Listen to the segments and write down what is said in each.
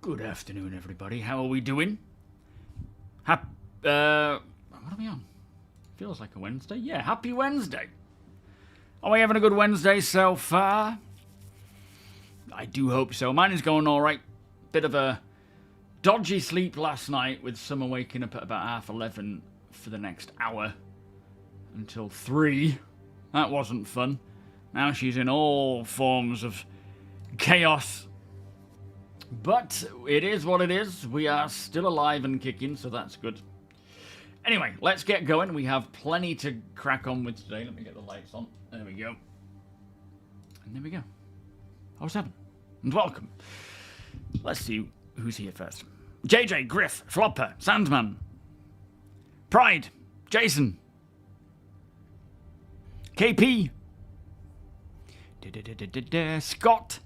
Good afternoon, everybody. How are we doing? What are we on? Feels like a Wednesday. Yeah, happy Wednesday. Are we having a good Wednesday so far? I do hope so. Mine is going all right. Bit of a dodgy sleep last night with Summer waking up at about 11:30 for the next hour until 3. That wasn't fun. Now she's in all forms of chaos. But it is what it is. We are still alive and kicking, so that's good. Anyway, let's get going. We have plenty to crack on with today. Let me get the lights on. There we go. And there we go. 07. And welcome. Let's see who's here first. JJ, Griff, Flopper, Sandman, Pride, Jason, KP, Scott,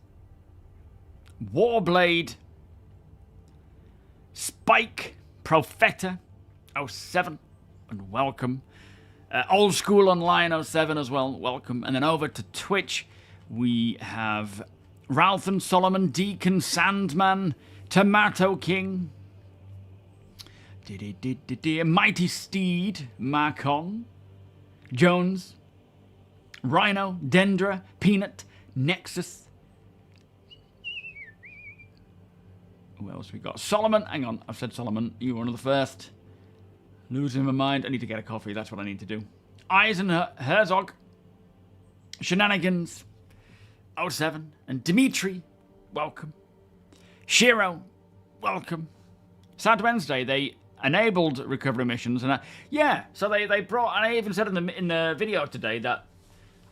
Warblade, Spike, Profeta, 07, and welcome. Old School Online 07 as well, welcome. And then over to Twitch, we have Ralph and Solomon, Deacon, Sandman, Tomato King, Mighty Steed, Marcon, Jones, Rhino, Dendra, Peanut, Nexus. Who else we got? Solomon. Hang on, I've said Solomon. You were one of the first. Losing my mind. I need to get a coffee. That's what I need to do. Eisen Herzog. Shenanigans. 07. And Dimitri. Welcome. Shiro. Welcome. Sad Wednesday. They enabled recovery missions. And yeah, so they brought... And I even said in the video today that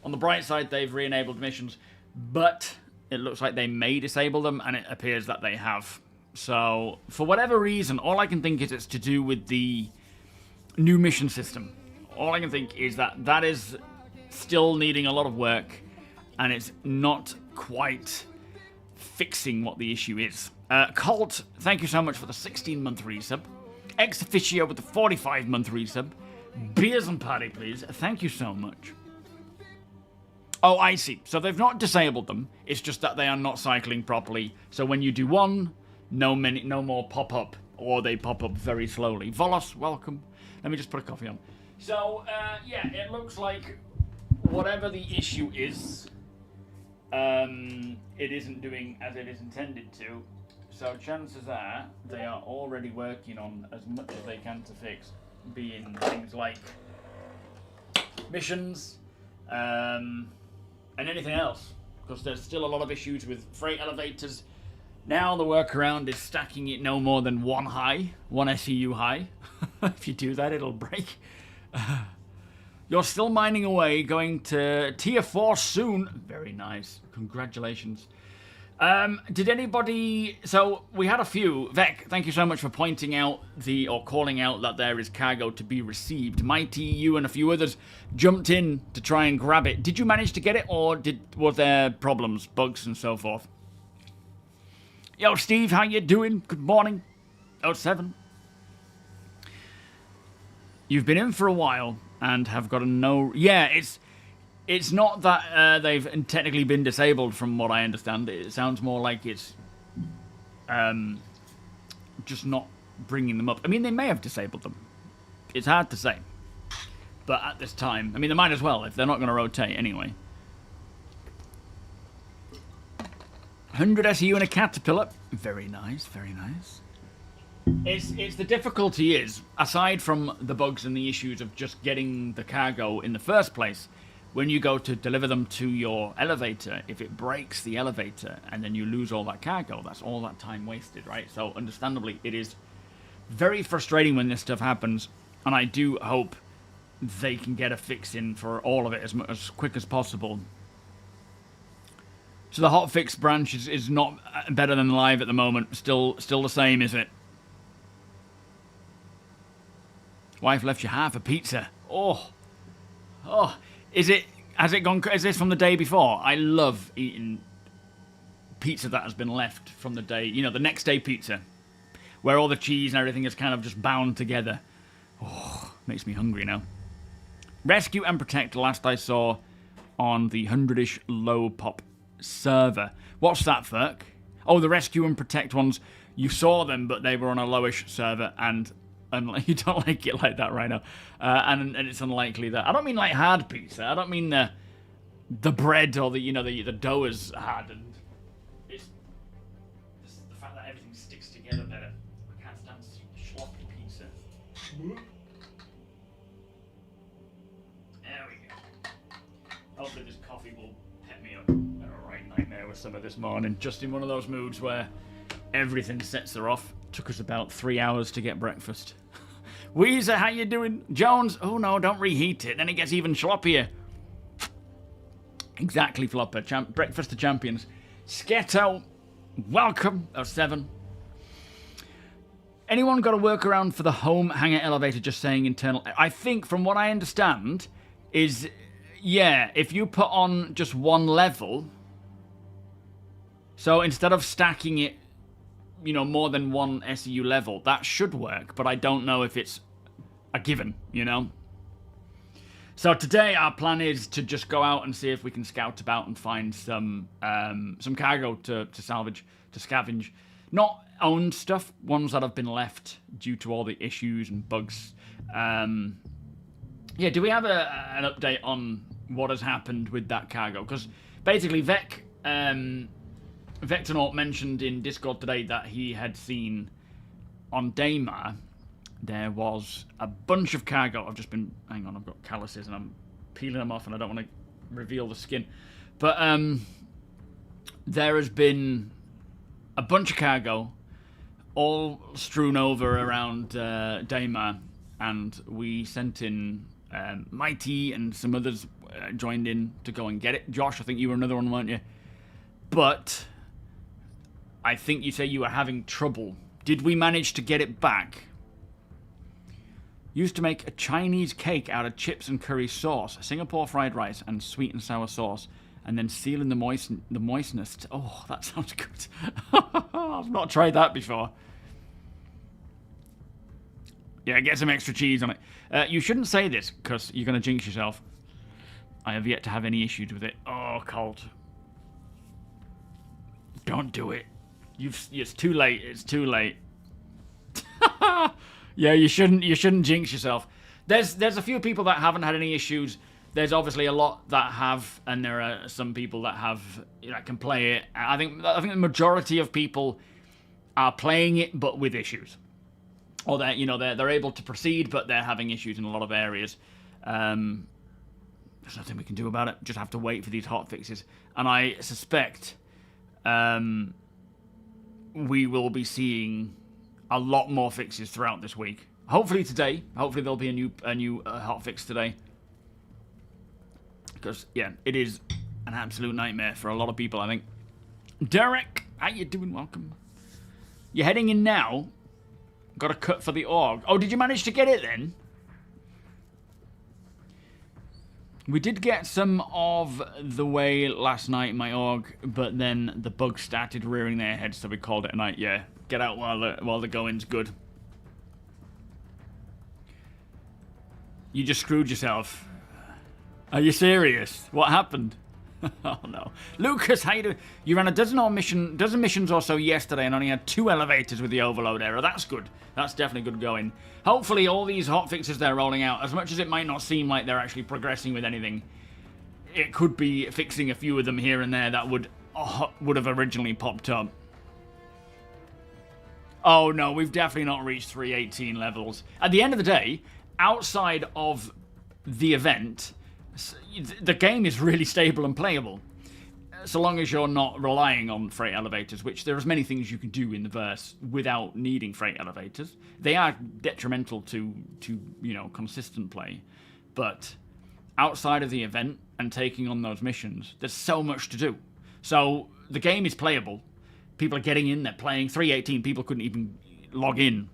on the bright side, they've re-enabled missions. But it looks like they may disable them. And it appears that they have. So, for whatever reason, all I can think is it's to do with the new mission system. All I can think is that is still needing a lot of work, and it's not quite fixing what the issue is. Colt, thank you so much for the 16-month resub. Ex Officio with the 45-month resub. Beers and Party, please. Thank you so much. Oh, I see. So they've not disabled them. It's just that they are not cycling properly. So when you do one... No more pop up, or they pop up very slowly. Volos, welcome. Let me just put a coffee on. So, yeah, it looks like whatever the issue is, it isn't doing as it is intended to. So chances are they are already working on as much as they can to fix, being things like missions, and anything else. Because there's still a lot of issues with freight elevators. Now the workaround is stacking it no more than one SEU high. If you do that, it'll break. You're still mining away, going to Tier 4 soon. Very nice. Congratulations. Did anybody... So, we had a few. Vec, thank you so much for pointing out or calling out that there is cargo to be received. Mighty, you and a few others jumped in to try and grab it. Did you manage to get it, or were there problems, bugs, and so forth? Yo, Steve, how you doing? Good morning. 07. You've been in for a while and have got a no... Yeah, it's not that they've technically been disabled from what I understand. It sounds more like it's just not bringing them up. I mean, they may have disabled them. It's hard to say. But at this time... I mean, they might as well if they're not going to rotate anyway. 100 SEU and a caterpillar. Very nice, very nice. It's the difficulty is, aside from the bugs and the issues of just getting the cargo in the first place, when you go to deliver them to your elevator, if it breaks the elevator and then you lose all that cargo, that's all that time wasted, right? So understandably, it is very frustrating when this stuff happens, and I do hope they can get a fix in for all of it as quick as possible. So the hotfix branch is not better than live at the moment. Still the same, is it? Wife left you half a pizza. Oh, has it gone? Is this from the day before? I love eating pizza that has been left from the day. You know, the next day pizza, where all the cheese and everything is kind of just bound together. Oh, makes me hungry now. Rescue and Protect. Last I saw on the 100-ish low pop server. What's that, Ferk? Oh, the Rescue and Protect ones. you saw them, but they were on a lowish server, and you don't like it like that right now. And it's unlikely that... I don't mean like hard pizza. I don't mean the bread or the dough is hardened. It's the fact that everything sticks together better. I can't stand sloppy pizza. There we go. Hopefully this coffee will pep me up. Alright, nightmare with some of this morning. Just in one of those moods where everything sets her off. Took us about 3 hours to get breakfast. Weezer, how you doing? Jones, oh no, don't reheat it. Then it gets even sloppier. Exactly, Flopper. Breakfast of Champions. Sketo, welcome. 7. Anyone got a workaround for the home hangar elevator just saying internal? I think, from what I understand, is, yeah, if you put on just one level, so instead of stacking it, more than one SEU level, that should work, but I don't know if it's a given, So today our plan is to just go out and see if we can scout about and find some cargo to salvage, to scavenge. Not owned stuff, ones that have been left due to all the issues and bugs. Yeah, do we have an update on what has happened with that cargo? Because basically Vectornaut mentioned in Discord today that he had seen on Daymar there was a bunch of cargo. I've just been... Hang on, I've got calluses and I'm peeling them off and I don't want to reveal the skin. But there has been a bunch of cargo all strewn over around Daymar, and we sent in Mighty and some others joined in to go and get it. Josh, I think you were another one, weren't you? But I think you say you were having trouble. Did we manage to get it back? Used to make a Chinese cake out of chips and curry sauce, Singapore fried rice, and sweet and sour sauce, and then sealing the moistness. Oh, that sounds good. I've not tried that before. Yeah, get some extra cheese on it. You shouldn't say this, because you're going to jinx yourself. I have yet to have any issues with it. Oh, Colt. Don't do it. It's too late. It's too late. Yeah, you shouldn't jinx yourself. There's a few people that haven't had any issues. There's obviously a lot that have, and there are some people that have that can play it. I think the majority of people are playing it, but with issues, or they're able to proceed, but they're having issues in a lot of areas. There's nothing we can do about it. Just have to wait for these hotfixes, and I suspect we will be seeing a lot more fixes throughout this week. Hopefully today. Hopefully there'll be a new hotfix today. Because, yeah, it is an absolute nightmare for a lot of people, I think. Derek, how you doing? Welcome. You're heading in now. Got a cut for the org. Oh, did you manage to get it then? We did get some of the way last night, my org, but then the bugs started rearing their heads, so we called it a night. Yeah, get out while the going's good. You just screwed yourself. Are you serious? What happened? Oh no. Lucas, how you doing? You ran a dozen missions or so yesterday and only had 2 elevators with the overload error. That's good. That's definitely good going. Hopefully all these hotfixes they're rolling out, as much as it might not seem like they're actually progressing with anything, it could be fixing a few of them here and there that would have originally popped up. Oh no, we've definitely not reached 318 levels. At the end of the day, outside of the event, the game is really stable and playable, so long as you're not relying on freight elevators, which there's many things you can do in the verse without needing freight elevators. They are detrimental to consistent play, but outside of the event and taking on those missions, there's so much to do. So the game is playable. People are getting in there playing. 318 people couldn't even log in,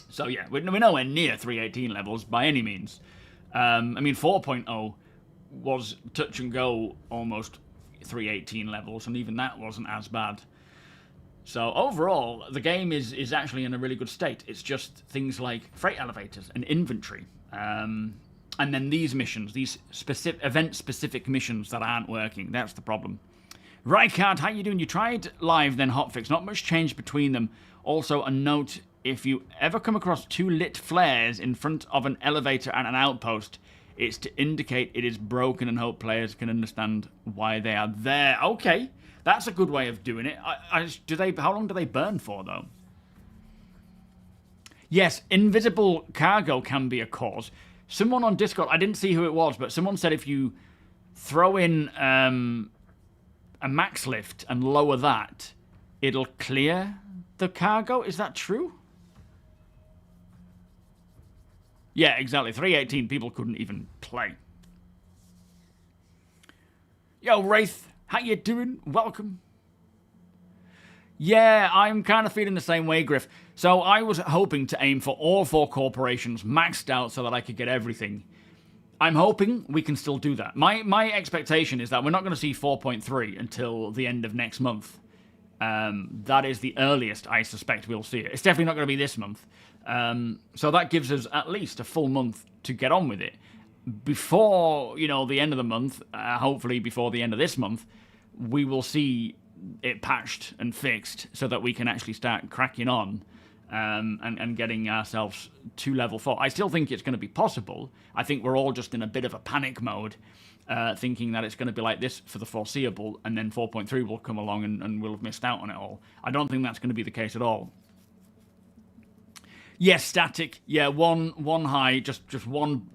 So yeah, we're nowhere near 318 levels by any means. 4.0 was touch and go almost 318 levels, and even that wasn't as bad. So overall, the game is actually in a really good state. It's just things like freight elevators and inventory, and then these missions, these event-specific missions that aren't working. That's the problem. Rykard, how you doing? You tried live, then hotfix. Not much change between them. Also, a note, if you ever come across 2 lit flares in front of an elevator and an outpost, it's to indicate it is broken and hope players can understand why they are there. Okay, that's a good way of doing it. How long do they burn for, though? Yes, invisible cargo can be a cause. Someone on Discord, I didn't see who it was, but someone said if you throw in a max lift and lower that, it'll clear the cargo. Is that true? Yeah, exactly. 318 people couldn't even play. Yo, Wraith, how you doing? Welcome. Yeah, I'm kind of feeling the same way, Griff. So I was hoping to aim for all 4 corporations maxed out so that I could get everything. I'm hoping we can still do that. My expectation is that we're not going to see 4.3 until the end of next month. That is the earliest I suspect we'll see it. It's definitely not going to be this month. So that gives us at least a full month to get on with it. Before, the end of the month, hopefully before the end of this month, we will see it patched and fixed so that we can actually start cracking on and getting ourselves to level 4. I still think it's going to be possible. I think we're all just in a bit of a panic mode, thinking that it's going to be like this for the foreseeable, and then 4.3 will come along and we'll have missed out on it all. I don't think that's going to be the case at all. Yes, static. Yeah, one high, just one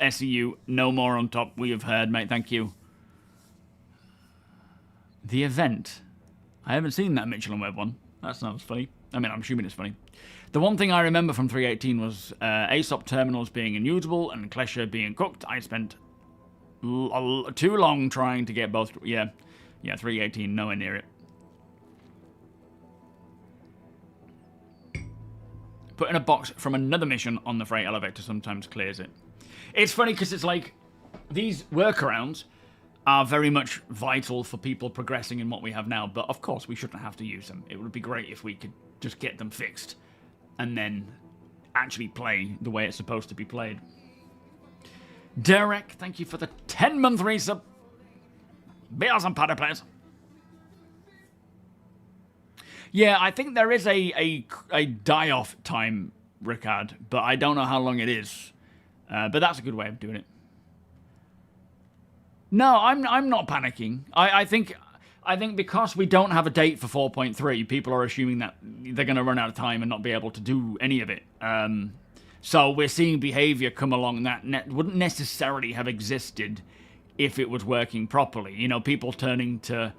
SEU, no more on top. We have heard, mate. Thank you. The event. I haven't seen that Mitchell and Webb one. That sounds funny. I mean, I'm assuming it's funny. The one thing I remember from 318 was ASOP terminals being unusable and Klesher being cooked. I spent too long trying to get both. Yeah, 318, nowhere near it. Putting a box from another mission on the freight elevator sometimes clears it. It's funny because it's like these workarounds are very much vital for people progressing in what we have now, but of course we shouldn't have to use them. It would be great if we could just get them fixed and then actually play the way it's supposed to be played. Derek, thank you for the 10-month resub. Be awesome, party players. Yeah, I think there is a die-off time, Ricard, but I don't know how long it is. But that's a good way of doing it. No, I'm not panicking. I think because we don't have a date for 4.3, people are assuming that they're going to run out of time and not be able to do any of it. So we're seeing behavior come along that wouldn't necessarily have existed if it was working properly. People turning to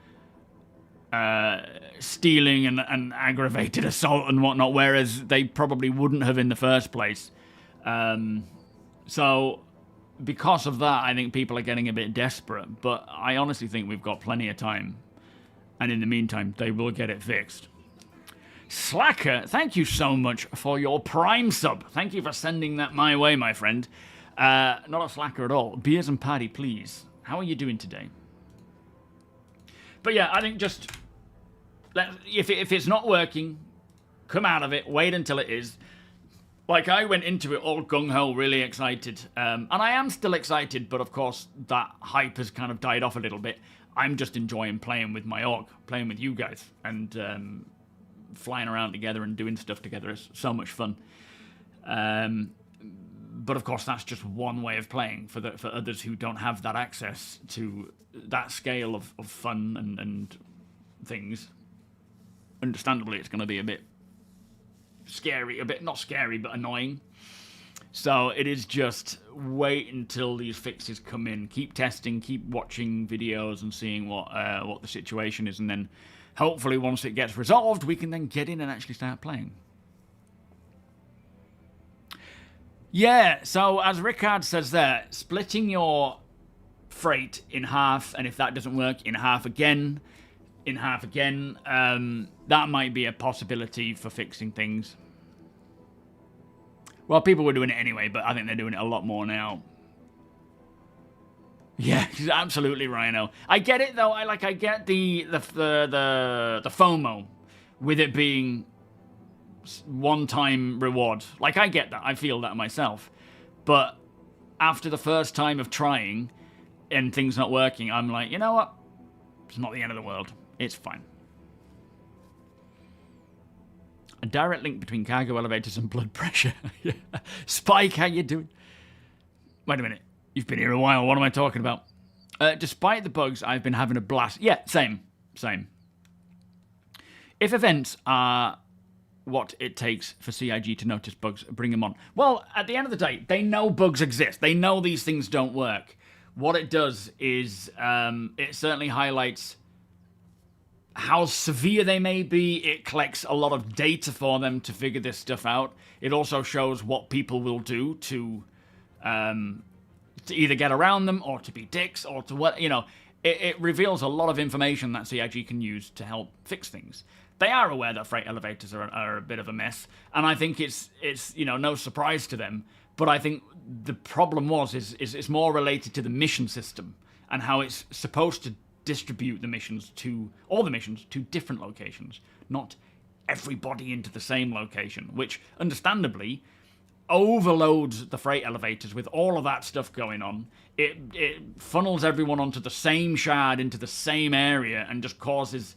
stealing and aggravated assault and whatnot, whereas they probably wouldn't have in the first place. So because of that, I think people are getting a bit desperate, but I honestly think we've got plenty of time. And in the meantime, they will get it fixed. Slacker, thank you so much for your Prime sub. Thank you for sending that my way, my friend. Not a slacker at all. Beers and Paddy, please. How are you doing today? But yeah, I think just if it's not working, come out of it. Wait until it is. Like, I went into it all gung-ho, really excited. And I am still excited, but of course, that hype has kind of died off a little bit. I'm just enjoying playing with my org, playing with you guys, and flying around together and doing stuff together. It's so much fun. But of course, that's just one way of playing for others who don't have that access to that scale of fun and things. Understandably, it's going to be a bit scary, not scary, but annoying. So it is just wait until these fixes come in. Keep testing, keep watching videos and seeing what the situation is, and then hopefully once it gets resolved, we can then get in and actually start playing. Yeah, so as Rickard says there, splitting your freight in half, and if that doesn't work, in half again, that might be a possibility for fixing things. Well, people were doing it anyway, but I think they're doing it a lot more now. Yeah, absolutely, Rhino. I get it though. I get the FOMO with it being one-time reward. Like, I get that. I feel that myself. But after the first time of trying and things not working, I'm like, you know what? It's not the end of the world. It's fine. A direct link between cargo elevators and blood pressure. Yeah. Spike, how you doing? Wait a minute. You've been here a while. What am I talking about? Despite the bugs, I've been having a blast. Yeah, same. If events are what it takes for CIG to notice bugs, bring them on. Well, at the end of the day, they know bugs exist. They know these things don't work. What it does is it certainly highlights how severe they may be. It collects a lot of data for them to figure this stuff out. It also shows what people will do to either get around them or to be dicks or to what, you know. It reveals a lot of information that CIG can use to help fix things. They are aware that freight elevators are a bit of a mess, and I think it's you know, no surprise to them. But I think the problem is it's more related to the mission system and how it's supposed to distribute the missions to all the missions to different locations, not everybody into the same location, which understandably overloads the freight elevators with all of that stuff going on. It funnels everyone onto the same shard into the same area and just causes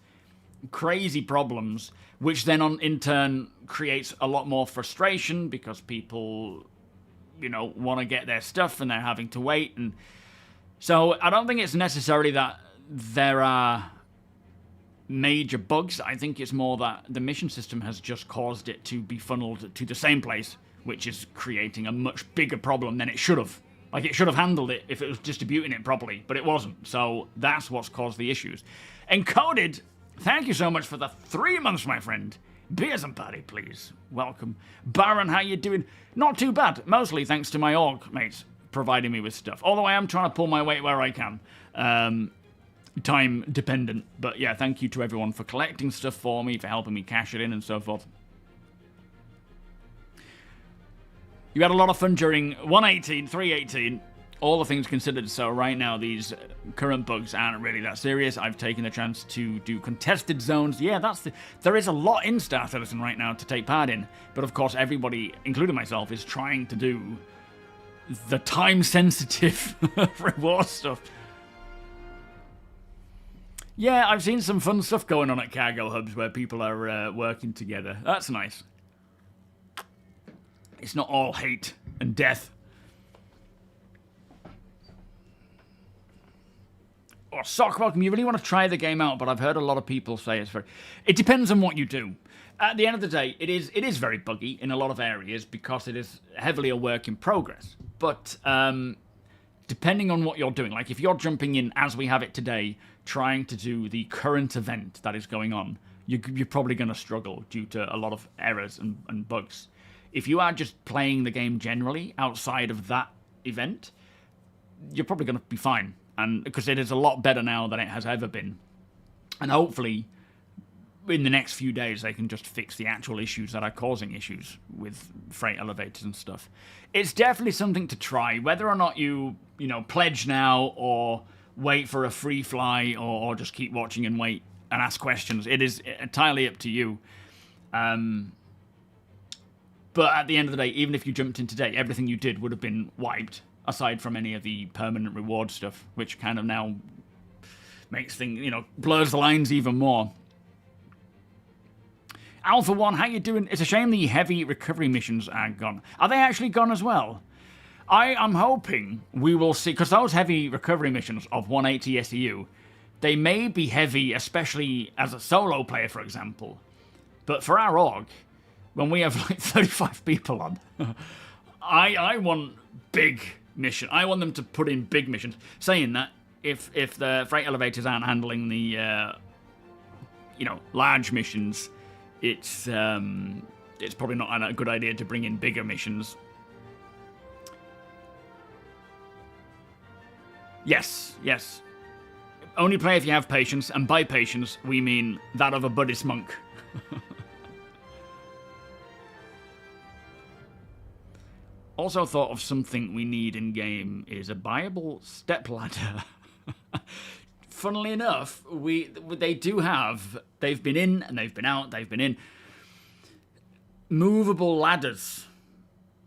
crazy problems, which then in turn creates a lot more frustration because people, you know, want to get their stuff and they're having to wait. And so I don't think it's necessarily that there are major bugs. I think it's more that the mission system has just caused it to be funneled to the same place, which is creating a much bigger problem than it should have. Like, it should have handled it if it was distributing it properly, but it wasn't. So that's what's caused the issues. Encoded, thank you so much for the 3 months, my friend. Beers and party, please. Welcome. Baron, how you doing? Not too bad. Mostly thanks to my org mates providing me with stuff. Although I am trying to pull my weight where I can. Time dependent. But yeah, thank you to everyone for collecting stuff for me, for helping me cash it in and so forth. You had a lot of fun during 1.18, 3.18, all the things considered, so right now these current bugs aren't really that serious. I've taken the chance to do contested zones. Yeah, there is a lot in Star Citizen right now to take part in, but of course everybody, including myself, is trying to do the time-sensitive reward stuff. Yeah, I've seen some fun stuff going on at cargo hubs where people are working together. That's nice. It's not all hate and death. Oh, Sock, welcome. You really want to try the game out, but I've heard a lot of people say it's very... It depends on what you do. At the end of the day, it is very buggy in a lot of areas because it is heavily a work in progress. But depending on what you're doing, like if you're jumping in as we have it today, trying to do the current event that is going on, you're probably going to struggle due to a lot of errors and bugs. If you are just playing the game generally outside of that event, you're probably going to be fine. And because it is a lot better now than it has ever been. And hopefully, in the next few days, they can just fix the actual issues that are causing issues with freight elevators and stuff. It's definitely something to try, whether or not you pledge now or wait for a free fly or just keep watching and wait and ask questions. It is entirely up to you. But at the end of the day, even if you jumped in today, everything you did would have been wiped, aside from any of the permanent reward stuff, which kind of now makes things, blurs the lines even more. Alpha 1, how you doing? It's a shame the heavy recovery missions are gone. Are they actually gone as well? I am hoping we will see, because those heavy recovery missions of 180 SEU, they may be heavy, especially as a solo player, for example. But for our org, when we have like 35 people on, I want big mission. I want them to put in big missions. Saying that, if the freight elevators aren't handling the large missions, it's probably not a good idea to bring in bigger missions. Yes. Only play if you have patience, and by patience we mean that of a Buddhist monk. Also thought of something we need in game is a buyable stepladder. Funnily enough, they do have, they've been in and they've been out, they've been in movable ladders.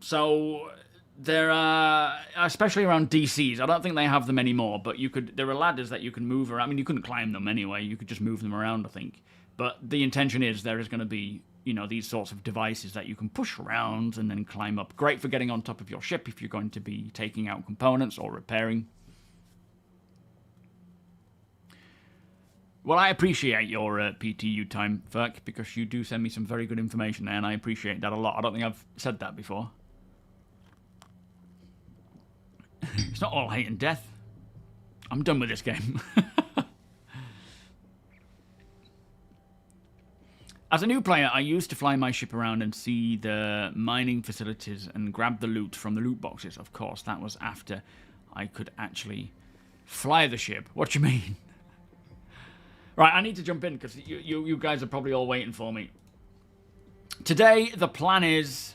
So There are, especially around DCs, I don't think they have them anymore, but you could. There are ladders that you can move around. I mean, you couldn't climb them anyway, you could just move them around, I think. But the intention is there is going to be, you know, these sorts of devices that you can push around and then climb up. Great for getting on top of your ship if you're going to be taking out components or repairing. Well, I appreciate your PTU time, Ferk, because you do send me some very good information there, and I appreciate that a lot. I don't think I've said that before. It's not all hate and death. I'm done with this game. As a new player, I used to fly my ship around and see the mining facilities and grab the loot from the loot boxes. Of course, that was after I could actually fly the ship. What do you mean? Right, I need to jump in because you guys are probably all waiting for me. Today, the plan is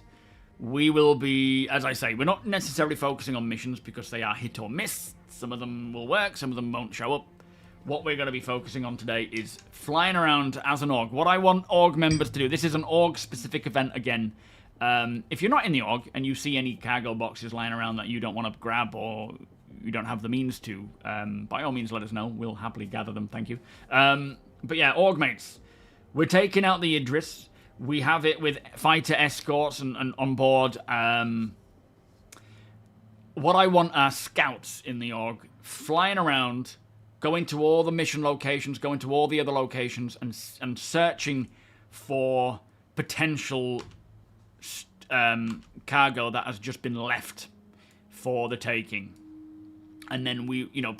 we will be, as I say, we're not necessarily focusing on missions because they are hit or miss. Some of them will work, some of them won't show up. What we're going to be focusing on today is flying around as an org. What I want org members to do, this is an org-specific event again. If you're not in the org and you see any cargo boxes lying around that you don't want to grab or you don't have the means to, by all means let us know. We'll happily gather them, thank you. But yeah, org mates, we're taking out the Idris. We have it with fighter escorts and on board. What I want are scouts in the org flying around, going to all the mission locations, going to all the other locations, and searching for potential cargo that has just been left for the taking. And then we, you know,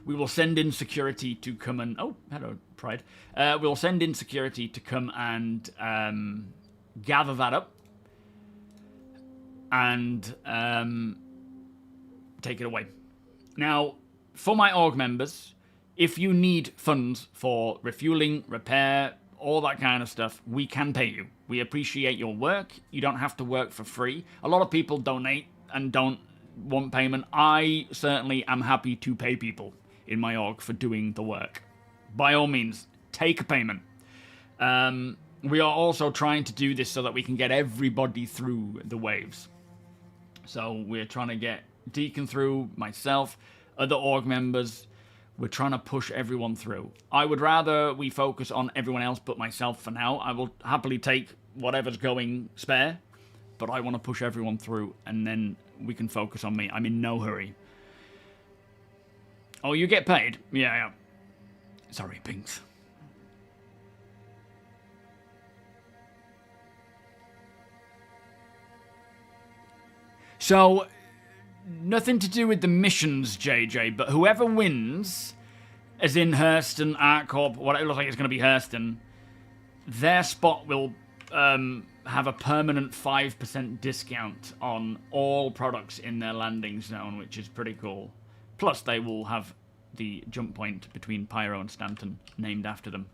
we will send in security to come and, oh, hello, Pride. We'll send in security to come and gather that up and take it away. Now, for my org members, if you need funds for refueling, repair, all that kind of stuff, we can pay you. We appreciate your work. You don't have to work for free. A lot of people donate and don't want payment. I certainly am happy to pay people in my org for doing the work. By all means, take a payment. We are also trying to do this so that we can get everybody through the waves. So we're trying to get Deacon through, myself, other org members. We're trying to push everyone through. I would rather we focus on everyone else but myself for now. I will happily take whatever's going spare, but I want to push everyone through, and then we can focus on me. I'm in no hurry. Oh, you get paid? Yeah. Sorry, Pinks. So, nothing to do with the missions, JJ, but whoever wins, as in Hurston, ArcCorp, what it looks like it's going to be Hurston, their spot will have a permanent 5% discount on all products in their landing zone, which is pretty cool. Plus, they will have the jump point between Pyro and Stanton named after them.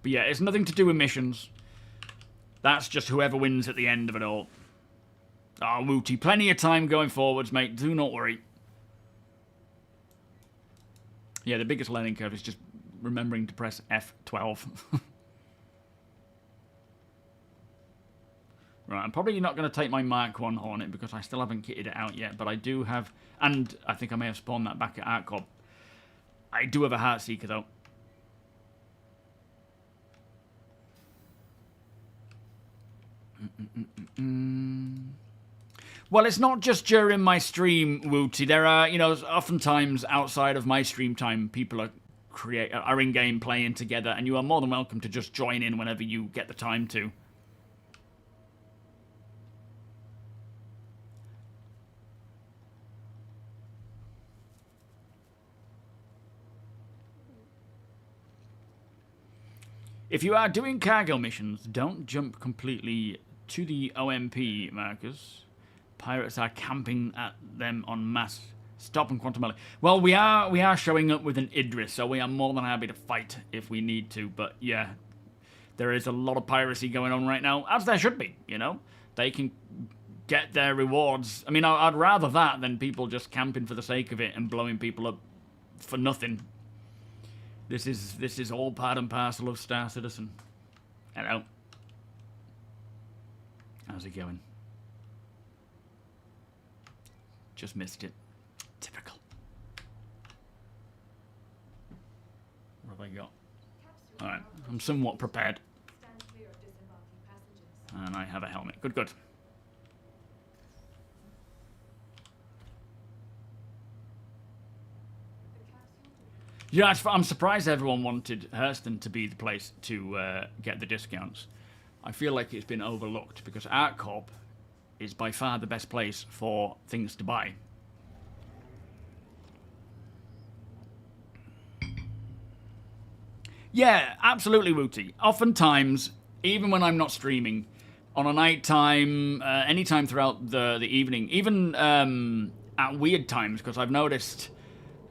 But yeah, it's nothing to do with missions. That's just whoever wins at the end of it all. Oh, Wooty, plenty of time going forwards, mate. Do not worry. Yeah, the biggest learning curve is just remembering to press F12. Right, I'm probably not going to take my Mark 1 Hornet because I still haven't kitted it out yet, but I do have, and I think I may have spawned that back at ArcCorp. I do have a Heartseeker, though. Well, it's not just during my stream, Wooty. There are, you know, oftentimes outside of my stream time, people are in-game playing together, and you are more than welcome to just join in whenever you get the time to. If you are doing cargo missions, don't jump completely to the OMP markers. Pirates are camping at them en masse. Stop and quantum melee. Well, we are showing up with an Idris, so we are more than happy to fight if we need to. But yeah, there is a lot of piracy going on right now, as there should be. You know, they can get their rewards. I mean, I'd rather that than people just camping for the sake of it and blowing people up for nothing. This is all part and parcel of Star Citizen. Hello. How's it going? Just missed it. Typical. What have I got? Alright, I'm somewhat prepared. And I have a helmet. Good, good. Yeah, I'm surprised everyone wanted Hurston to be the place to get the discounts. I feel like it's been overlooked because ArtCorp is by far the best place for things to buy. Yeah, absolutely, Wooty. Oftentimes, even when I'm not streaming, on a night time, anytime throughout the evening, even at weird times, because I've noticed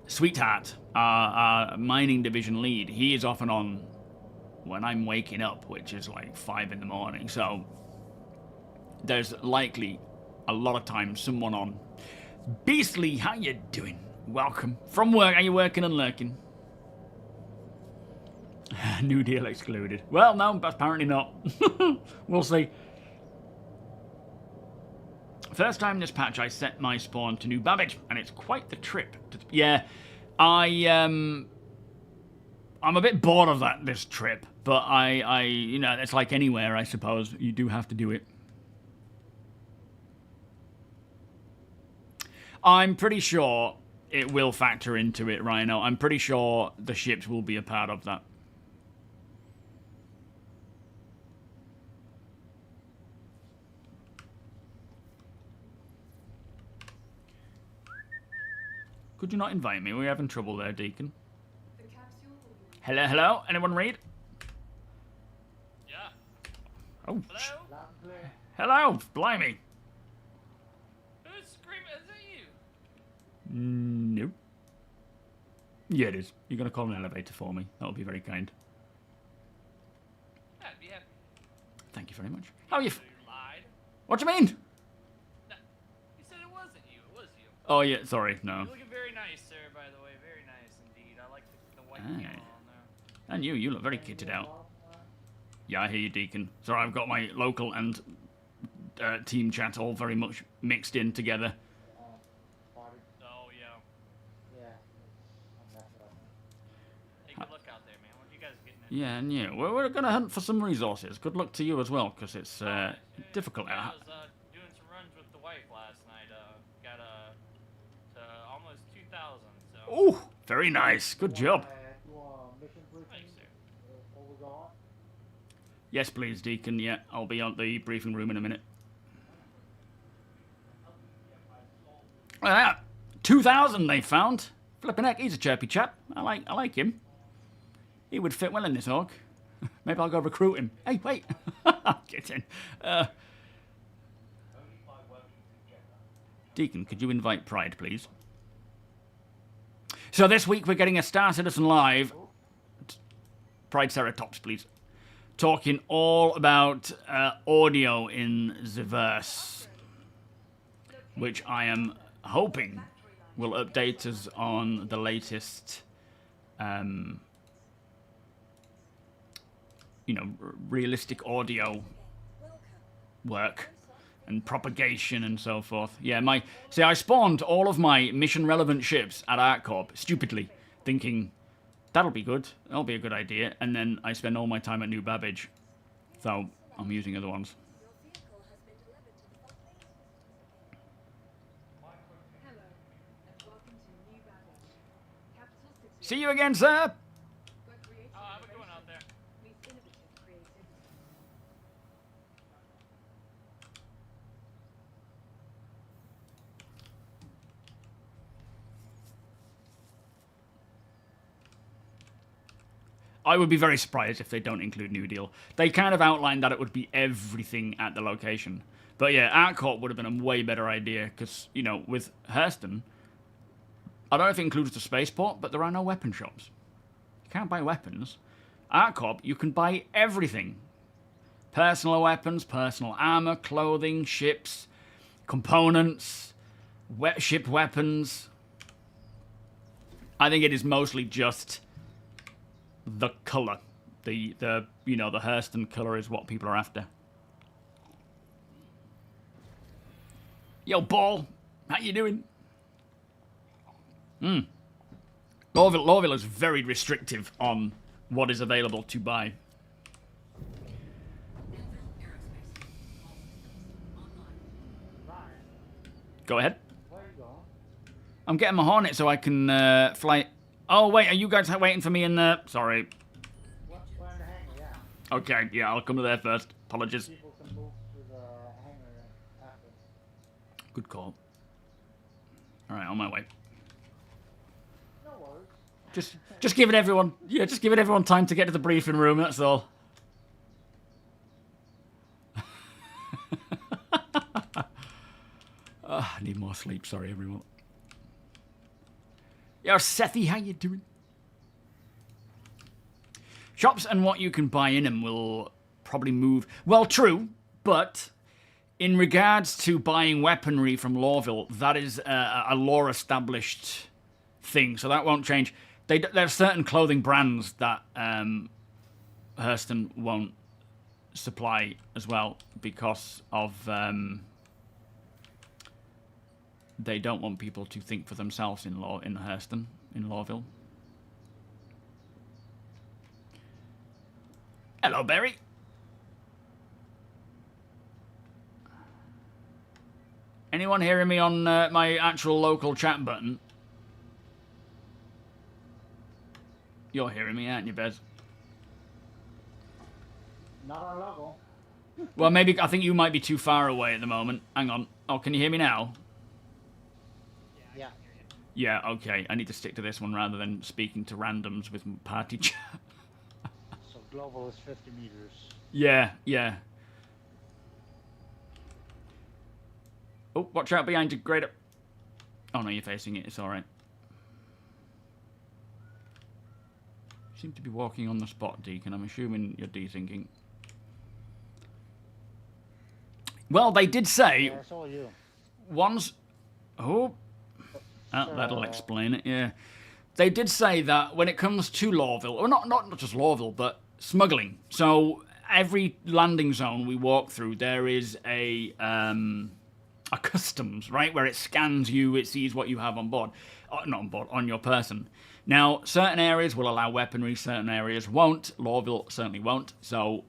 Sweetheart, our mining division lead, he is often on when I'm waking up, which is like 5 in the morning. So there's likely a lot of times someone on. Beastly, how you doing? Welcome. From work, are you working and lurking? New deal excluded. Well, no, apparently not. We'll see. First time this patch, I set my spawn to New Babbage, and it's quite the trip. Yeah, I'm a bit bored of this trip, but I you know, it's like anywhere, I suppose. You do have to do it. I'm pretty sure it will factor into it, Rhino. I'm pretty sure the ships will be a part of that. Could you not invite me? We're having trouble there, Deacon. Hello, hello? Anyone read? Yeah. Oh. Hello? Hello, blimey. Who's screaming? Is it you? No. Yeah, it is. You're going to call an elevator for me. That would be very kind. I'd be happy. Thank you very much. How are you? You lied. What do you mean? No, you said it wasn't you. It was you. Oh, yeah, sorry, no. You're looking very nice, sir, by the way. Very nice indeed. I like the white camel on there. And you look very kitted out. Yeah, I hear you, Deacon. Sorry, I've got my local and team chat all very much mixed in together. Oh, yeah. Hey, good luck out there, man. What are you guys getting into? Yeah, and you. We're going to hunt for some resources. Good luck to you as well, because it's difficult. Yeah, I was doing some runs with the wife last night. Got to almost 2,000. So. Oh, very nice. Good job. Thanks, sir. Yes, please, Deacon. Yeah, I'll be on the briefing room in a minute. Look at that. 2,000 they found. Flippin' heck, he's a chirpy chap. I like him. He would fit well in this org. Maybe I'll go recruit him. Hey, wait. Get in. Deacon, could you invite Pride, please? So this week we're getting a Star Citizen Live. Pride Ceratops, please. Talking all about audio in the verse, which I am hoping will update us on the latest, you know, realistic audio work and propagation and so forth. Yeah, I spawned all of my mission-relevant ships at ArtCorp, stupidly, thinking, that'll be good, that'll be a good idea, and then I spend all my time at New Babbage, so I'm using other ones. See you again, sir! Oh, I was going out there. I would be very surprised if they don't include New Deal. They kind of outlined that it would be everything at the location. But yeah, ArtCorp would have been a way better idea, because, you know, with Hurston, I don't know if it includes the spaceport, but there are no weapon shops. You can't buy weapons. ArtCorp, you can buy everything. Personal weapons, personal armor, clothing, ships, components, ship weapons. I think it is mostly just the colour. The you know, the Hurston colour is what people are after. Yo, Ball, how you doing? Lorville is very restrictive on what is available to buy. Go ahead. I'm getting my Hornet so I can fly. Oh, wait, are you guys waiting for me in the... Sorry. Okay, yeah, I'll come to there first. Apologies. Good call. Alright, on my way. Just giving everyone... Yeah, just giving everyone time to get to the briefing room, that's all. I need more sleep, sorry everyone. Yo, Sethy, how you doing? Shops and what you can buy in them will probably move... Well, true, but in regards to buying weaponry from Lorville, that is a lore-established thing, so that won't change. There are certain clothing brands that Hurston won't supply as well because of... they don't want people to think for themselves in Hurston, in Lorville. Hello, Barry. Anyone hearing me on my actual local chat button? You're hearing me, aren't you, Bez? Not on local. Well, maybe I think you might be too far away at the moment. Hang on. Oh, can you hear me now? Yeah. Yeah, okay. I need to stick to this one rather than speaking to randoms with party chat. So global is 50 meters. Yeah, yeah. Oh, watch out behind you, Grader. Oh no, you're facing it. It's alright. You seem to be walking on the spot, Deacon. I'm assuming you're dethinking. Well, they did say... Yeah, I saw you. Once... Oh... that'll explain it, yeah. They did say that when it comes to Lorville, or not just Lorville, but smuggling. So every landing zone we walk through, there is a customs, right, where it scans you, it sees what you have on board, not on board, on your person. Now, certain areas will allow weaponry, certain areas won't. Lorville certainly won't. So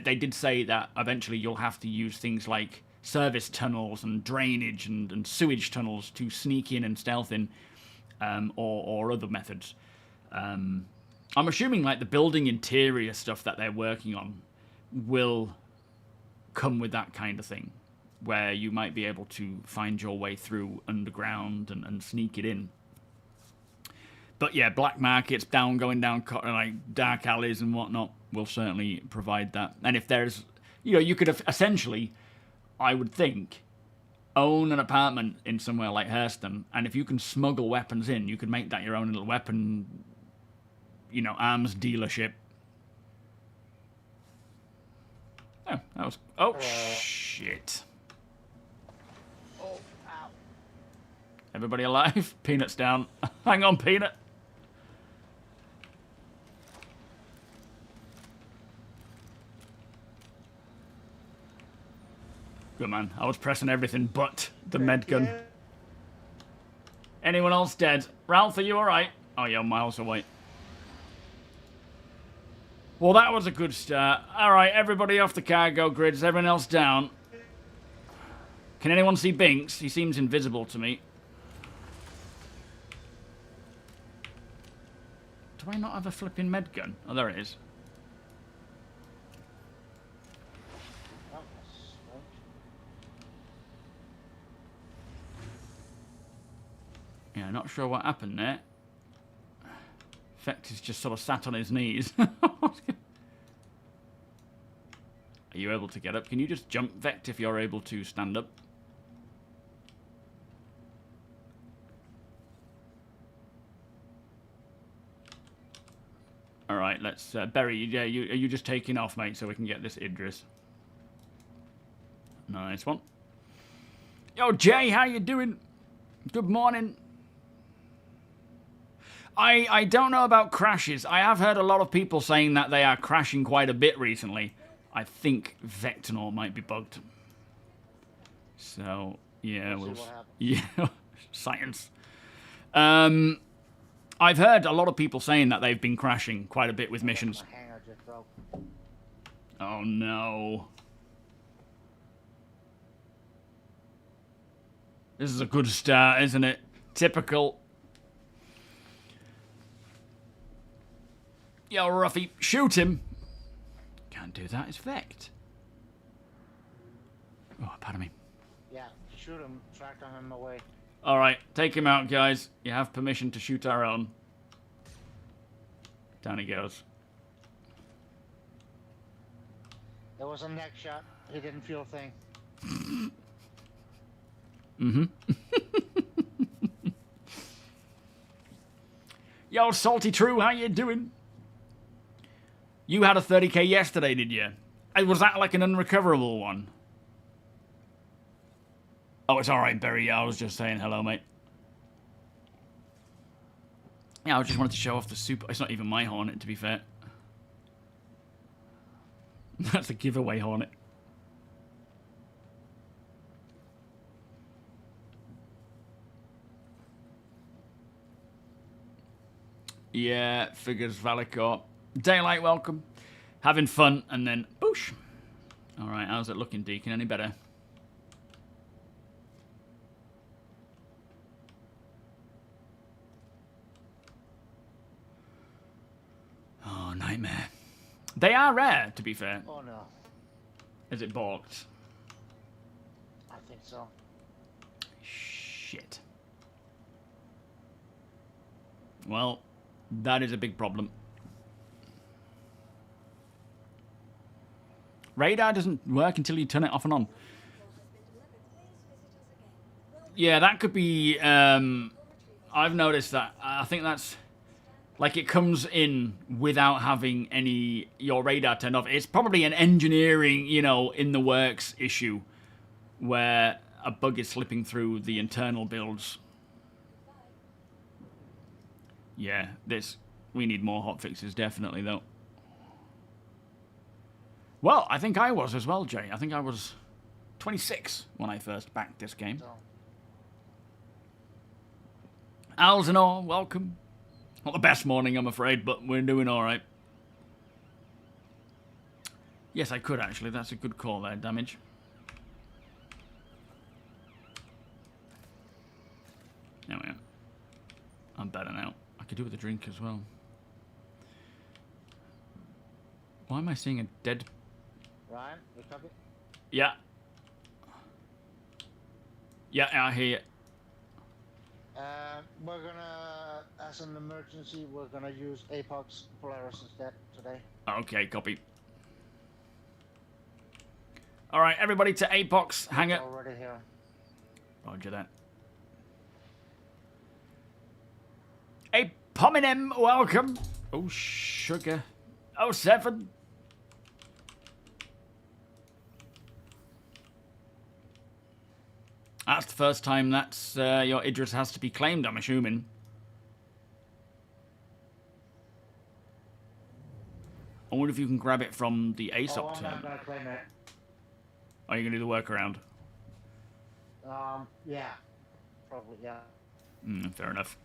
they did say that eventually you'll have to use things like service tunnels and drainage and sewage tunnels to sneak in and stealth in, or other methods. I'm assuming like the building interior stuff that they're working on will come with that kind of thing, where you might be able to find your way through underground and sneak it in. But yeah, black markets going down like dark alleys and whatnot will certainly provide that. And if there's, you could have essentially, I would think, own an apartment in somewhere like Hurston, and if you can smuggle weapons in, you could make that your own little weapon, arms dealership. Oh, that was... Oh, shit. Oh, ow. Everybody alive? Peanut's down. Hang on, Peanut. Good man. I was pressing everything but the med gun. Yeah. Anyone else dead? Ralph, are you alright? Oh, yeah, miles away. Well, that was a good start. Alright, everybody off the cargo grids. Everyone else down. Can anyone see Binks? He seems invisible to me. Do I not have a flipping med gun? Oh, there it is. Yeah, not sure what happened there. Vector's just sort of sat on his knees. Are you able to get up? Can you just jump, Vect, if you're able to stand up? Alright, let's... Berry, yeah, are you just taking off, mate, so we can get this Idris? Nice one. Yo, Jay, how you doing? Good morning. I don't know about crashes. I have heard a lot of people saying that they are crashing quite a bit recently. I think Vector might be bugged. So, yeah, We'll see what happens. yeah, science. I've heard a lot of people saying that they've been crashing quite a bit with missions. My hanger just broke. Oh no. This is a good start, isn't it? Typical. Yo, Ruffy, shoot him. Can't do that, it's Vect. Oh, pardon me. Yeah, shoot him, track him away. Alright, take him out, guys. You have permission to shoot our own. Down he goes. There was a neck shot. He didn't feel a thing. Mm-hmm. Yo, Salty True, how you doing? You had a 30k yesterday, did you? Was that like an unrecoverable one? Oh, it's alright, Berry. I was just saying hello, mate. Yeah, I just wanted to show off the super... It's not even my Hornet, to be fair. That's a giveaway Hornet. Yeah, figures Valicor. Daylight, welcome. Having fun, and then boosh. Alright, how's it looking, Deacon? Any better? Oh, nightmare. They are rare, to be fair. Oh no. Is it balked? I think so. Shit. Well, that is a big problem. Radar doesn't work until you turn it off and on. Yeah, that could be... I've noticed that. I think that's... Like, it comes in without having your radar turned off. It's probably an engineering, in the works issue where a bug is slipping through the internal builds. Yeah, we need more hotfixes, definitely, though. Well, I think I was as well, Jay. I think I was 26 when I first backed this game. So. Alzenor, welcome. Not the best morning, I'm afraid, but we're doing all right. Yes, I could, actually. That's a good call there, damage. There we are. I'm better now. I could do with a drink as well. Why am I seeing a dead... Ryan, we copy? Yeah. Yeah, I hear you. We're gonna, as an emergency, we're gonna use Apox Polaris instead today. Okay, copy. All right, everybody to Apox. Hang it. Already here. Roger that. Apominem, welcome. Oh, sugar. 07. That's the first time that's your Idris has to be claimed, I'm assuming. I wonder if you can grab it from the ASOP Oh, I'm tab. not gonna claim it. Are you going to do the workaround? Yeah. Probably, yeah. Fair enough.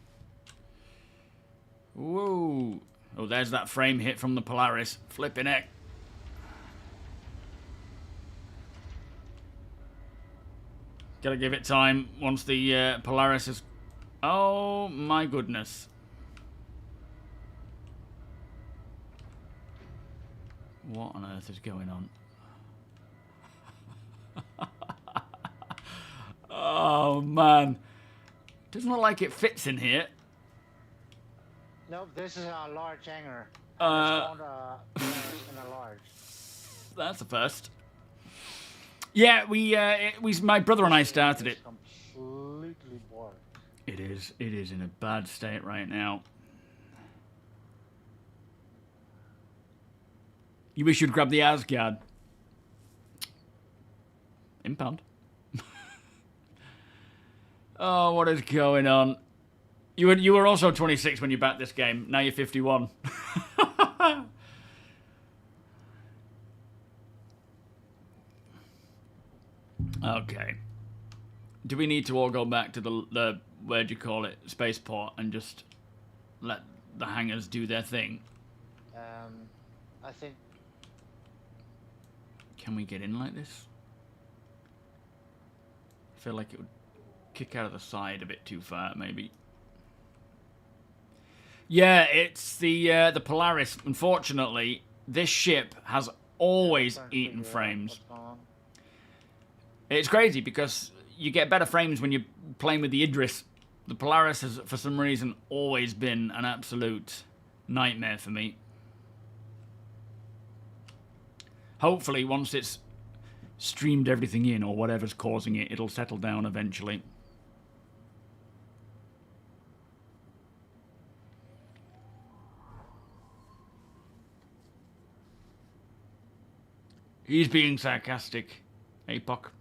Whoa. Oh, there's that frame hit from the Polaris. Flipping heck. Gotta give it time once the Polaris is... Oh, my goodness. What on earth is going on? Oh, man. Doesn't look like it fits in here. Nope, this is a large hangar. Uh, In a large. That's the first. Yeah, my brother and I started it. It's completely bored. It is in a bad state right now. You wish you'd grab the Asgard. Impound. Oh, what is going on? You were also 26 when you backed this game. Now you're 51. Okay. Do we need to all go back to the where'd you call it, spaceport, and just let the hangars do their thing? I think. Can we get in like this? I feel like it would kick out of the side a bit too far, maybe. Yeah, it's the Polaris. Unfortunately, this ship has always eaten frames. It's crazy because you get better frames when you're playing with the Idris. The Polaris has, for some reason, always been an absolute nightmare for me. Hopefully, once it's streamed everything in, or whatever's causing it, it'll settle down eventually. He's being sarcastic, APOC.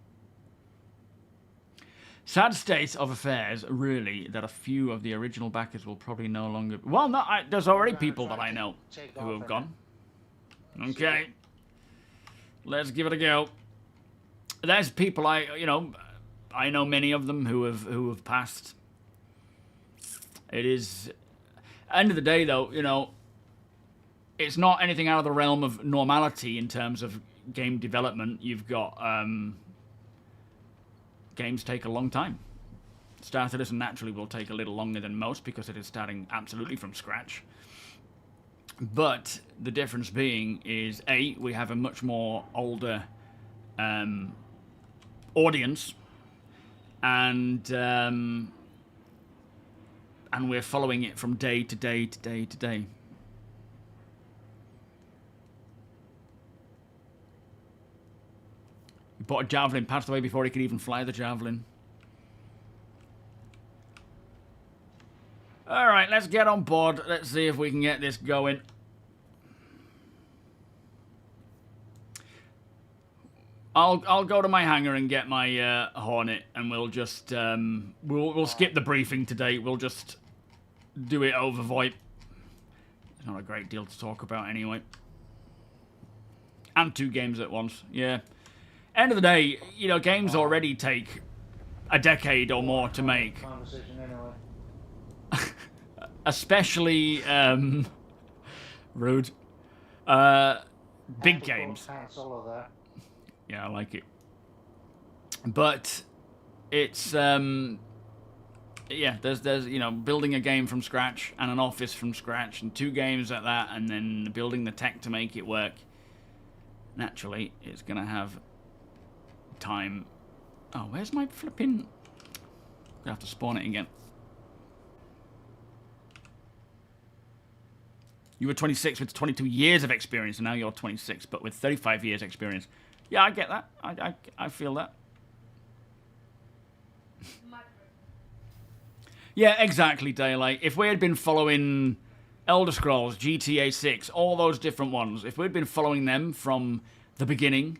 Sad state of affairs, really, that a few of the original backers will probably no longer... Well, no, there's already people that I know who have gone. Okay. Let's give it a go. There's people I know many of them who have passed. It is... End of the day, though, it's not anything out of the realm of normality in terms of game development. You've got... games take a long time. StarCitizen naturally will take a little longer than most because it is starting absolutely from scratch. But the difference being is, A, we have a much more older audience, and we're following it from day to day to day to day. He bought a javelin, passed away before he could even fly the javelin. Alright, let's get on board. Let's see if we can get this going. I'll go to my hangar and get my Hornet, and we'll just we'll skip the briefing today. We'll just do it over VoIP. There's not a great deal to talk about anyway. And 2 games at once, yeah. End of the day, games already take a decade or more to make. Conversation anyway. Especially rude. Big games. Yeah, I like it. But it's yeah, there's building a game from scratch and an office from scratch and 2 games at that, and then building the tech to make it work. Naturally, it's gonna have time. Oh, where's my flipping? I'm gonna have to spawn it again. You were 26 with 22 years of experience, and now you're 26, but with 35 years experience. Yeah, I get that. I feel that. Yeah, exactly, Daylight. If we had been following Elder Scrolls, GTA 6, all those different ones, if we'd been following them from the beginning,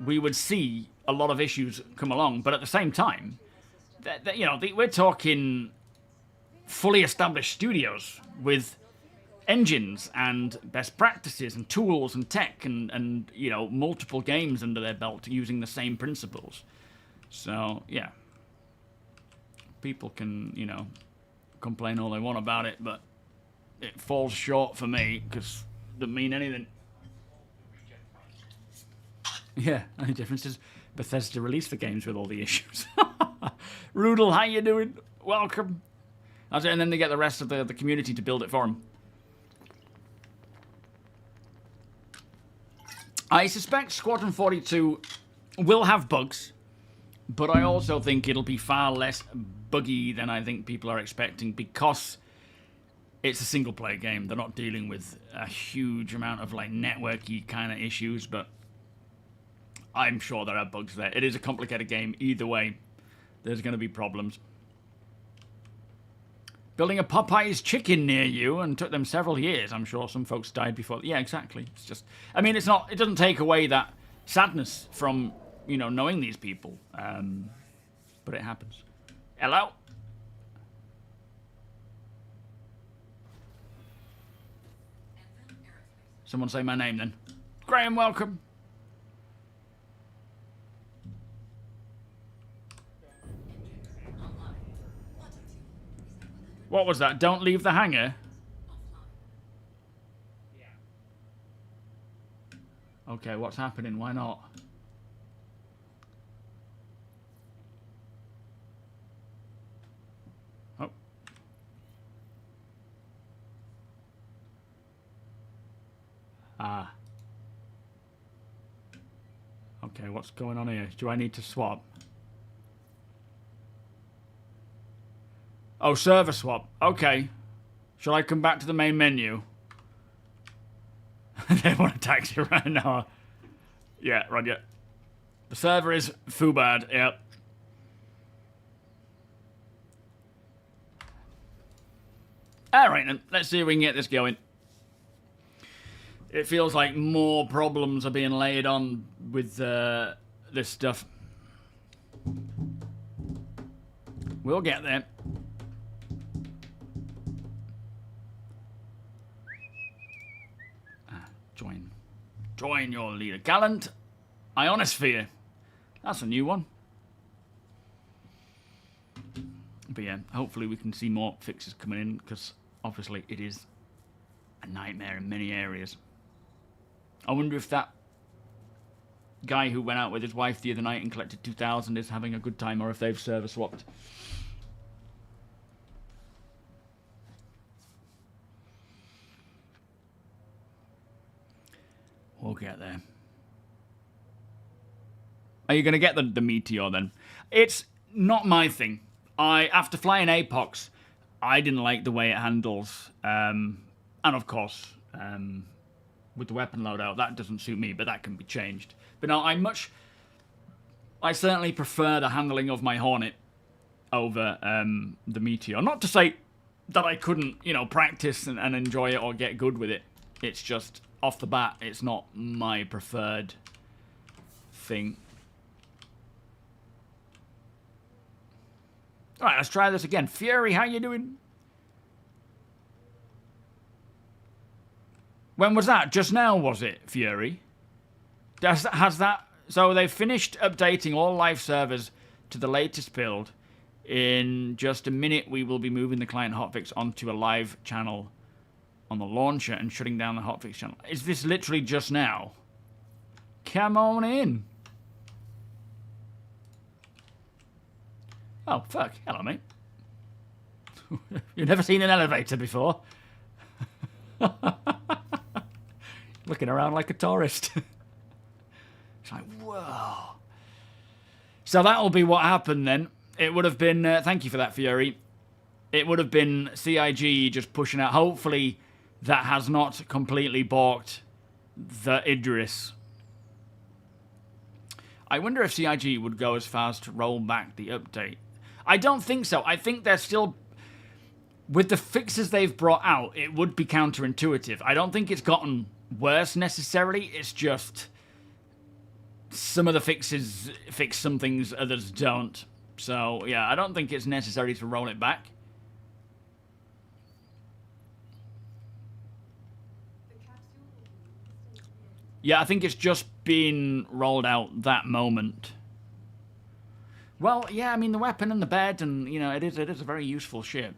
we would see a lot of issues come along. But at the same time, we're talking fully established studios with engines and best practices and tools and tech and multiple games under their belt using the same principles. So yeah, people can complain all they want about it, but it falls short for me because it doesn't mean anything. Yeah, the only difference is Bethesda released the games with all the issues. Rudel, how you doing? Welcome. And then they get the rest of the community to build it for them. I suspect Squadron 42 will have bugs, but I also think it'll be far less buggy than I think people are expecting because it's a single-player game. They're not dealing with a huge amount of networky kind of issues, but I'm sure there are bugs there. It is a complicated game. Either way, there's going to be problems. Building a Popeye's chicken near you and took them several years. I'm sure some folks died before. Yeah, exactly. It's just, I mean, it doesn't take away that sadness from, knowing these people. But it happens. Hello? Someone say my name then. Graham, welcome. What was that? Don't leave the hangar? Okay, what's happening? Why not? Oh. Ah. Okay, what's going on here? Do I need to swap? Oh, server swap. Okay. Shall I come back to the main menu? They want to tax you right now. Yeah, Roger. The server is Fubad, yep. Alright then, let's see if we can get this going. It feels like more problems are being laid on with this stuff. We'll get there. Join your leader. Gallant Ionosphere. That's a new one. But yeah, hopefully we can see more fixes coming in, because obviously it is a nightmare in many areas. I wonder if that guy who went out with his wife the other night and collected 2,000 is having a good time, or if they've server swapped. We'll get there. Are you going to get the Meteor then? It's not my thing. After flying Apox, I didn't like the way it handles. And of course, with the weapon loadout, that doesn't suit me, but that can be changed. But no, I certainly prefer the handling of my Hornet over the Meteor. Not to say that I couldn't, you know, practice and enjoy it or get good with it. It's just, off the bat, it's not my preferred thing. Alright, let's try this again. Fury, how you doing? When was that? Just now, was it, Fury? Has that... So they've finished updating all live servers to the latest build. In just a minute, we will be moving the client hotfix onto a live channel on the launcher and shutting down the hotfix channel. Is this literally just now? Come on in. Oh, fuck. Hello, mate. You've never seen an elevator before? Looking around like a tourist. It's like, whoa. So that'll be what happened then. It would have been... thank you for that, Fury. It would have been CIG just pushing out... Hopefully... that has not completely balked the Idris. I wonder if CIG would go as far as to roll back the update. I don't think so. I think they're still... With the fixes they've brought out, it would be counterintuitive. I don't think it's gotten worse necessarily. It's just... some of the fixes fix some things, others don't. So, yeah, I don't think it's necessary to roll it back. Yeah, I think it's just been rolled out that moment. Well, yeah, I mean, the weapon and the bed, and, you know, it is a very useful ship.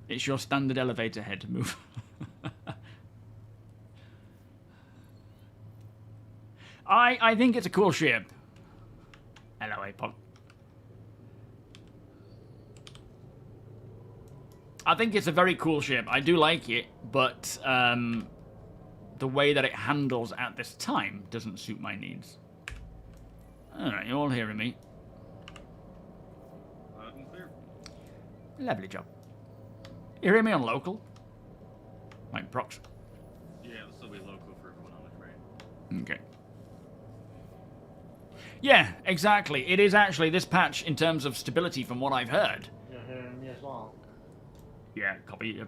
It's your standard elevator head move. I think it's a cool ship. Hello, Apod. I think it's a very cool ship. I do like it, but the way that it handles at this time doesn't suit my needs. Alright, you're all hearing me. Lovely job. You hearing me on local? Like prox? Yeah, it'll still be local for everyone on the train. Okay. Yeah, exactly. It is actually this patch in terms of stability from what I've heard. You're hearing me as well. Yeah, copy.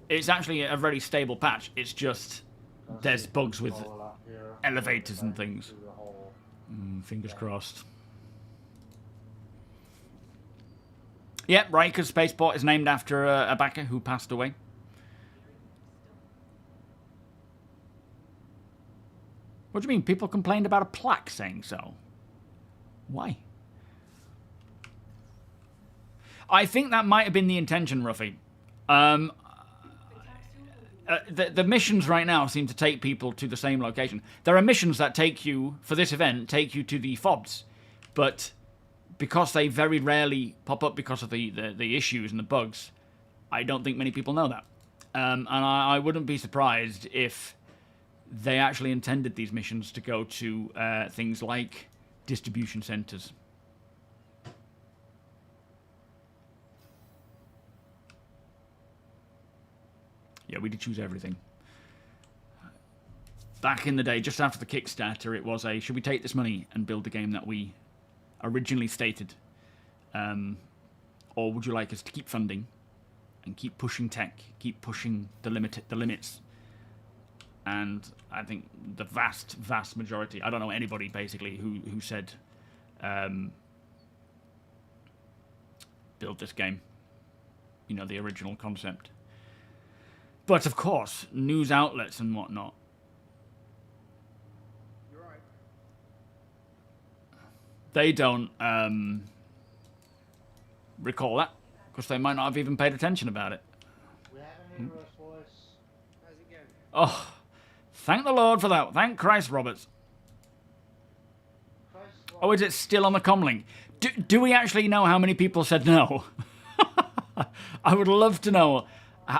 It's actually a very stable patch. It's just there's bugs with elevators and things. Fingers crossed. Yep, Riker's spaceport is named after a backer who passed away. What do you mean? People complained about a plaque saying so. Why? I think that might have been the intention, Ruffy. The missions right now seem to take people to the same location. There are missions that take you, for this event, take you to the FOBs. But because they very rarely pop up because of the issues and the bugs, I don't think many people know that. And I wouldn't be surprised if they actually intended these missions to go to things like distribution centers. Yeah, we did choose everything. Back in the day, just after the Kickstarter, it was a, should we take this money and build the game that we originally stated? Or would you like us to keep funding and keep pushing tech, keep pushing the limits? And I think the vast majority, I don't know anybody basically who said build this game. You know, the original concept. But of course, news outlets and whatnot. You're right. They don't recall that because they might not have even paid attention about it. We have an Idris voice. How's it going? Oh, thank the Lord for that. Thank Christ, Roberts. Oh, is it still on the comlink? Do we actually know how many people said no? I would love to know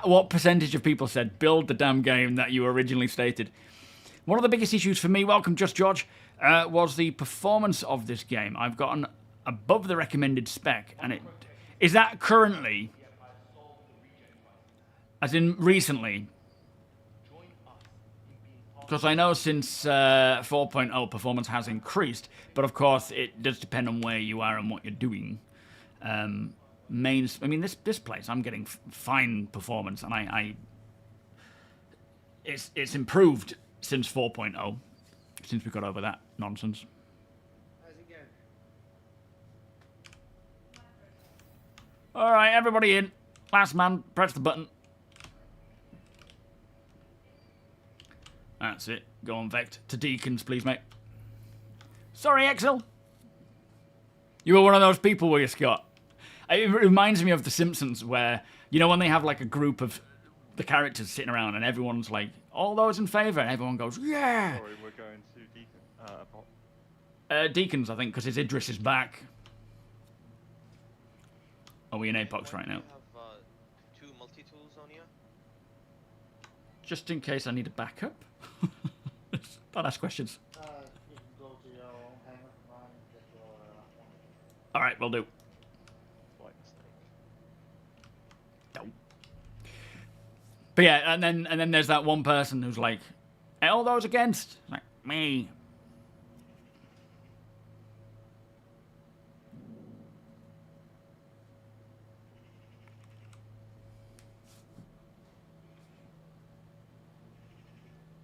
what percentage of people said build the damn game that you originally stated. One of the biggest issues for me, welcome Just George, was the performance of this game. I've gotten above the recommended spec, and it is that currently, as in recently, because I know since 4.0 performance has increased, but of course it does depend on where you are and what you're doing. I mean, this place, I'm getting fine performance, and it's improved since 4.0, since we got over that nonsense. How's it going? All right, everybody in. Last man, press the button. That's it. Go on, Vect. To Deacons, please, mate. Sorry, Excel. You were one of those people, were you, Scott? It reminds me of The Simpsons, where, you know, when they have, like, a group of the characters sitting around and everyone's like, all those in favour, and everyone goes, yeah! Sorry, we're going to Deacon. Deacons, I think, because his Idris is back. Are we in Apox right now? We have 2 multi-tools on here. Just in case I need a backup. Don't ask questions. You can go to your own hangar line and get your one. Alright, will do. Slight mistake. Don't. But yeah, and then there's that one person who's like, all those against? Like, me.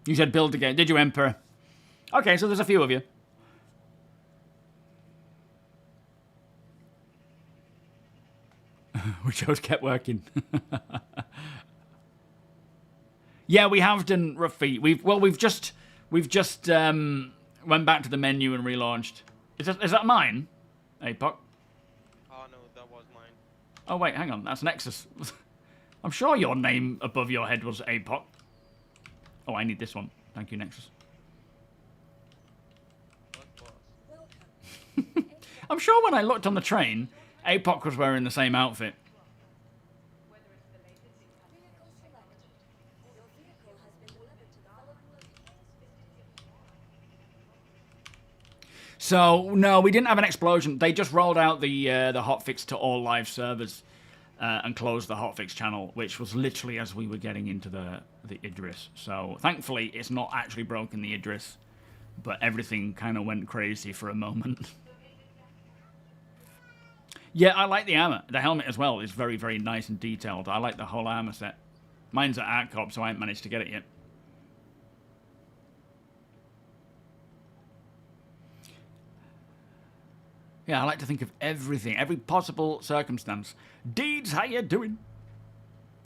You said build again, did you, Emperor? Okay, so there's a few of you. We just kept working. Yeah, we have done rough feet. We've just went back to the menu and relaunched. Is that mine? APOC? Oh no, that was mine. Oh wait, hang on, that's Nexus. I'm sure your name above your head was APOC. Oh, I need this one. Thank you, Nexus. I'm sure when I looked on the train, APOC was wearing the same outfit. So, no, we didn't have an explosion. They just rolled out the hotfix to all live servers and closed the hotfix channel, which was literally as we were getting into the Idris. So, thankfully, it's not actually broken the Idris, but everything kind of went crazy for a moment. Yeah, I like the armor. The helmet as well is very, very nice and detailed. I like the whole armor set. Mine's at ArtCorp, so I haven't managed to get it yet. Yeah, I like to think of everything, every possible circumstance. Deeds, how you doing?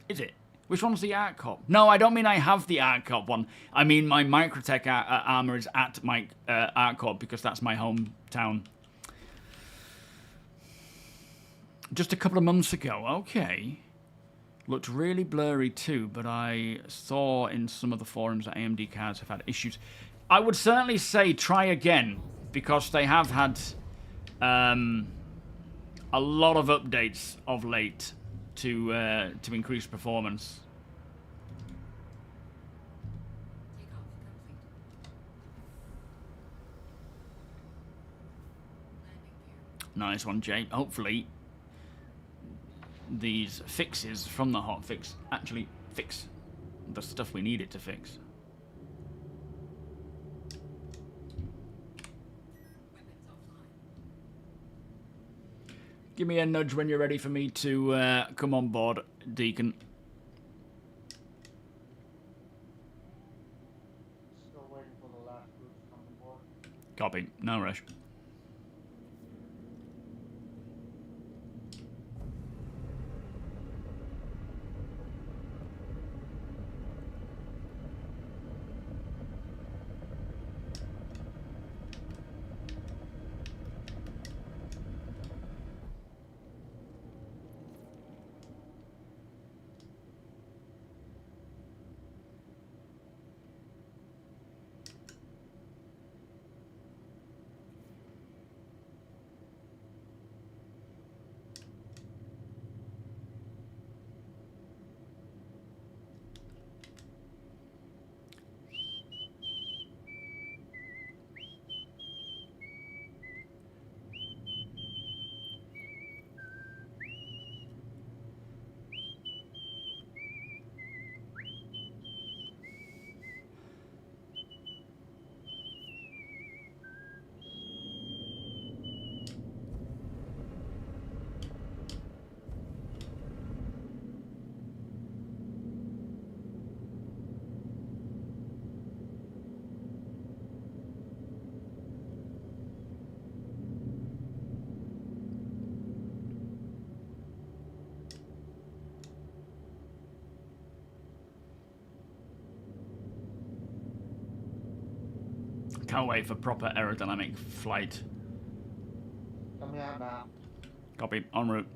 Is it? Which one's the Art Cop? No, I don't mean I have the Art Cop one. I mean my Microtech armor is at my Art Cop because that's my hometown. Just a couple of months ago, okay. Looked really blurry too, but I saw in some of the forums that AMD cards have had issues. I would certainly say try again, because they have had a lot of updates of late to increase performance. Nice one, Jay. Hopefully these fixes from the hotfix actually fix the stuff we need it to fix. Give me a nudge when you're ready for me to come on board, Deacon. Still waiting for the last group to come on board. Copy. No rush. Can't wait for proper aerodynamic flight. Coming out now. Copy. En route.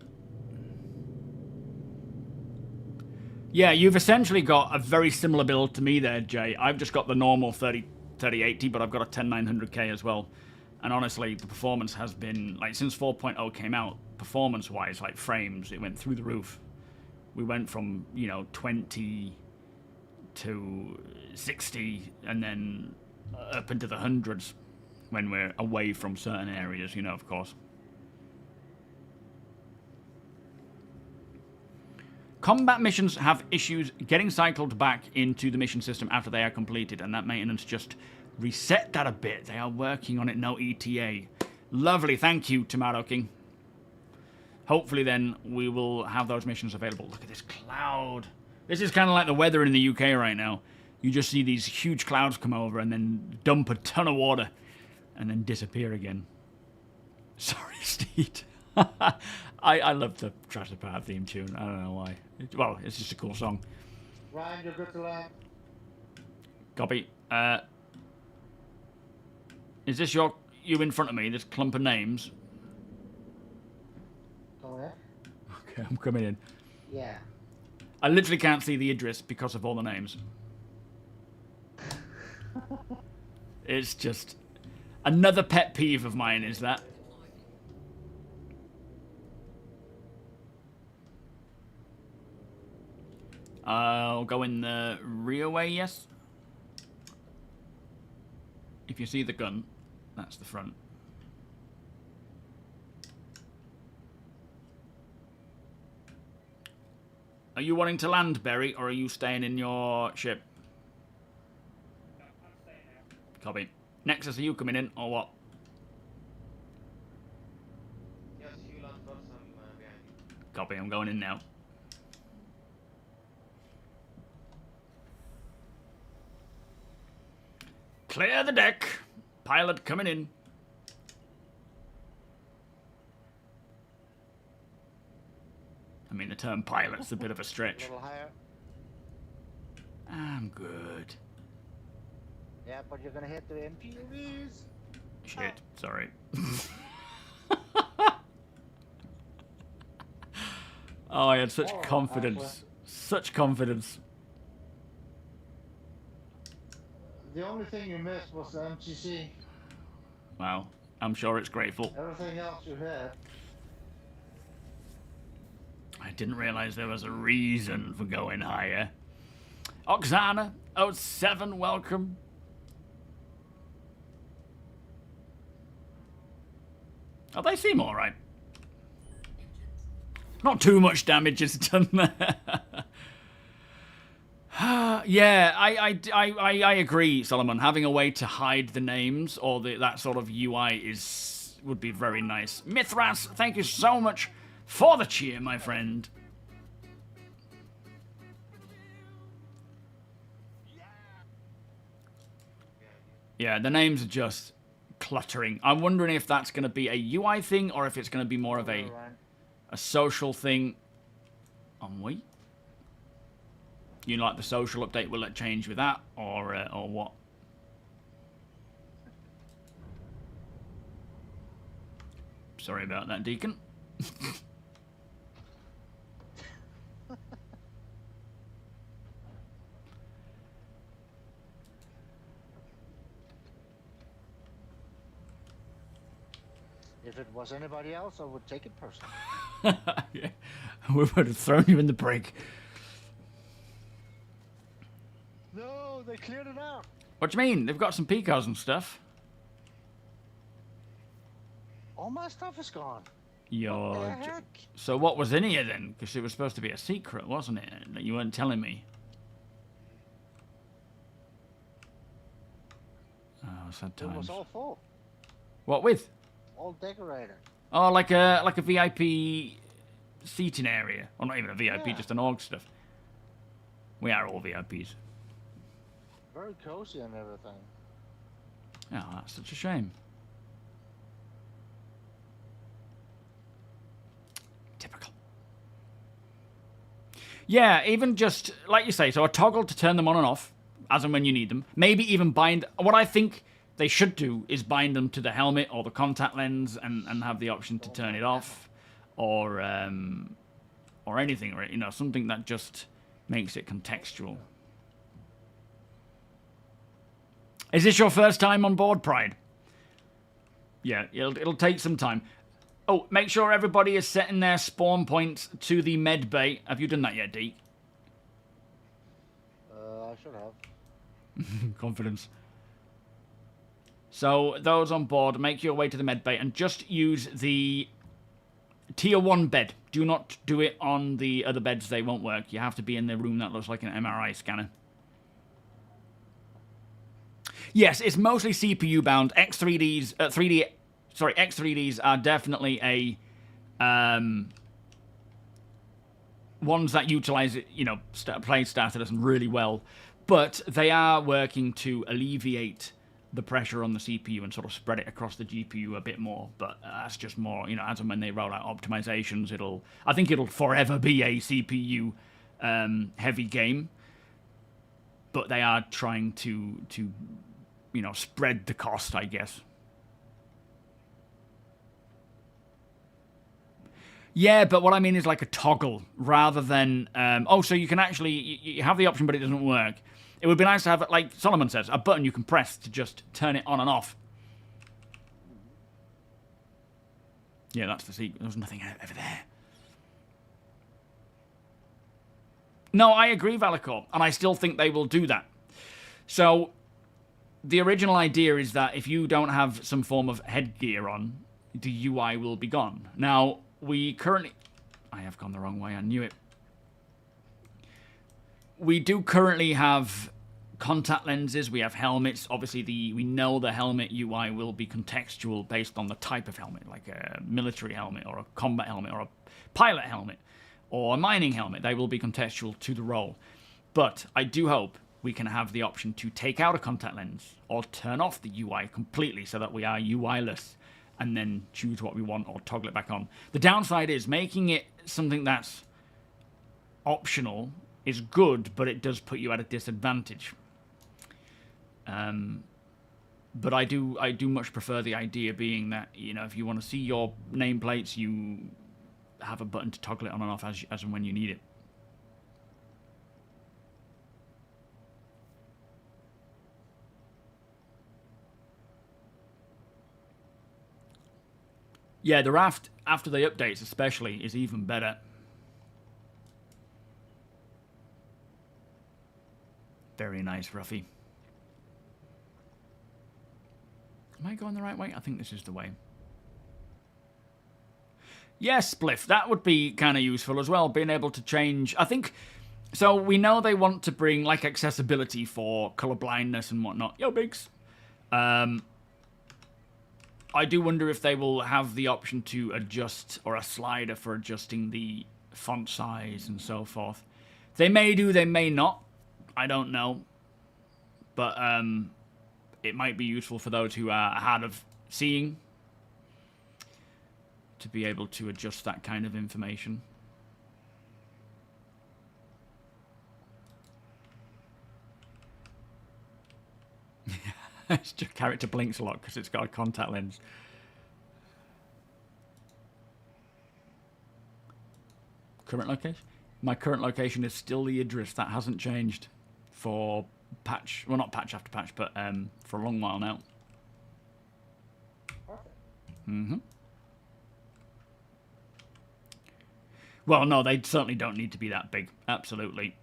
Yeah, you've essentially got a very similar build to me there, Jay. I've just got the normal 3080, but I've got a 10900K as well. And honestly, the performance has been, like, since 4.0 came out, performance-wise, like frames, it went through the roof. We went from, you know, 20 to 60, and then up into the hundreds when we're away from certain areas, you know, of course. Combat missions have issues getting cycled back into the mission system after they are completed, and that maintenance just reset that a bit. They are working on it, no ETA. Lovely, thank you, Tomato King. Hopefully then we will have those missions available. Look at this cloud. This is kind of like the weather in the UK right now. You just see these huge clouds come over and then dump a ton of water and then disappear again. Sorry, Steed. I love the Trash the Power theme tune. I don't know why. Well, it's just a cool song. Ryan, you're good to land. Copy. Is this you in front of me, this clump of names? Go ahead. Okay, I'm coming in. Yeah. I literally can't see the Idris because of all the names. It's just another pet peeve of mine is that. I'll go in the rear way, yes. If you see the gun, that's the front. Are you wanting to land, Berry, or are you staying in your ship? No, I'm staying there. Copy. Nexus, are you coming in, or what? Yes, you land first, I'm behind you. Copy, I'm going in now. Clear the deck. Pilot coming in. term pilot's a bit of a A stretch. little higher. I'm good. Yeah, but you're gonna hit the MPUs. Shit, sorry. Oh, I had such Oh, confidence. actually. Such confidence. The only thing you missed was the MTC. Wow, I'm sure it's grateful. Everything else you had. I didn't realize there was a reason for going higher. Oksana, 07, welcome. Oh, they seem alright. Not too much damage is done there. Yeah, I agree, Solomon. Having a way to hide the names or that sort of UI would be very nice. Mithras, thank you so much for the cheer, my friend. Yeah, the names are just cluttering. I'm wondering if that's going to be a UI thing or if it's going to be more of a social thing. Wait. You know, like the social update, will it change with that or what? Sorry about that, Deacon. If it was anybody else, I would take it personally. Yeah. We would have thrown you in the brig. No, they cleared it out. What do you mean? They've got some Picos and stuff. All my stuff is gone. Yo. What the heck? So what was in here then? Because it was supposed to be a secret, wasn't it? That you weren't telling me. Oh, sad It was times. all full. What with? All decorated. Oh, like a VIP seating area. Well, not even a VIP, Yeah. just an org stuff. We are all VIPs. Very cozy and everything. Oh, that's such a shame. Typical. Yeah, even just, like you say, so a toggle to turn them on and off, as and when you need them. Maybe even bind... What I think they should do is bind them to the helmet or the contact lens and have the option to turn it off. Or anything, right? You know, something that just makes it contextual. Is this your first time on board, Pride? Yeah, it'll take some time. Oh, make sure everybody is setting their spawn points to the med bay. Have you done that yet, Deke? I should have. Confidence. So, those on board, make your way to the med bay and just use the tier 1 bed. Do not do it on the other beds, they won't work. You have to be in the room that looks like an MRI scanner. Yes, it's mostly CPU bound. X3Ds are definitely a ones that utilize it, you know, play StarCitizen really well, but they are working to alleviate the pressure on the CPU and sort of spread it across the GPU a bit more. But that's just more, you know, as and when they roll out optimizations, I think it'll forever be a CPU heavy game. But they are trying to you know, spread the cost, I guess. Yeah, but what I mean is like a toggle rather than... oh, so you can actually... You have the option, but it doesn't work. It would be nice to have, like Solomon says, a button you can press to just turn it on and off. Yeah, that's the secret. There's nothing over there. No, I agree, Valicor, and I still think they will do that. So... The original idea is that if you don't have some form of headgear on, the UI will be gone. Now, we currently... I have gone the wrong way, I knew it. We do currently have contact lenses, we have helmets. Obviously, we know the helmet UI will be contextual based on the type of helmet, like a military helmet, or a combat helmet, or a pilot helmet, or a mining helmet. They will be contextual to the role. But I do hope we can have the option to take out a contact lens or turn off the UI completely so that we are UI-less and then choose what we want or toggle it back on. The downside is making it something that's optional is good, but it does put you at a disadvantage. But I do much prefer the idea being that, you know, if you want to see your nameplates, you have a button to toggle it on and off as and when you need it. Yeah, the raft, after the updates especially, is even better. Very nice, Ruffy. Am I going the right way? I think this is the way. Yes, Spliff, that would be kind of useful as well, being able to change. I think, so we know they want to bring, like, accessibility for colour blindness and whatnot. Yo, Biggs. I do wonder if they will have the option to adjust, or a slider for adjusting the font size and so forth. They may do, they may not. I don't know. But it might be useful for those who are hard of seeing to be able to adjust that kind of information. It's just character blinks a lot because it's got a contact lens. Current location? My current location is still the Idris. That hasn't changed for patch. Well, not patch after patch, but for a long while now. Mm-hmm. Well, no, they certainly don't need to be that big. Absolutely.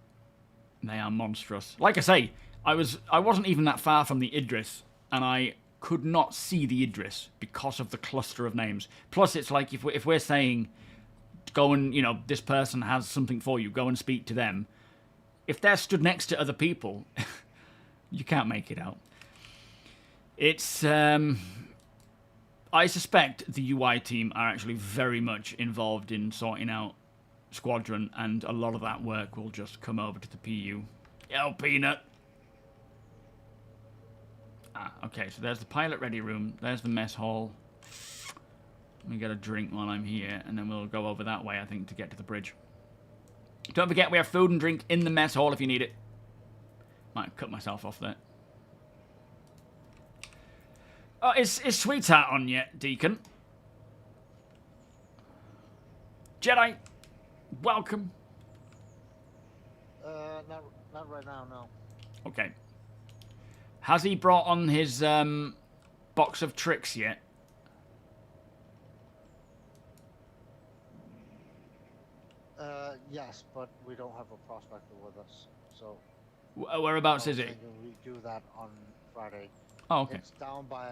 They are monstrous. Like I say, I wasn't even that far from the Idris, and I could not see the Idris because of the cluster of names. Plus, it's like if we're saying, go and, you know, this person has something for you, go and speak to them. If they're stood next to other people, you can't make it out. It's, I suspect the UI team are actually very much involved in sorting out Squadron, and a lot of that work will just come over to the PU. Yo, Peanut! Ah, okay, so there's the pilot ready room, there's the mess hall. Let me get a drink while I'm here, and then we'll go over that way, I think, to get to the bridge. Don't forget, we have food and drink in the mess hall if you need it. Might cut myself off there. Oh, is Sweetheart on yet, Deacon? Jedi, welcome. Not right now, no. Okay. Has he brought on his box of tricks yet? Yes, but we don't have a prospector with us, so. Whereabouts is it? We do that on Friday. Oh, okay. It's down by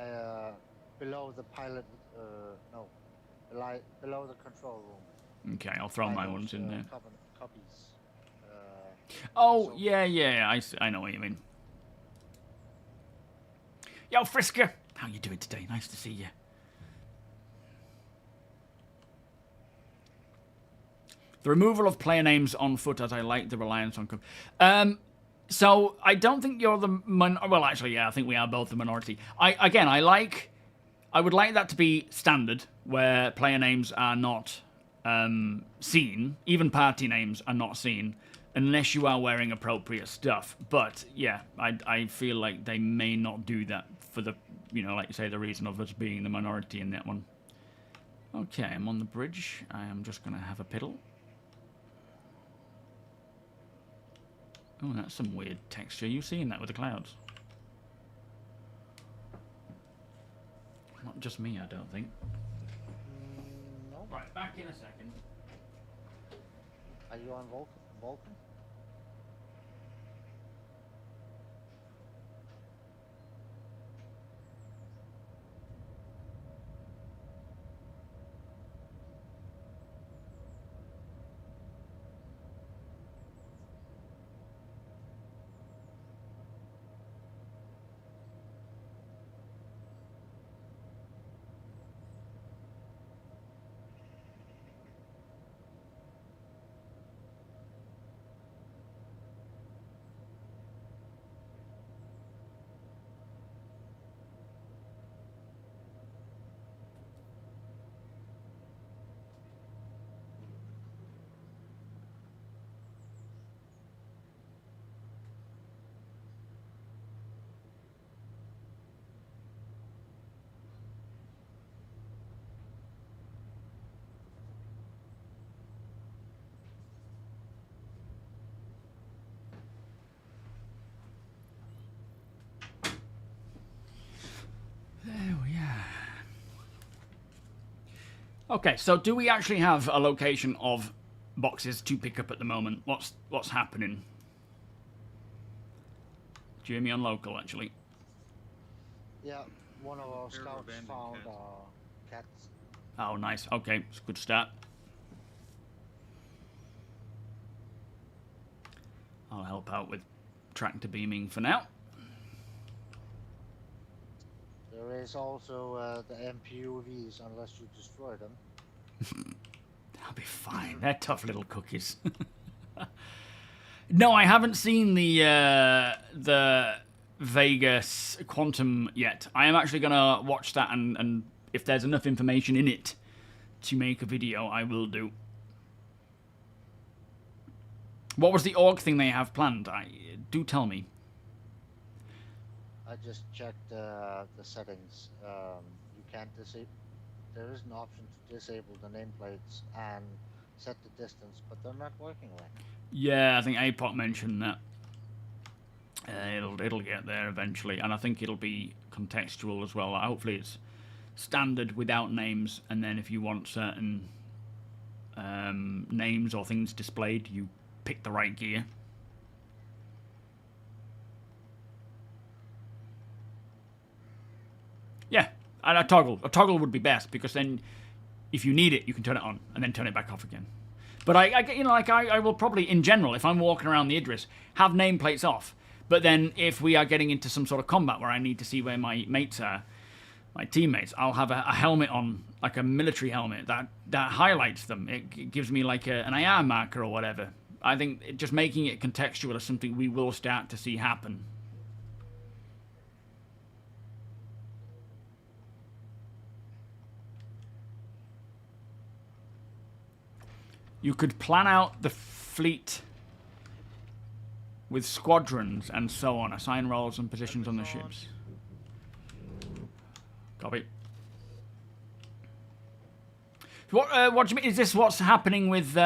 below the pilot. No, below the control room. Okay, I'll throw my ones in there. Copies. Oh, yeah, I know what you mean. Yo, Frisker! How you doing today? Nice to see you. The removal of player names on foot, as I like the reliance on... so, I don't think you're the... Well, actually, yeah, I think we are both the minority. I would like that to be standard, where player names are not seen. Even party names are not seen, unless you are wearing appropriate stuff. But, yeah, I feel like they may not do that for the, you know, like you say, the reason of us being the minority in that one. Okay, I'm on the bridge. I am just going to have a piddle. Oh, that's some weird texture. You seeing that with the clouds? Not just me, I don't think. No. Right, back in a second. Are you on Vulcan? Okay, so do we actually have a location of boxes to pick up at the moment? What's happening? Jamie on local, actually. Yeah, one of our Pair of scouts abandoned found cats. cats. Oh, nice. Okay, it's a good start. I'll help out with tractor beaming for now. There is also the MPUVs, unless you destroy them. That'll be fine. They're tough little cookies. No, I haven't seen the Vegas Quantum yet. I am actually gonna watch that, and if there's enough information in it to make a video, I will do. What was the org thing they have planned? Do tell me. I just checked the settings. You can't disable. There is an option to disable the nameplates and set the distance, but they're not working right now. Yeah, I think APOC mentioned that. It'll get there eventually, and I think it'll be contextual as well. Hopefully it's standard without names, and then if you want certain names or things displayed, you pick the right gear. Yeah, and a toggle would be best, because then if you need it, you can turn it on and then turn it back off again. But I will probably, in general, if I'm walking around the Idris, have nameplates off. But then if we are getting into some sort of combat where I need to see where my mates are, my teammates, I'll have a helmet on, like a military helmet, that highlights them. It gives me like an IR marker or whatever. I think just making it contextual is something we will start to see happen. You could plan out the fleet with squadrons and so on. Assign roles and positions on the ships. Copy. What do you mean? Is this what's happening with...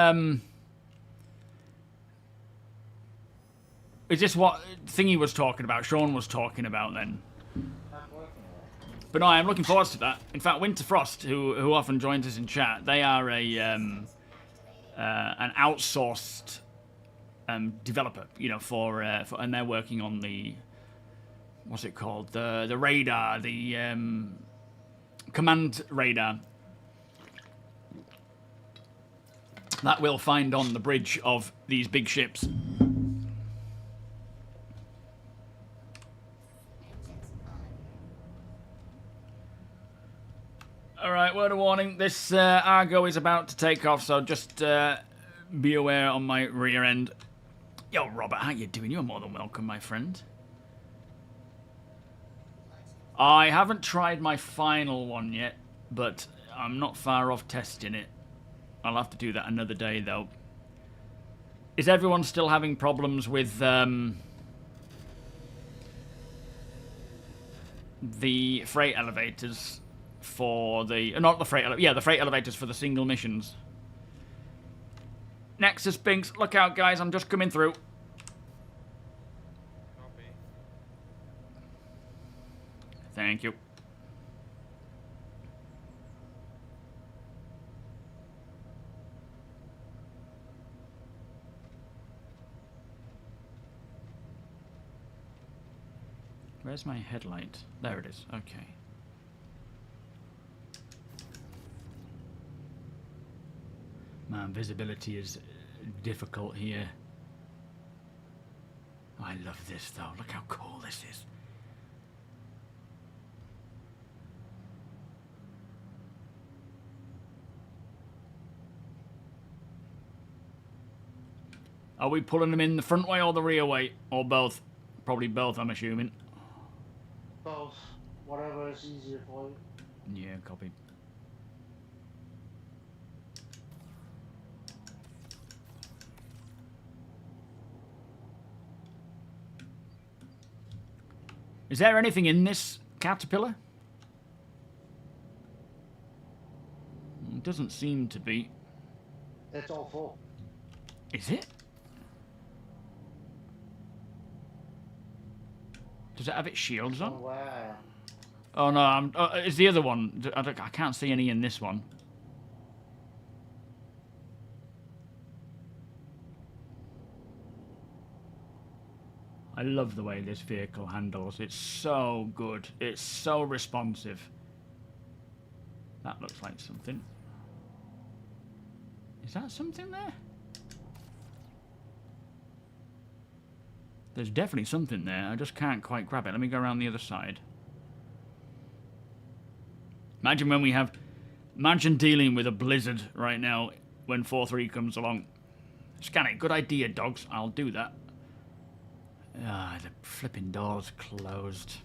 Is this what Thingy was talking about, Sean was talking about then? But no, I'm looking forward to that. In fact, Winterfrost, who often joins us in chat, they are an outsourced developer, you know, for and they're working on the, what's it called, the radar, the command radar that we'll find on the bridge of these big ships. Alright, word of warning, this Argo is about to take off, so just be aware on my rear end. Yo, Robert, how you doing? You're more than welcome, my friend. I haven't tried my final one yet, but I'm not far off testing it. I'll have to do that another day, though. Is everyone still having problems with the freight elevators for the... Not the freight elevators, yeah, the freight elevators for the single missions. Nexus Binks, look out, guys, I'm just coming through. Copy. Thank you. Where's my headlight? There it is, okay. Man, visibility is difficult here. Oh, I love this though. Look how cool this is. Are we pulling them in the front way or the rear way? Or both? Probably both, I'm assuming. Both. Whatever is easier for you. Yeah, copy. Is there anything in this caterpillar? It doesn't seem to be. It's all full. Is it? Does it have its shields on? Wow. Oh no, it's the other one. I can't see any in this one. I love the way this vehicle handles. It's so good. It's so responsive. That looks like something. Is that something there? There's definitely something there. I just can't quite grab it. Let me go around the other side. Imagine when we have... Imagine dealing with a blizzard right now when 4.3 comes along. Scan it. Good idea, dogs. I'll do that. Ah, the flipping door's closed.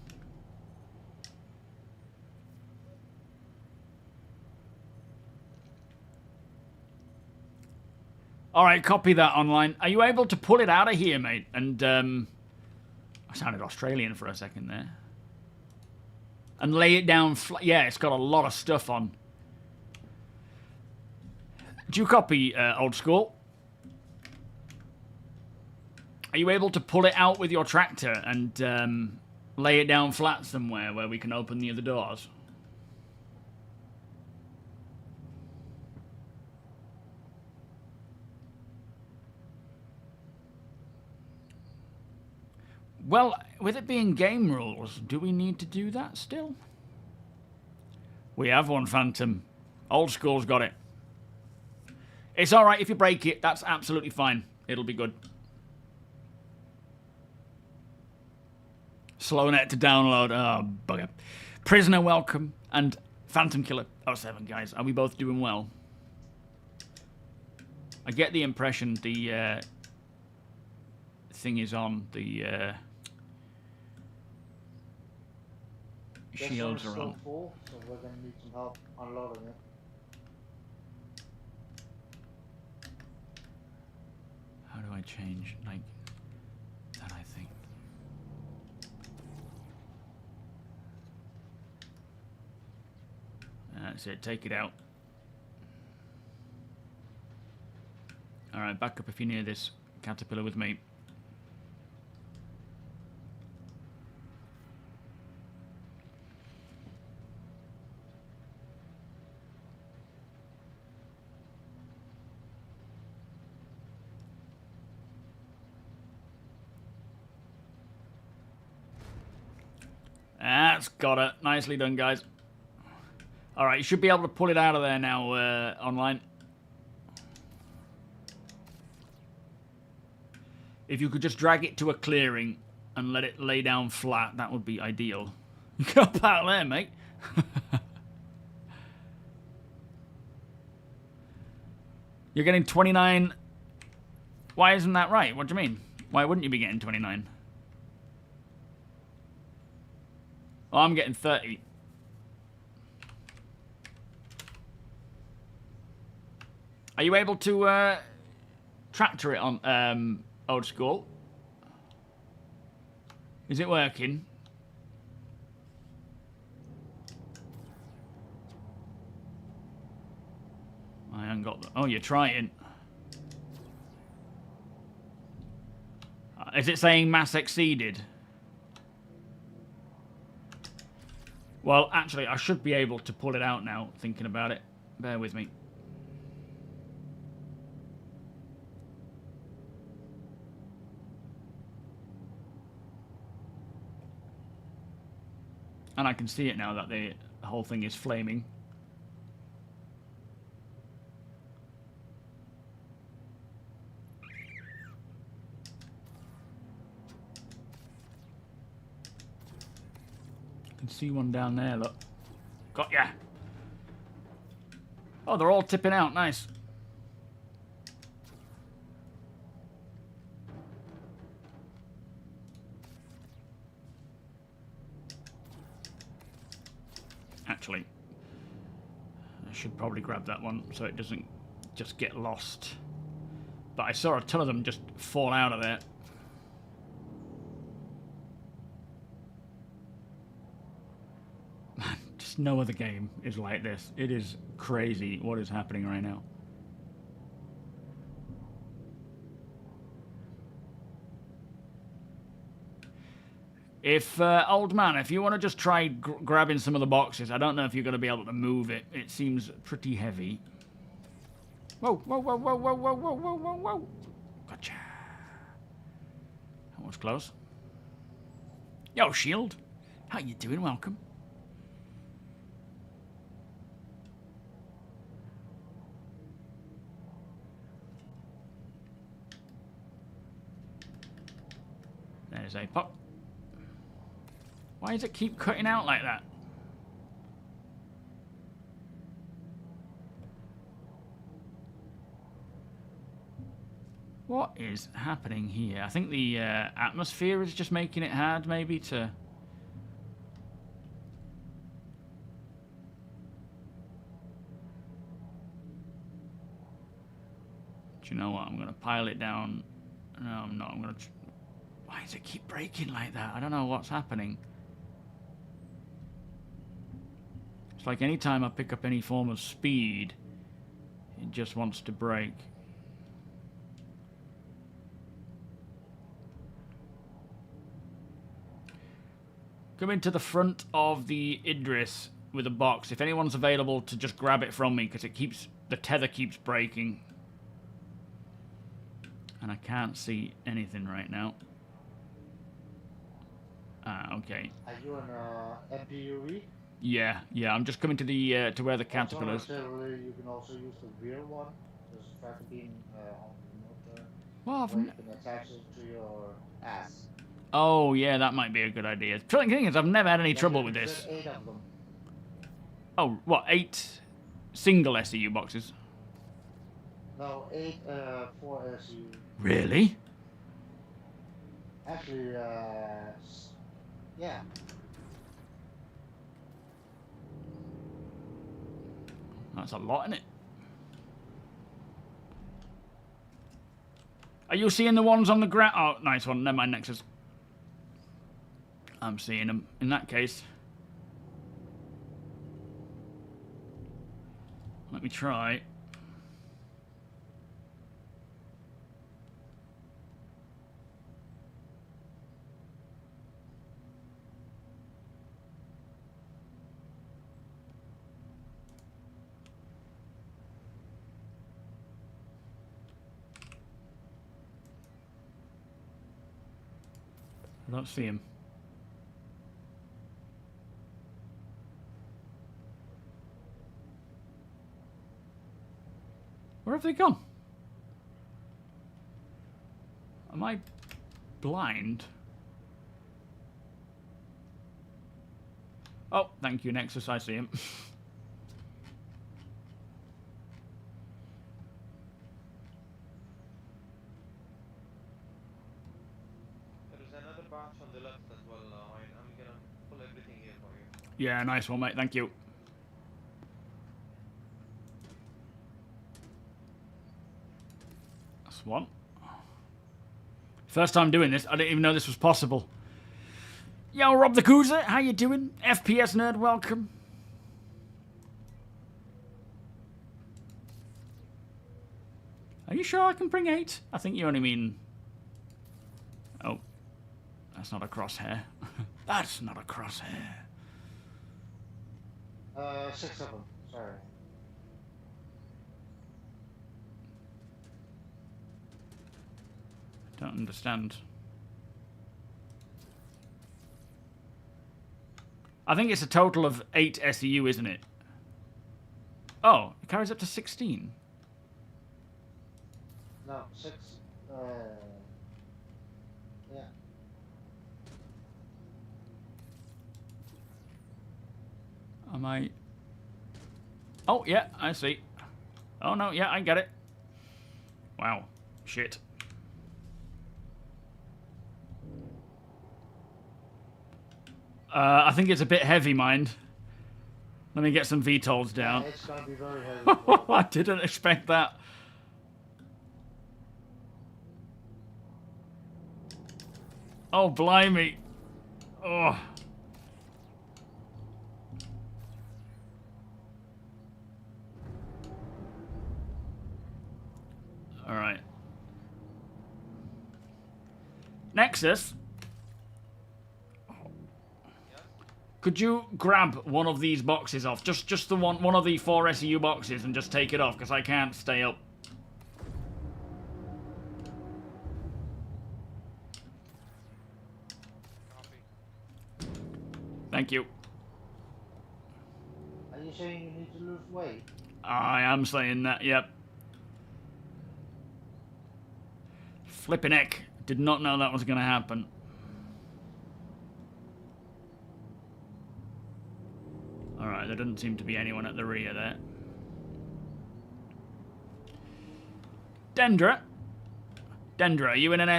Alright, copy that online. Are you able to pull it out of here, mate? And, I sounded Australian for a second there. And lay it down flat. Yeah, it's got a lot of stuff on. Do you copy, old school? Are you able to pull it out with your tractor and lay it down flat somewhere where we can open the other doors? Well, with it being game rules, do we need to do that still? We have one, Phantom. Old school's got it. It's alright if you break it. That's absolutely fine. It'll be good. Slow net to download. Oh, bugger. Prisoner, welcome. And Phantom Killer 07, guys. Are we both doing well? I get the impression the thing is on. The shields are on. Full, so we're going to need some help unloading it. How do I change? Like that, I think. That's it. Take it out. Alright, back up if you're near this caterpillar with me. That's got it. Nicely done, guys. Alright, you should be able to pull it out of there now, online. If you could just drag it to a clearing and let it lay down flat, that would be ideal. You got up out there, mate. You're getting 29. Why isn't that right? What do you mean? Why wouldn't you be getting 29? Oh, I'm getting 30. Are you able to tractor it on old school? Is it working? I haven't got the... Oh, you're trying. Is it saying mass exceeded? Well, actually, I should be able to pull it out now, thinking about it. Bear with me. And I can see it now that the whole thing is flaming. I can see one down there, look. Got ya. Oh, they're all tipping out. Nice. Actually, I should probably grab that one so it doesn't just get lost. But I saw a ton of them just fall out of there. Man, just no other game is like this. It is crazy what is happening right now. If, old man, if you want to just try grabbing some of the boxes, I don't know if you're going to be able to move it. It seems pretty heavy. Whoa, whoa, whoa, whoa, whoa, whoa, whoa, whoa, whoa, whoa. Gotcha. That was close. Yo, Shield. How you doing? Welcome. There's a pop. Why does it keep cutting out like that? What is happening here? I think the atmosphere is just making it hard, maybe, to... Do you know what? I'm going to pile it down. No, I'm not. I'm going to... Why does it keep breaking like that? I don't know what's happening. It's like any time I pick up any form of speed, it just wants to break. Coming to the front of the Idris with a box. If anyone's available to just grab it from me, because the tether keeps breaking. And I can't see anything right now. Ah, okay. Are you an MPUE? Yeah, I'm just coming to the to where the caterpillar is. Alternatively, you can also use the rear one. Just try to beam on the motor. Well, Or you can attach it to your ass. oh, yeah, that might be a good idea. The thing is, I've never had any trouble with this. 8 of them. Oh, what, 8 single SEU boxes? No, 8 4 SU. Really? Actually, yeah. That's a lot, isn't it? Are you seeing the ones on the ground? Oh, nice one. Never mind, Nexus. I'm seeing them. In that case, let me try. I don't see him. Where have they gone? Am I blind? Oh, thank you, Nexus. I see him. Batch on the left as well, I'm gonna pull everything here for you. Yeah, nice one, mate. Thank you. That's one. First time doing this. I didn't even know this was possible. Yo, Rob the Coozer, how you doing? FPS nerd, welcome. Are you sure I can bring 8? I think you only mean... Oh. That's not a crosshair. That's not a crosshair. 6 of them. Sorry. Don't understand. I think it's a total of 8 SEU, isn't it? Oh, it carries up to 16. No, 6. Yeah. Am I... Oh, yeah, I see. Oh, no, yeah, I get it. Wow. Shit. I think it's a bit heavy, mind. Let me get some VTOLs down. Yeah, it's gonna be very heavy. I didn't expect that. Oh, blimey. Oh. All right. Nexus. Could you grab one of these boxes off? Just the one of the 4 SEU boxes and just take it off, because I can't stay up. Copy. Thank you. Are you saying you need to lose weight? I am saying that, yep. Flippin' heck. Did not know that was going to happen. Alright, there doesn't seem to be anyone at the rear there. Dendra? Dendra, are you in an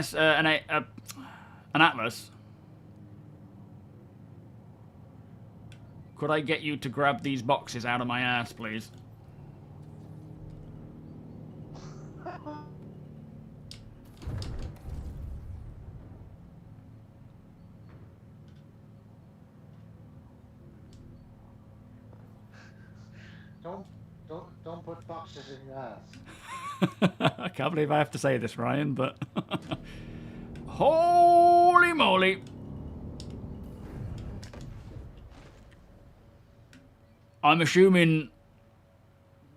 Atlas? Could I get you to grab these boxes out of my ass, please? Don't put boxes in your ass. I can't believe I have to say this, Ryan, but... Holy moly! I'm assuming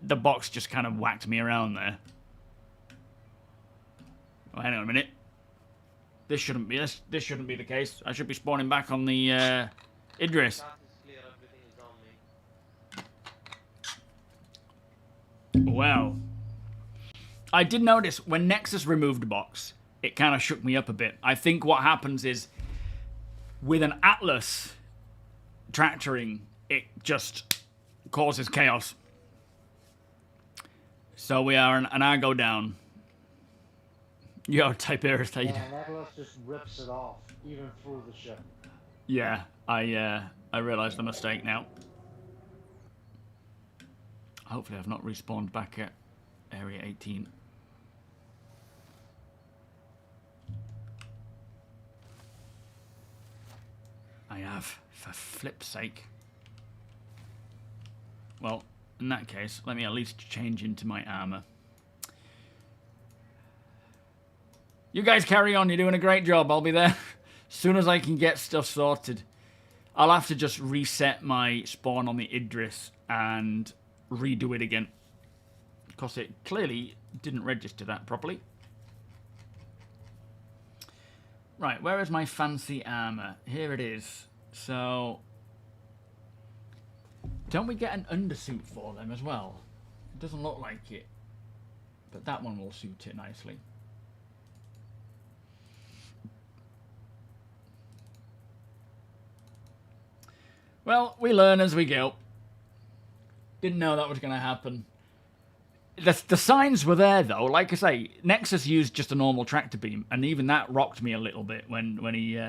the box just kind of whacked me around there. Oh, hang on a minute. This shouldn't be this shouldn't be the case. I should be spawning back on the Idris. That is clear, everything is on me. Wow. I did notice when Nexus removed the box, it kind of shook me up a bit. I think what happens is with an Atlas tractoring, it just causes chaos. So we are an Argo down. Yo, Tiberius, how you doing? And Atlas just rips it off, even through the ship. Yeah, I realised the mistake now. Hopefully I've not respawned back at Area 18. I have, for flip's sake. Well, in that case, let me at least change into my armour. You guys carry on, you're doing a great job. I'll be there as soon as I can get stuff sorted. I'll have to just reset my spawn on the Idris and redo it again, because it clearly didn't register that properly. Right, where is my fancy armour? Here it is. So, don't we get an undersuit for them as well? It doesn't look like it, but that one will suit it nicely. Well, we learn as we go. Didn't know that was going to happen. The signs were there, though. Like I say, Nexus used just a normal tractor beam, and even that rocked me a little bit when he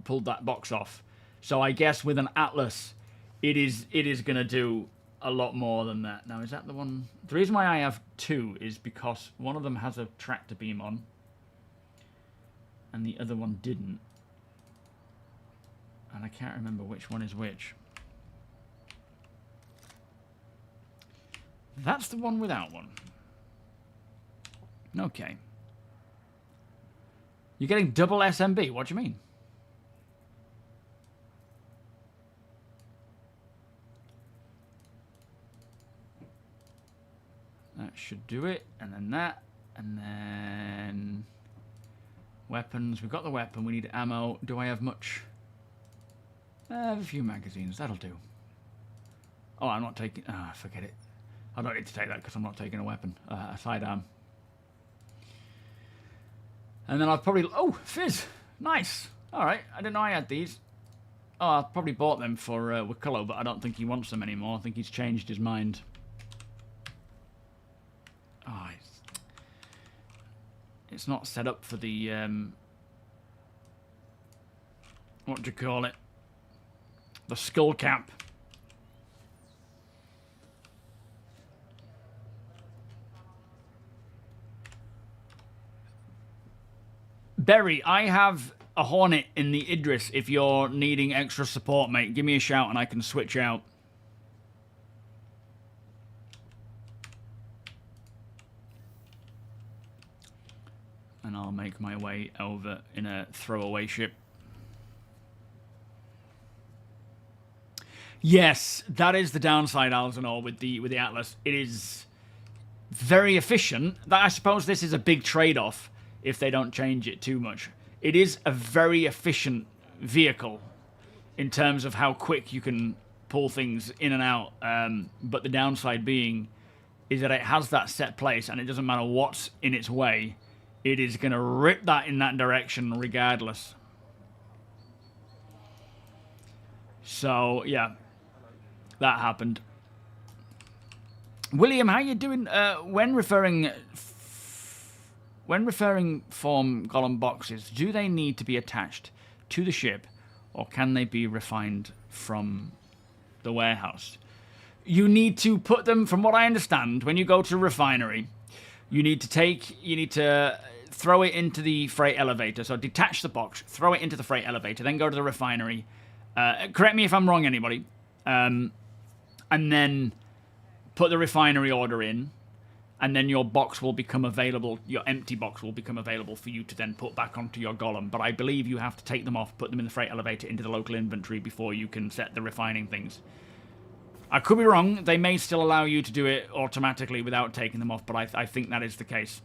pulled that box off. So I guess with an Atlas, it is going to do a lot more than that. Now, is that the one? The reason why I have two is because one of them has a tractor beam on, and the other one didn't. And I can't remember which one is which. That's the one without one. Okay. You're getting double SMB. What do you mean? That should do it. And then that. And then... weapons. We've got the weapon. We need ammo. Do I have much? I have a few magazines. That'll do. Oh, I'm not taking... ah, forget it. I don't need to take that because I'm not taking a weapon. A sidearm. And then I've probably... oh, fizz! Nice! Alright, I didn't know I had these. Oh, I probably bought them for Wakullo, but I don't think he wants them anymore. I think he's changed his mind. Oh, it's not set up for the... what do you call it? The skull cap. Berry, I have a Hornet in the Idris. If you're needing extra support, mate, give me a shout and I can switch out. And I'll make my way over in a throwaway ship. Yes, that is the downside, Alzanor, with the Atlas. It is very efficient. I suppose this is a big trade-off if they don't change it too much. It is a very efficient vehicle. in terms of how quick you can pull things in and out. But the downside being is that it has that set place, and it doesn't matter what's in its way. It is going to rip that in that direction regardless. So, yeah. That happened. William, how you doing? When referring form golem boxes, do they need to be attached to the ship, or can they be refined from the warehouse? You need to put them, from what I understand, when you go to refinery, you need to throw it into the freight elevator. So detach the box, throw it into the freight elevator, then go to the refinery. Correct me if I'm wrong, anybody. And then put the refinery order in, and then your box will become available, your empty box will become available for you to then put back onto your golem. But I believe you have to take them off, put them in the freight elevator into the local inventory before you can set the refining things. I could be wrong. They may still allow you to do it automatically without taking them off, but I think that is the case.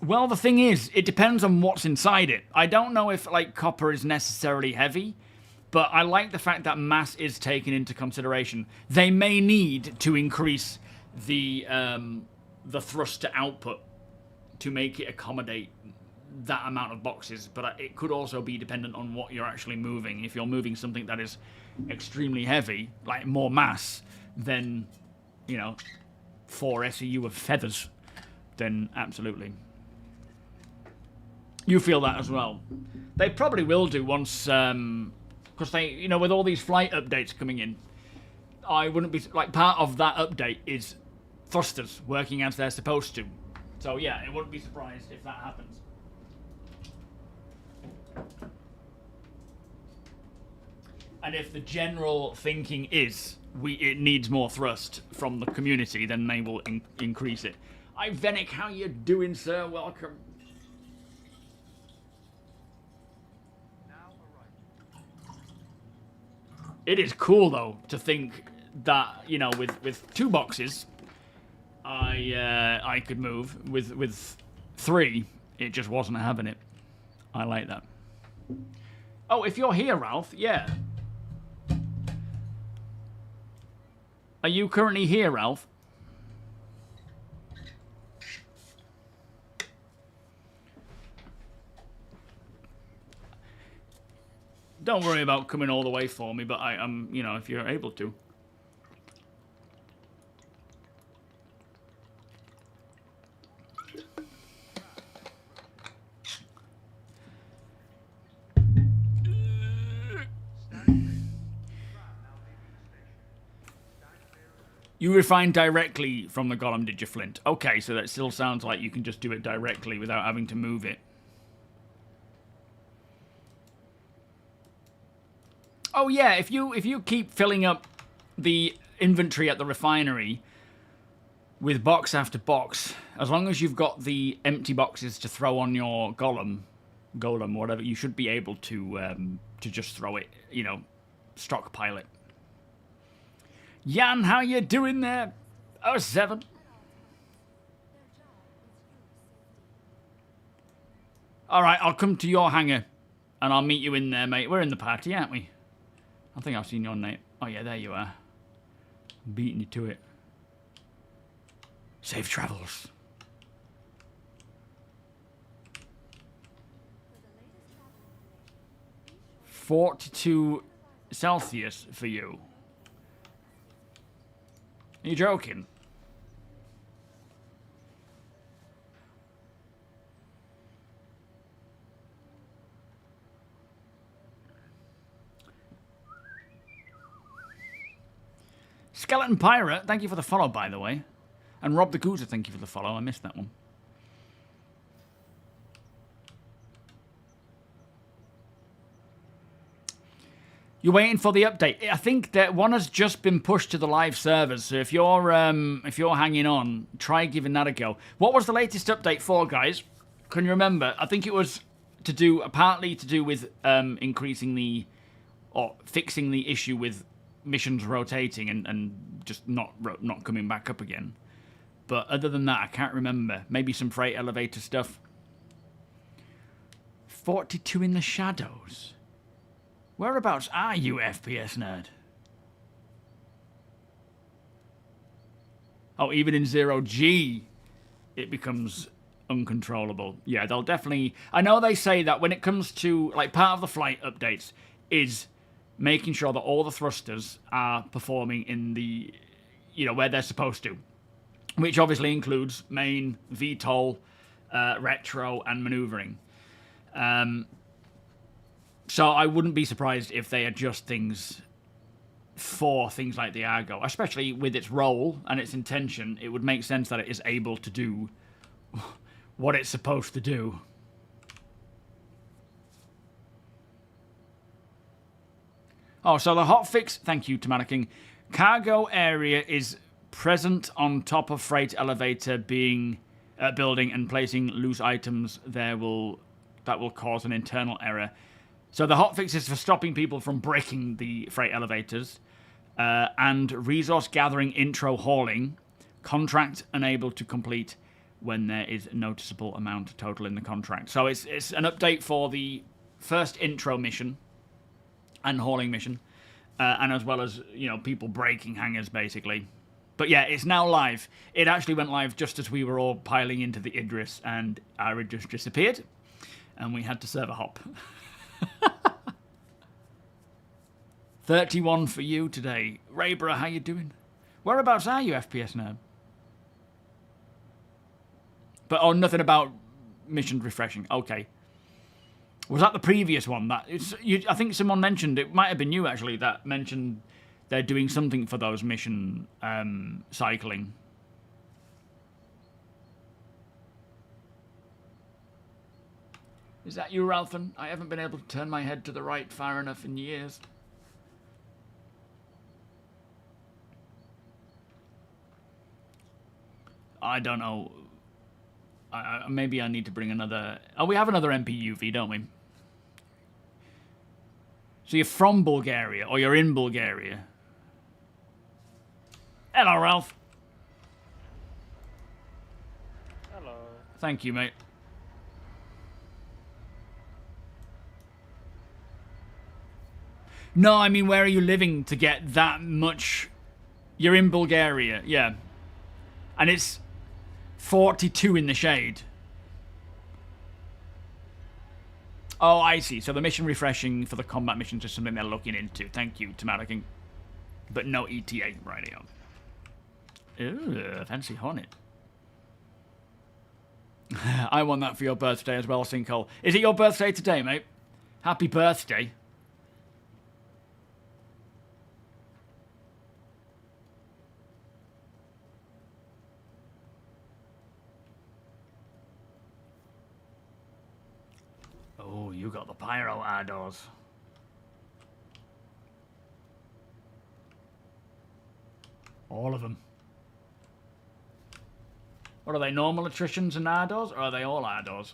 Well, the thing is, it depends on what's inside it. I don't know if, like, copper is necessarily heavy, but I like the fact that mass is taken into consideration. They may need to increase the thrust to output to make it accommodate that amount of boxes, but it could also be dependent on what you're actually moving. If you're moving something that is extremely heavy, like more mass, then, you know, 4 SEU of feathers, then absolutely. You feel that as well. They probably will do once, because they, you know, with all these flight updates coming in, I wouldn't be, like, part of that update is thrusters working as they're supposed to. So yeah, I wouldn't be surprised if that happens. And if the general thinking is it needs more thrust from the community, then they will increase it. Hi Venick, how you doing, sir? Welcome. It is cool though to think that, you know, with 2 boxes, I could move. With 3, it just wasn't having it. I like that. Oh, if you're here, Ralph, yeah. Are you currently here, Ralph? Don't worry about coming all the way for me, but I'm, you know, if you're able to. You refine directly from the golem, did you, Flint? Okay, so that still sounds like you can just do it directly without having to move it. Oh yeah, if you keep filling up the inventory at the refinery with box after box, as long as you've got the empty boxes to throw on your golem, whatever, you should be able to just throw it, you know, stockpile it. Jan, how you doing there? 07. Alright, I'll come to your hangar and I'll meet you in there, mate. We're in the party, aren't we? I think I've seen your name. Oh yeah, there you are. I'm beating you to it. Safe travels. (42 Celsius for you. Are you joking? Skeleton Pirate, thank you for the follow, by the way. And Rob the Goozer, thank you for the follow. I missed that one. You're waiting for the update. I think that one has just been pushed to the live servers. So if you're hanging on, try giving that a go. What was the latest update for, guys? Can you remember? I think it was partly to do with increasing the, or fixing the issue with missions rotating and just not coming back up again. But other than that, I can't remember. Maybe some freight elevator stuff. 42 in the shadows. Whereabouts are you, FPS nerd? Oh, even in 0G, it becomes uncontrollable. Yeah, they'll definitely... I know they say that when it comes to... Like, part of the flight updates is making sure that all the thrusters are performing in the... You know, where they're supposed to. Which obviously includes main, VTOL, retro, and maneuvering. So I wouldn't be surprised if they adjust things for things like the Argo, especially with its role and its intention. It would make sense that it is able to do what it's supposed to do. Oh, so the hotfix, thank you, Tamana King. Cargo area is present on top of freight elevator being building and placing loose items that will cause an internal error. So the hotfix is for stopping people from breaking the freight elevators and resource gathering intro hauling. Contract unable to complete when there is noticeable amount total in the contract. So it's an update for the first intro mission and hauling mission, and as well as, you know, people breaking hangars basically. But yeah, it's now live. It actually went live just as we were all piling into the Idris, and Ira just disappeared, and we had to server hop. 31 for you today. Raybra, how you doing? Whereabouts are you, FPS now? But oh, nothing about missions refreshing. Okay. Was that the previous one? I think someone mentioned, it might have been you actually, that mentioned they're doing something for those mission cycling. Is that you, Ralphan? I haven't been able to turn my head to the right far enough in years. I don't know. Maybe I need to bring another... Oh, we have another MPUV, don't we? So you're from Bulgaria, or you're in Bulgaria. Hello, Ralph. Hello. Thank you, mate. No, I mean, where are you living to get that much? You're in Bulgaria, yeah. And it's 42 in the shade. Oh, I see. So the mission refreshing for the combat missions is something they're looking into. Thank you, Tomato King. But no ETA, rightio. Ooh, fancy Hornet. I want that for your birthday as well, Sinkhole. Is it your birthday today, mate? Happy birthday. Oh, you got the pyro Ardos. All of them. What are they, normal attritions and Ardos, or are they all Ardos?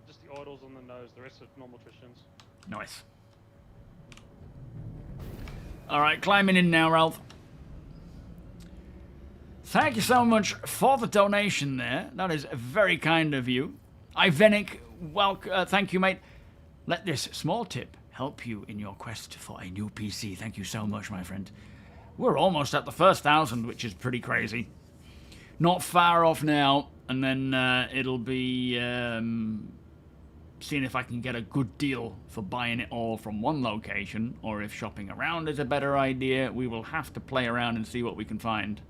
Just the idles on the nose, the rest are normal attritions. Nice. Alright, climbing in now, Ralph. Thank you so much for the donation there. That is very kind of you. Ivenic, thank you, mate. Let this small tip help you in your quest for a new PC. Thank you so much, my friend. We're almost at the first 1,000, which is pretty crazy. Not far off now, and then it'll be seeing if I can get a good deal for buying it all from one location, or if shopping around is a better idea. We will have to play around and see what we can find.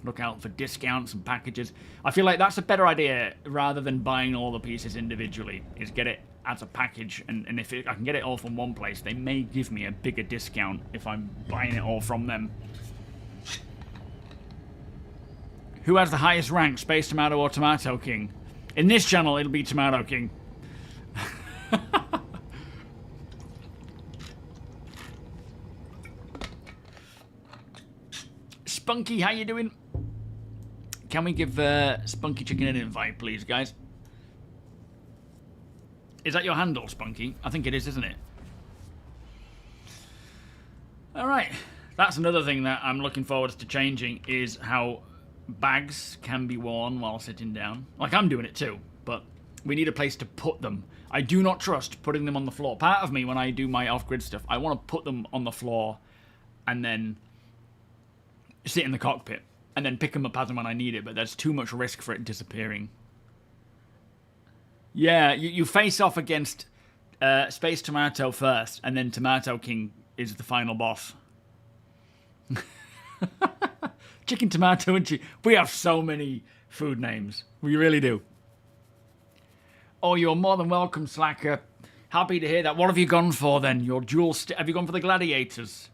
Look out for discounts and packages. I feel like that's a better idea rather than buying all the pieces individually, is get it as a package, and if I can get it all from one place, they may give me a bigger discount if I'm buying it all from them. Who has the highest rank, Space Tomato or Tomato King? In this channel, it'll be Tomato King. Spunky, how you doing? Can we give Spunky Chicken an invite, please, guys? Is that your handle, Spunky? I think it is, isn't it? Alright. That's another thing that I'm looking forward to changing, is how bags can be worn while sitting down. Like, I'm doing it too, but we need a place to put them. I do not trust putting them on the floor. Part of me, when I do my off-grid stuff, I want to put them on the floor and then sit in the cockpit and then pick them up as and when I need it, but there's too much risk for it disappearing. Yeah, you face off against Space Tomato first, and then Tomato King is the final boss. Chicken, tomato, and cheese. We have so many food names. We really do. Oh, you're more than welcome, Slacker. Happy to hear that. What have you gone for, then? Your dual... have you gone for the Gladiators?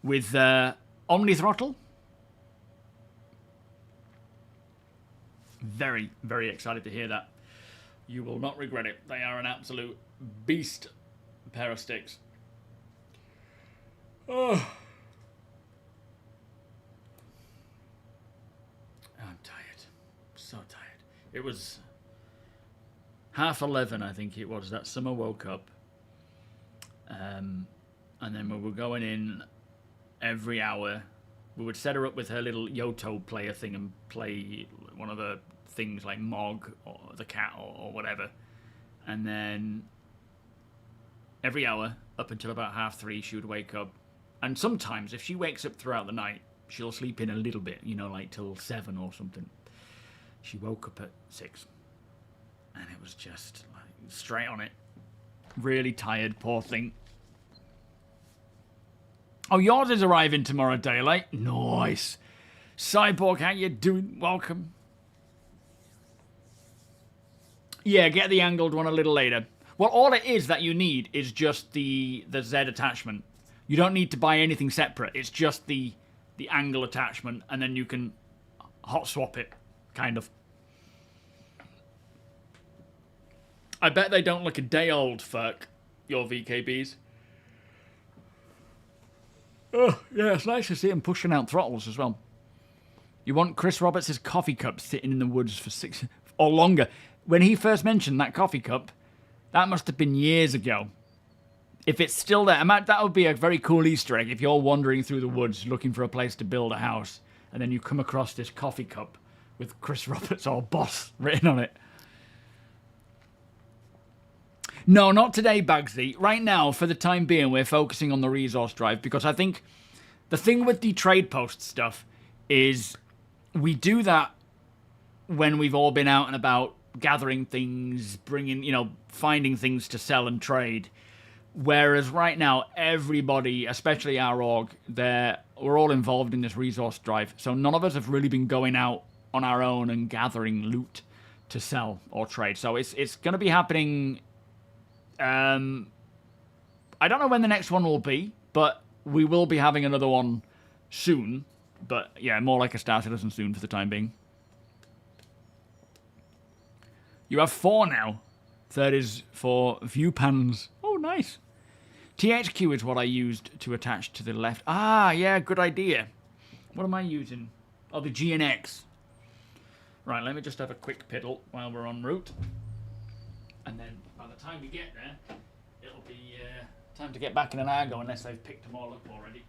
With Omni Throttle? Very, very excited to hear that. You will not regret it. They are an absolute beast pair of sticks. Oh... I'm tired. So tired. It was 11:30, I think it was, that Summer woke up. And then we were going in every hour. We would set her up with her little Yoto player thing and play one of the things like Mog or the cat or whatever. And then every hour, up until about 3:30, she would wake up. And sometimes, if she wakes up throughout the night, she'll sleep in a little bit, you know, like till 7 or something. She woke up at 6. And it was just like straight on it. Really tired, poor thing. Oh, yours is arriving tomorrow daylight. Nice. Cyborg, how you doing? Welcome. Yeah, get the angled one a little later. Well, all it is that you need is just the Z attachment. You don't need to buy anything separate. It's just the angle attachment, and then you can hot swap it, kind of. I bet they don't look a day old, Ferk, your VKBs. Oh, yeah, it's nice to see him pushing out throttles as well. You want Chris Roberts' coffee cup sitting in the woods for 6 or longer. When he first mentioned that coffee cup, that must have been years ago. If it's still there, that would be a very cool Easter egg if you're wandering through the woods looking for a place to build a house, and then you come across this coffee cup with Chris Roberts or boss written on it. No, not today, Bagsy. Right now, for the time being, we're focusing on the resource drive, because I think the thing with the trade post stuff is we do that when we've all been out and about gathering things, finding things to sell and trade. Whereas right now, everybody, especially our org, we're all involved in this resource drive. So none of us have really been going out on our own and gathering loot to sell or trade. So it's going to be happening. I don't know when the next one will be, but we will be having another one soon. But yeah, more like a Star Citizen soon for the time being. You have 4 now. Third is for view pans. Oh, nice. THQ is what I used to attach to the left. Ah, yeah, good idea. What am I using? Oh, the GNX. Right, let me just have a quick piddle while we're en route. And then by the time we get there, it'll be time to get back in an Argo unless they've picked them all up already.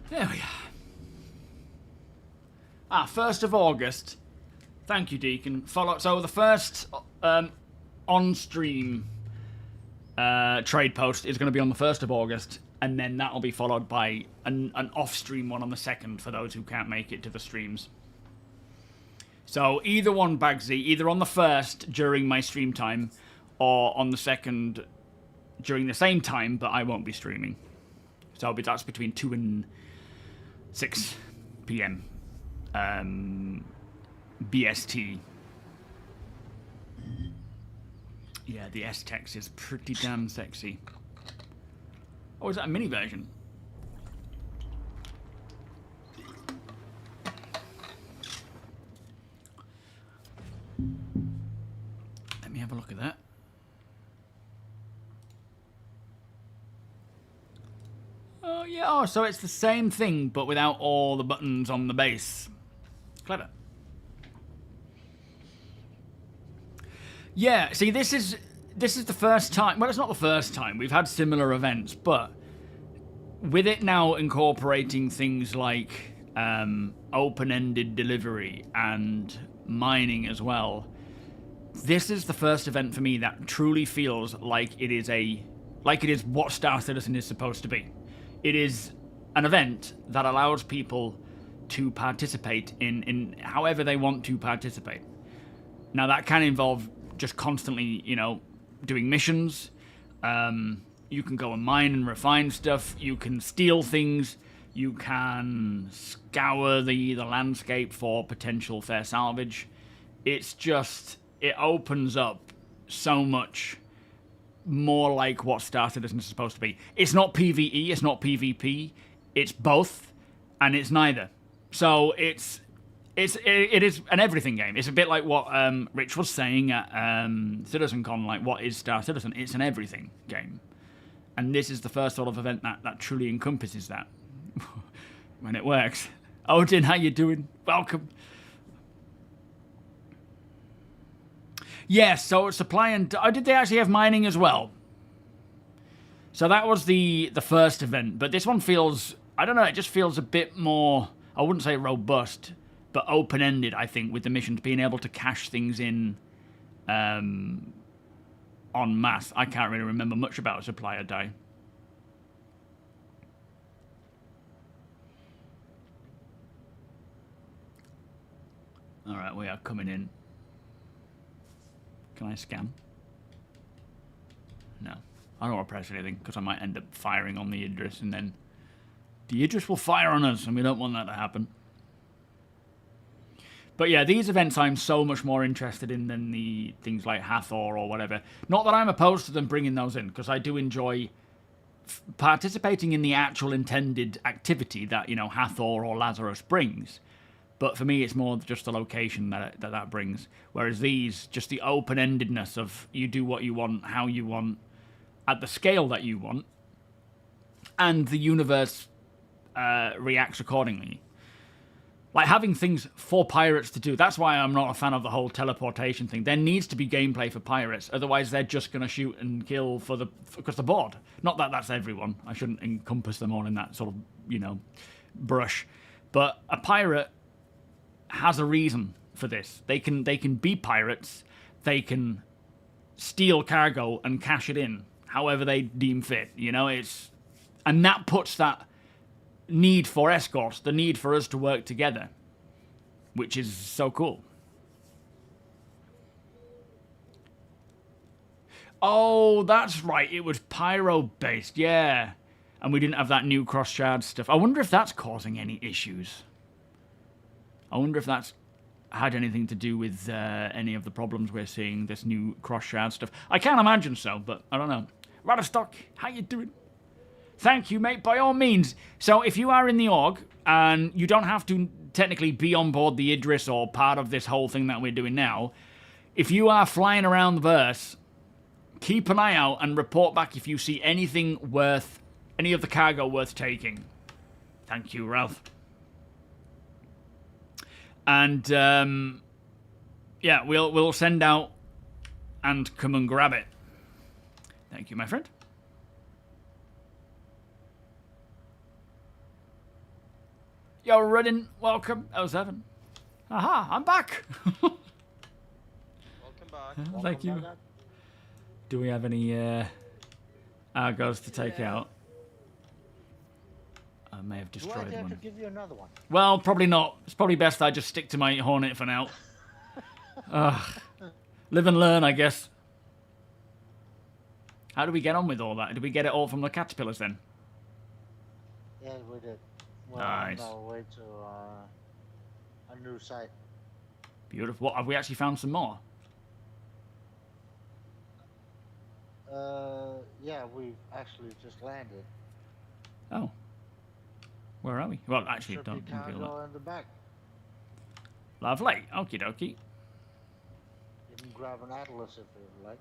There we are. 1st of August. Thank you, Deacon. So the first on-stream trade post is going to be on the 1st of August, and then that'll be followed by an off-stream one on the 2nd for those who can't make it to the streams. So either one, Bagsy, either on the 1st during my stream time, or on the 2nd during the same time, but I won't be streaming. So that's between 2 and 6 p.m. BST. Yeah, the S-Tex is pretty damn sexy. Oh, is that a mini version? Let me have a look at that. Oh, yeah. Oh, so it's the same thing, but without all the buttons on the base. Clever. Yeah, see, this is the first time. Well, it's not the first time. We've had similar events, but with it now incorporating things like open-ended delivery and mining as well, this is the first event for me that truly feels like it is what Star Citizen is supposed to be. It is an event that allows people to participate in however they want to participate. Now, that can involve just constantly, doing missions. You can go and mine and refine stuff. You can steal things. You can scour the landscape for potential fair salvage. It's just, it opens up so much more like what Star Citizen is supposed to be. It's not PvE, it's not PvP, it's both, and it's neither. So it is an everything game. It's a bit like what Rich was saying at CitizenCon, like, what is Star Citizen? It's an everything game. And this is the first sort of event that truly encompasses that. When it works. Odin, how you doing? Welcome. Yes, so supply and... Oh, did they actually have mining as well? So that was the first event, but this one feels... I don't know, it just feels a bit more... I wouldn't say robust, but open-ended, I think, with the missions being able to cache things in en masse. I can't really remember much about Supply or Die. Alright, we are coming in. Can I scan? No. I don't want to press anything, because I might end up firing on the Idris, and then the Idris will fire on us, and we don't want that to happen. But yeah, these events I'm so much more interested in than the things like Hathor or whatever. Not that I'm opposed to them bringing those in, because I do enjoy participating in the actual intended activity that, Hathor or Lazarus brings. But for me, it's more just the location that brings. Whereas these, just the open-endedness of you do what you want, how you want, at the scale that you want, and the universe reacts accordingly. Like having things for pirates to do. That's why I'm not a fan of the whole teleportation thing. There needs to be gameplay for pirates. Otherwise, they're just going to shoot and kill because they're bored. Not that that's everyone. I shouldn't encompass them all in that sort of, brush. But a pirate has a reason for this. They can be pirates. They can steal cargo and cash it in however they deem fit. And that puts that need for escorts, the need for us to work together, which is so cool. Oh, that's right. It was pyro-based, yeah. And we didn't have that new cross-shard stuff. I wonder if that's causing any issues. I wonder if that's had anything to do with any of the problems we're seeing, this new cross-shard stuff. I can't imagine so, but I don't know. Radastock, how you doing? Thank you, mate, by all means. So if you are in the org, and you don't have to technically be on board the Idris or part of this whole thing that we're doing now, if you are flying around the verse, keep an eye out and report back if you see anything worth, any of the cargo worth taking. Thank you, Ralph. And, yeah, we'll send out and come and grab it. Thank you, my friend. Yo, running. Welcome. 07. Aha, I'm back. Welcome back. Thank you. Do we have any Argos to take out? I may have Do I destroyed dare to one. give you another one? Well, probably not. It's probably best I just stick to my Hornet for now. Live and learn, I guess. How do we get on with all that? Did we get it all from the caterpillars then? Yeah, we did. Well, Nice. on our way to a new site. Beautiful. What, have we actually found some more? Yeah, we've actually just landed. Oh. Where are we? Well, actually, Should don't be reveal that. cargo in the back. Lovely. Okie dokie. You can grab an Atlas if you like.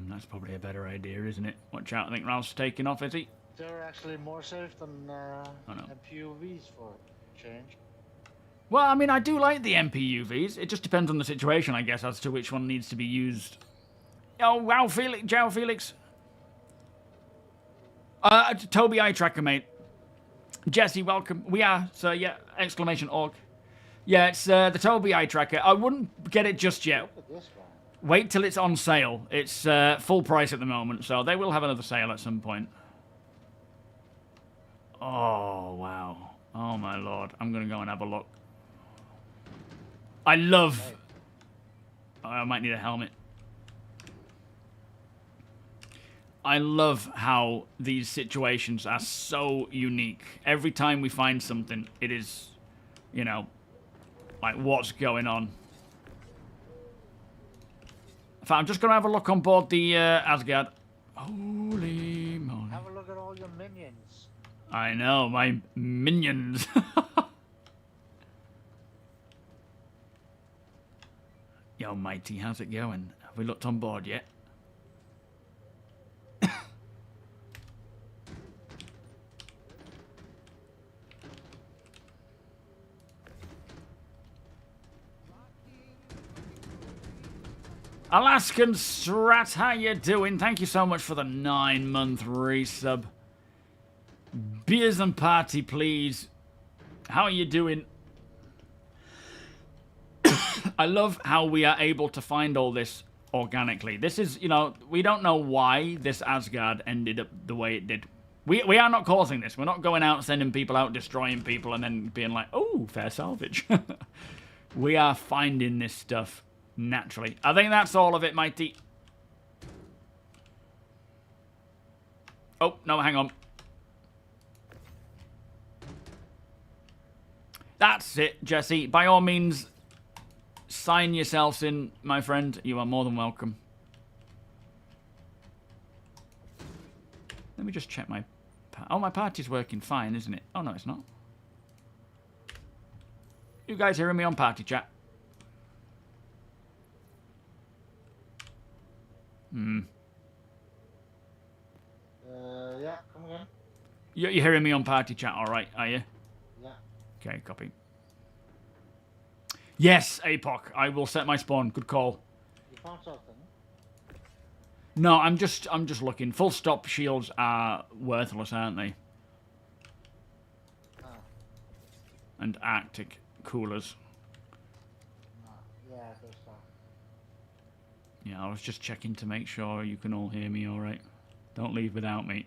That's probably a better idea, isn't it? Watch out, I think Ralph's taking off, is he? They're actually more safe than no. MPUVs for a change. Well, I mean, I do like the MPUVs. It just depends on the situation, I guess, as to which one needs to be used. Oh, wow, Felix. Ciao, Felix. TOBII eye tracker, mate. Jesse, welcome. We are, so yeah, exclamation org. Yeah, it's the TOBII eye tracker. I wouldn't get it just yet. Look at this guy. Wait till it's on sale. It's full price at the moment, so they will have another sale at some point. Oh, wow. Oh, my lord. I'm going to go and have a look. I love... I might need a helmet. I love how these situations are so unique. Every time we find something, it is, you know, like what's going on. In fact, I'm just going to have a look on board the Asgard. Holy moly. Have a look at all your minions. I know, my minions. Yo, matey, how's it going? Have we looked on board yet? Alaskan Strat, how you doing? Thank you so much for the 9-month resub. Beers and party, please. How are you doing? I love how we are able to find all this organically. This is, you know, we don't know why this Asgard ended up the way it did. We are not causing this. We're not going out, sending people out, destroying people, and then being like, oh, fair salvage. We are finding this stuff naturally. I think that's all of it, matey. Oh, no, hang on. That's it, Jesse. By all means, sign yourselves in, my friend. You are more than welcome. Let me just check my... Oh, my party's working fine, isn't it? Oh, no, it's not. You guys hearing me on party chat? Yeah, come again. You're hearing me on party chat, all right, are you? Yeah. Okay, copy. Yes, APOC. I will set my spawn. Good call. You found something? No, I'm just looking. Full stop shields are worthless, aren't they? Ah. And Arctic coolers. No. Yeah, there's some. Yeah, I was just checking to make sure you can all hear me all right. Don't leave without me.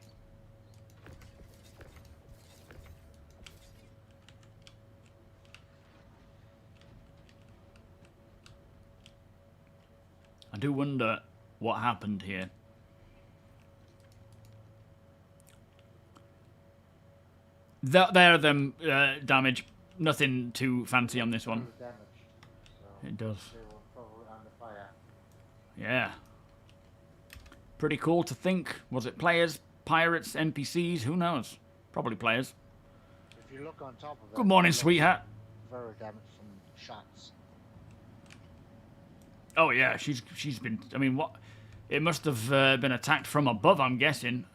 I do wonder what happened here. There, them damage. Nothing too fancy on this one. Damage. So It does. they were probably under fire. Yeah. Pretty cool to think. Was it players, pirates, NPCs? Who knows? Probably players. If you look on top of it. Good morning, it looks sweetheart. Very damaged from shots. Oh yeah, she's been. I mean, what? It must have been attacked from above, I'm guessing.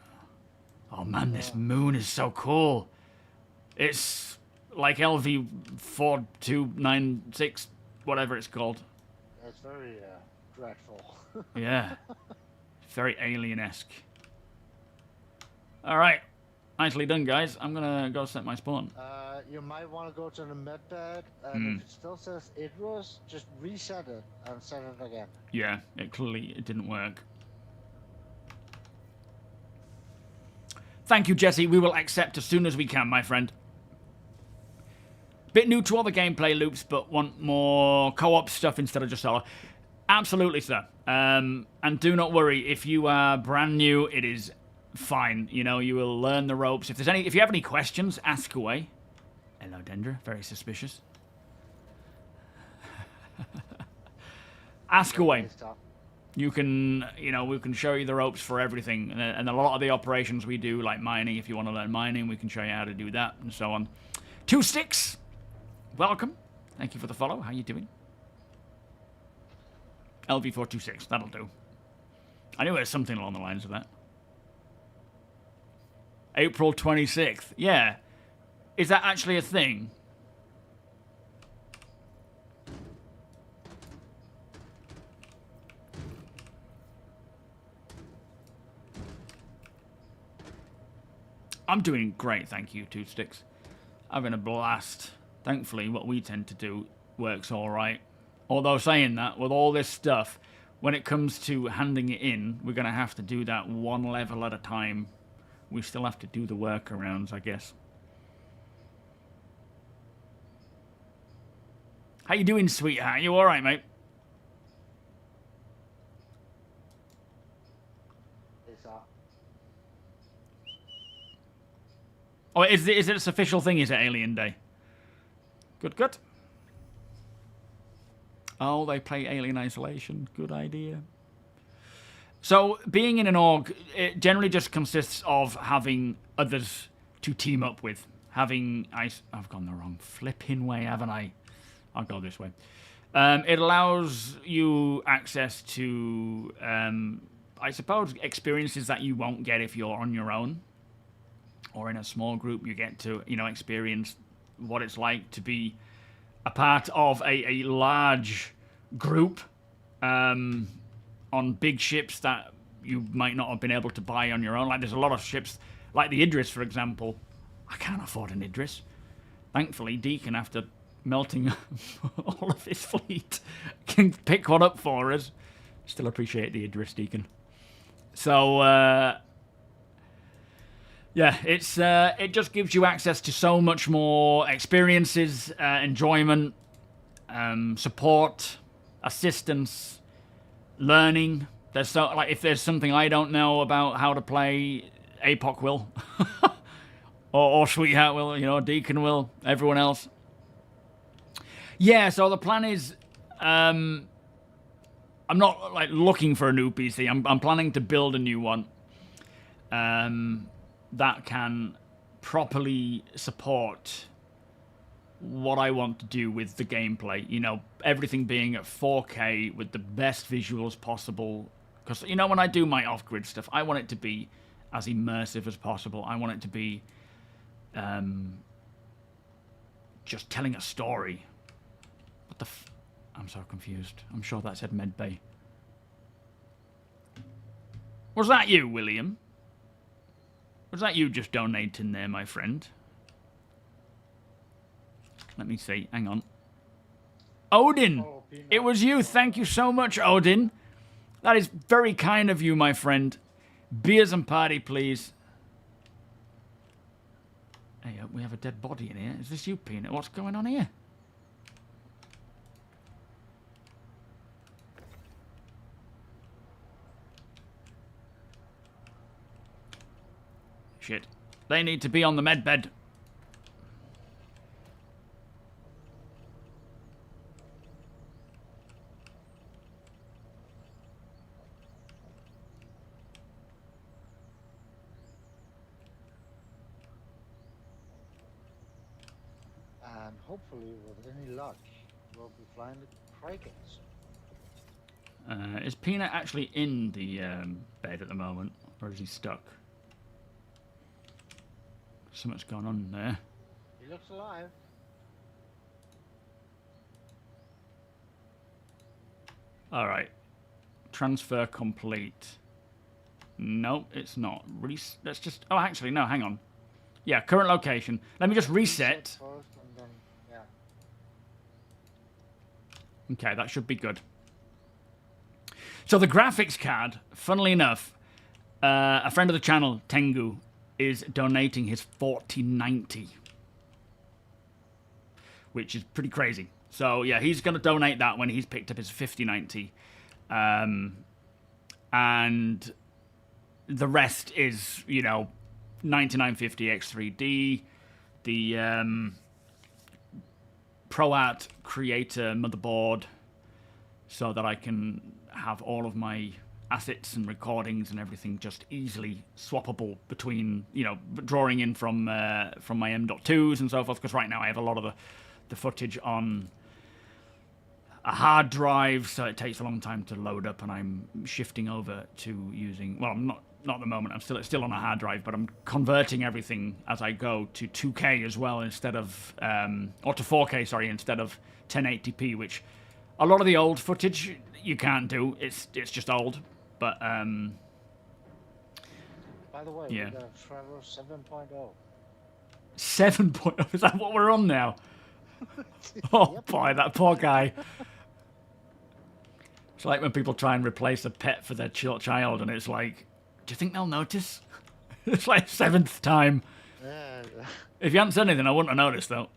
Oh man, this moon is so cool. It's like LV 4296, whatever it's called. It's very dreadful. Yeah, very alien-esque. All right, nicely done, guys. I'm gonna go set my spawn. you might want to go to the medbed, and if it still says Idris, just reset it and set it again. Yeah, it didn't work. Thank you, Jesse. We will accept as soon as we can, my friend. Bit new to all the gameplay loops, but want more co-op stuff instead of just solo. Absolutely, sir. And do not worry, if you are brand new, it is fine. You know, you will learn the ropes. If you have any questions, ask away. Hello, Dendra. Very suspicious. Ask away. You can, you know, we can show you the ropes for everything. And a lot of the operations we do, like mining, if you want to learn mining, we can show you how to do that, and so on. 2 Sticks, welcome. Thank you for the follow. How you doing? LV426, that'll do. I knew it was something along the lines of that. April 26th. Yeah. Is that actually a thing? I'm doing great, thank you, 2 Sticks. Having a blast. Thankfully, what we tend to do works all right. Although saying that, with all this stuff, when it comes to handing it in, we're going to have to do that one level at a time. We still have to do the workarounds, I guess. How you doing, sweetheart? You all right, mate? Oh, is it its official thing? Is it Alien Day? Good, good. Oh, they play Alien Isolation. Good idea. So, being in an org, it generally just consists of having others to team up with. I've gone the wrong flipping way, haven't I? I'll go this way. It allows you access to, I suppose, experiences that you won't get if you're on your own. Or in a small group, you get to, you know, experience what it's like to be a part of a large group on big ships that you might not have been able to buy on your own. Like, there's a lot of ships, like the Idris, for example. I can't afford an Idris. Thankfully, Deacon, after melting all of his fleet, can pick one up for us. Still appreciate the Idris, Deacon. So, yeah, it just gives you access to so much more experiences, enjoyment, support, assistance, learning. There's so, like, if there's something I don't know about how to play, APOC will, or Sweetheart will, you know, Deacon will, everyone else. Yeah, so the plan is, I'm not like looking for a new PC. I'm planning to build a new one. That can properly support what I want to do with the gameplay. You know, everything being at 4K with the best visuals possible. Because, you know, when I do my off-grid stuff, I want it to be as immersive as possible. I want it to be just telling a story. What the I'm so confused. I'm sure that said Medbay. Was that you, William? Was that you just donating there, my friend? Let me see. Hang on. Odin! Oh, It was you. Thank you so much, Odin. That is very kind of you, my friend. Beers and party, please. Hey, we have a dead body in here. Is this you, Peanut? What's going on here? Shit. They need to be on the med bed. And hopefully, with any luck, we'll be flying the Kraken soon. Is Peanut actually in the bed at the moment? Or is he stuck? Something's going on there. He looks alive. Alright. Transfer complete. No, it's not. Let's just... Oh, actually, no, hang on. Yeah, current location. Let me just reset. First. Okay, that should be good. So the graphics card, funnily enough, a friend of the channel, Tengu, is donating his 4090, which is pretty crazy. So yeah, he's going to donate that when he's picked up his 5090. And the rest is, you know, 9950 X3D, the ProArt Creator motherboard, so that I can have all of my assets and recordings and everything just easily swappable between, you know, drawing in from my M.2s and so forth, because right now I have a lot of the footage on a hard drive, so it takes a long time to load up, and I'm shifting over to using, well, I'm not at the moment, I'm still on a hard drive, but I'm converting everything as I go to 2K as well, instead of, or to 4K, sorry, instead of 1080p, which a lot of the old footage you can't do, it's just old, but, By the way, yeah. we got Trevor 7.0. 7.0, is that what we're on now? Oh Yep. boy, that poor guy. It's like when people try and replace a pet for their child, and it's like, do you think they'll notice? It's like 7th time. If you hadn't said anything, I wouldn't have noticed, though.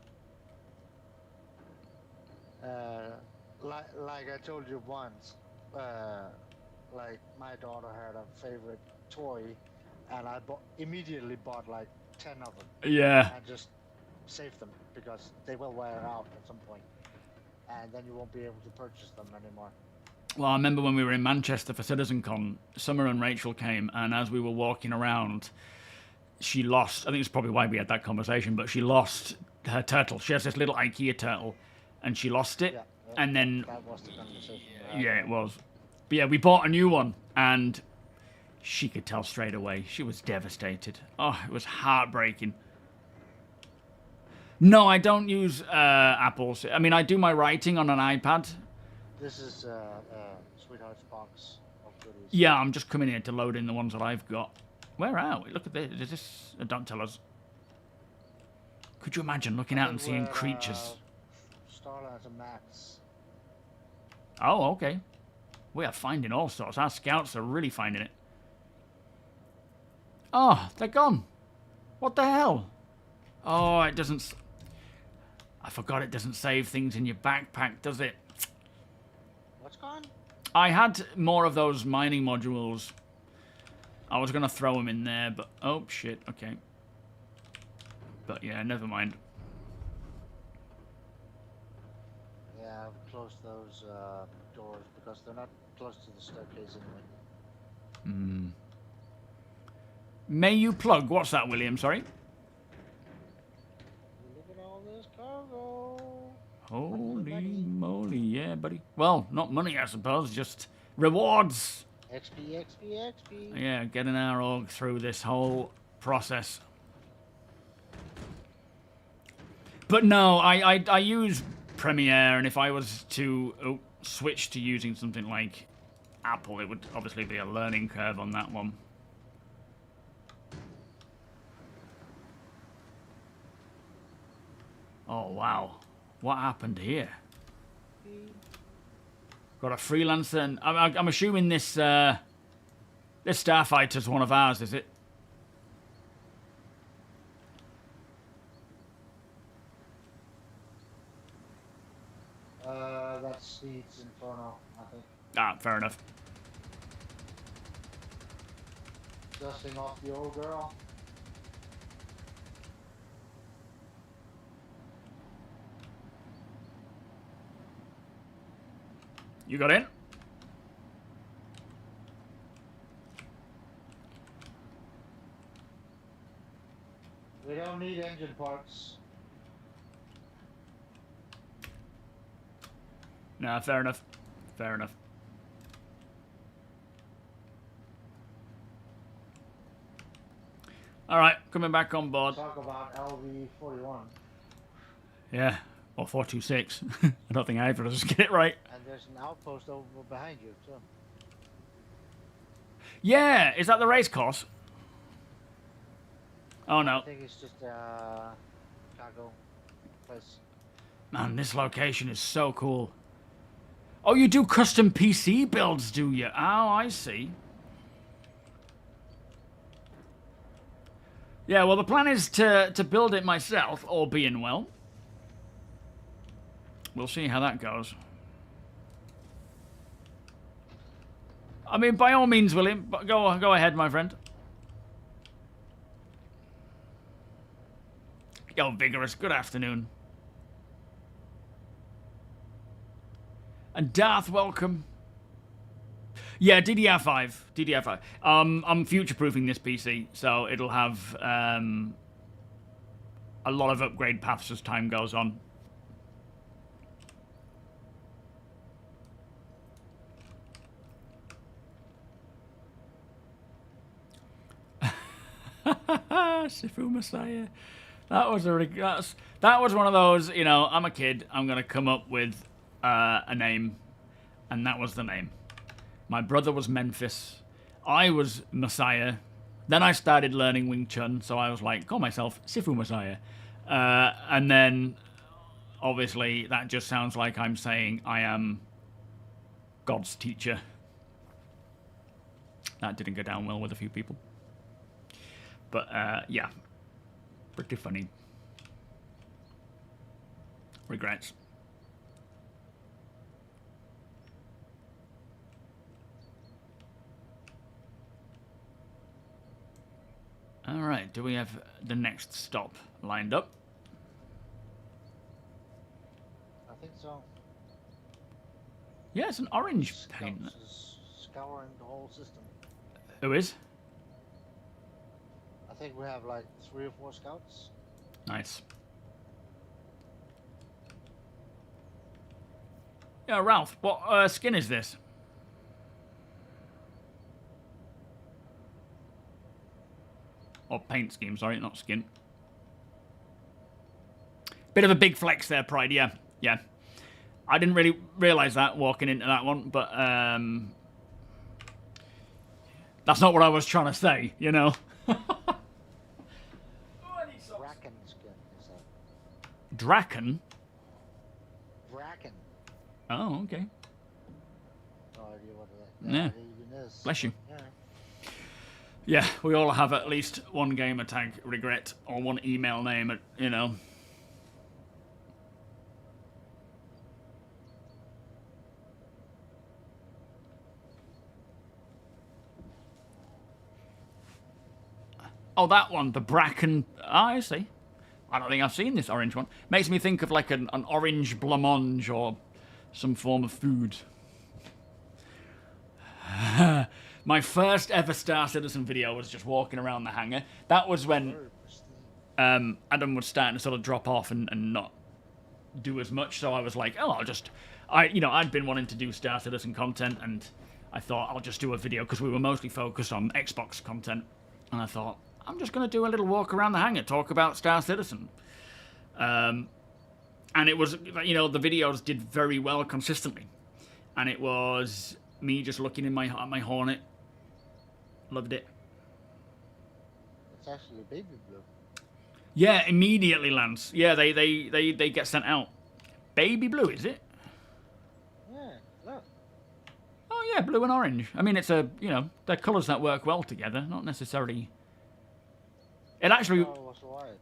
Like I told you once, like my daughter had a favorite toy, and I immediately bought like 10 of them. Yeah. And just save them, because they will wear out at some point, and then you won't be able to purchase them anymore. Well, I remember when we were in Manchester for CitizenCon, Summer and Rachel came, and as we were walking around, she lost, I think it's probably why we had that conversation, but she lost her turtle. She has this little IKEA turtle, and she lost it, and then, That was the conversation. yeah, it was. But yeah, we bought a new one, and she could tell straight away. She was devastated. Oh, it was heartbreaking. No, I don't use Apples. I mean, I do my writing on an iPad. This is Sweetheart's box of goodies. Yeah, I'm just coming here to load in the ones that I've got. Where are we? Look at this. Is this? Don't tell us. Could you imagine looking out and seeing creatures? Starlands and Max. Oh, okay. We are finding all sorts. Our scouts are really finding it. Oh, they're gone. What the hell? Oh, it doesn't... I forgot it doesn't save things in your backpack, does it? What's gone? I had more of those mining modules. I was going to throw them in there, but... Oh, shit. Okay. But yeah, never mind. Yeah, I've closed those doors because they're not close to the staircase anyway. Hmm. May you plug? What's that, William? Sorry? Look at all this cargo. Holy moly, yeah, buddy. Well, not money, I suppose, just rewards. XP, XP, XP. Yeah, getting our org through this whole process. But no, I use Premiere, and if I was to switch to using something like Apple, it would obviously be a learning curve on that one. Oh, wow. What happened here? Got a freelancer, and I'm assuming this this starfighter's one of ours, is it? That's Seeds Inferno, I think. Ah, fair enough. Dusting off the old girl. You got in? We don't need engine parts. Nah, fair enough. Fair enough. Alright, coming back on board. Talk about LV-41. Yeah, or 426. I don't think either of us get it right. And there's an outpost over behind you, too. Yeah, is that the race course? Oh I no. think it's just a cargo place. Man, this location is so cool. Oh, you do custom PC builds, do you? Oh, I see. Yeah, well, the plan is to build it myself, all being well. We'll see how that goes. I mean, by all means, William, go ahead, my friend. Yo, Vigorous, good afternoon. And Darth, welcome. Yeah, DDR5. DDR5. I'm future-proofing this PC, so it'll have a lot of upgrade paths as time goes on. Sifu Messiah. That was one of those, you know, I'm a kid, I'm gonna come up with a name, and that was the name. My brother was Memphis, I was Messiah, then I started learning Wing Chun, so I was like, call myself Sifu Messiah. And then, obviously, that just sounds like I'm saying I am God's teacher. That didn't go down well with a few people. But, yeah. Pretty funny. Regrets. Alright, do we have the next stop lined up? I think so. Yeah, it's an orange paint. Scouts is scouring the whole system. Who is? I think we have like 3 or 4 scouts. Nice. Yeah, Ralph, what skin is this? Or paint scheme, sorry, not skin. Bit of a big flex there, Pride, yeah. Yeah. I didn't really realise that walking into that one, but that's not what I was trying to say, you know. Bracken skin is that? Draken? Bracken. Oh, okay. No idea what that Yeah. even is. Bless you. Yeah. Yeah, we all have at least one gamer tag regret or one email name, you know. Oh, that one, the Bracken. Ah, I see. I don't think I've seen this orange one. Makes me think of like an orange blancmange or some form of food. My first ever Star Citizen video was just walking around the hangar. That was when Adam was starting to sort of drop off and not do as much. So I was like, oh, I'd been wanting to do Star Citizen content, and I thought I'll just do a video because we were mostly focused on Xbox content. And I thought, I'm just going to do a little walk around the hangar, talk about Star Citizen. And it was, you know, the videos did very well consistently. And it was me just looking in my Hornet. Loved it. It's actually baby blue. Yeah, immediately, Lance. Yeah, they get sent out. Baby blue, is it? Yeah, look. Oh yeah, blue and orange. I mean, it's they're colours that work well together, not necessarily. It actually, Oh, it was white,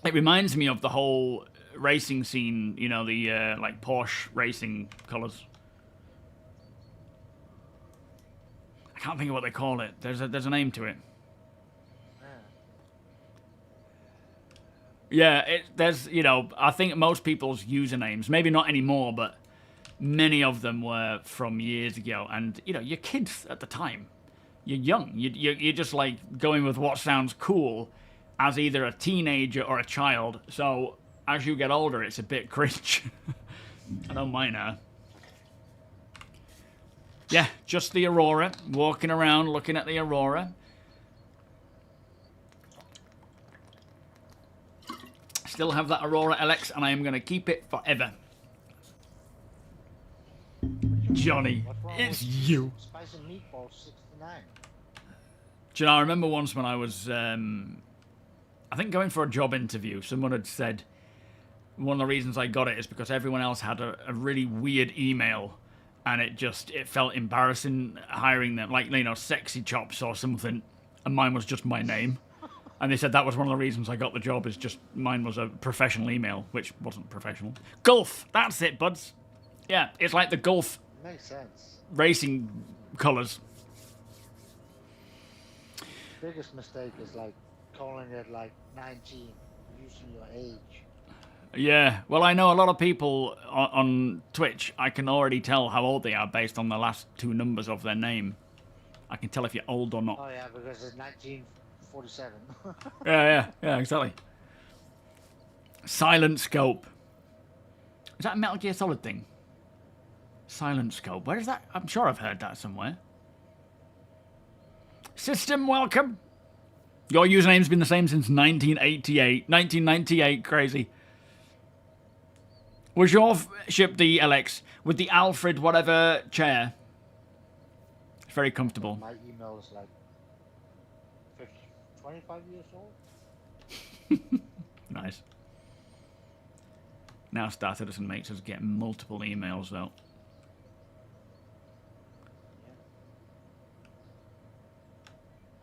but it reminds me of the whole racing scene. You know, the like Porsche racing colours. I can't think of what they call it. There's a name to it. yeah. Yeah, there's, you know, I think most people's usernames, maybe not anymore, but many of them were from years ago. And, you know, you're kids at the time. You're young. You're just, like, going with what sounds cool as either a teenager or a child. So, as you get older, it's a bit cringe. I don't mind now. Yeah, just the Aurora. Walking around, looking at the Aurora. Still have that Aurora LX, and I am going to keep it forever. Johnny, What's wrong it's with you. Spicy Meatballs 69. Do you know, I remember once when I was, I think going for a job interview, someone had said one of the reasons I got it is because everyone else had a really weird email and it felt embarrassing hiring them, like, you know, Sexy Chops or something, and mine was just my name. And they said that was one of the reasons I got the job, is just mine was a professional email, which wasn't professional. Gulf, that's it, buds. Yeah, it's like the Gulf Makes sense. racing colours. Biggest mistake is like calling it like 19, using your age. Yeah, well, I know a lot of people on Twitch. I can already tell how old they are based on the last two numbers of their name. I can tell if you're old or not. Oh yeah, because it's 1947. Yeah, exactly. Silent Scope. Is that a Metal Gear Solid thing? Silent Scope. Where is that? I'm sure I've heard that somewhere. System, welcome. Your username's been the same since 1988. 1998, crazy. Was your ship the LX with the Alfred whatever chair? It's very comfortable. My email is like 25 years old. Nice. Now StarCitizen makes us get multiple emails though.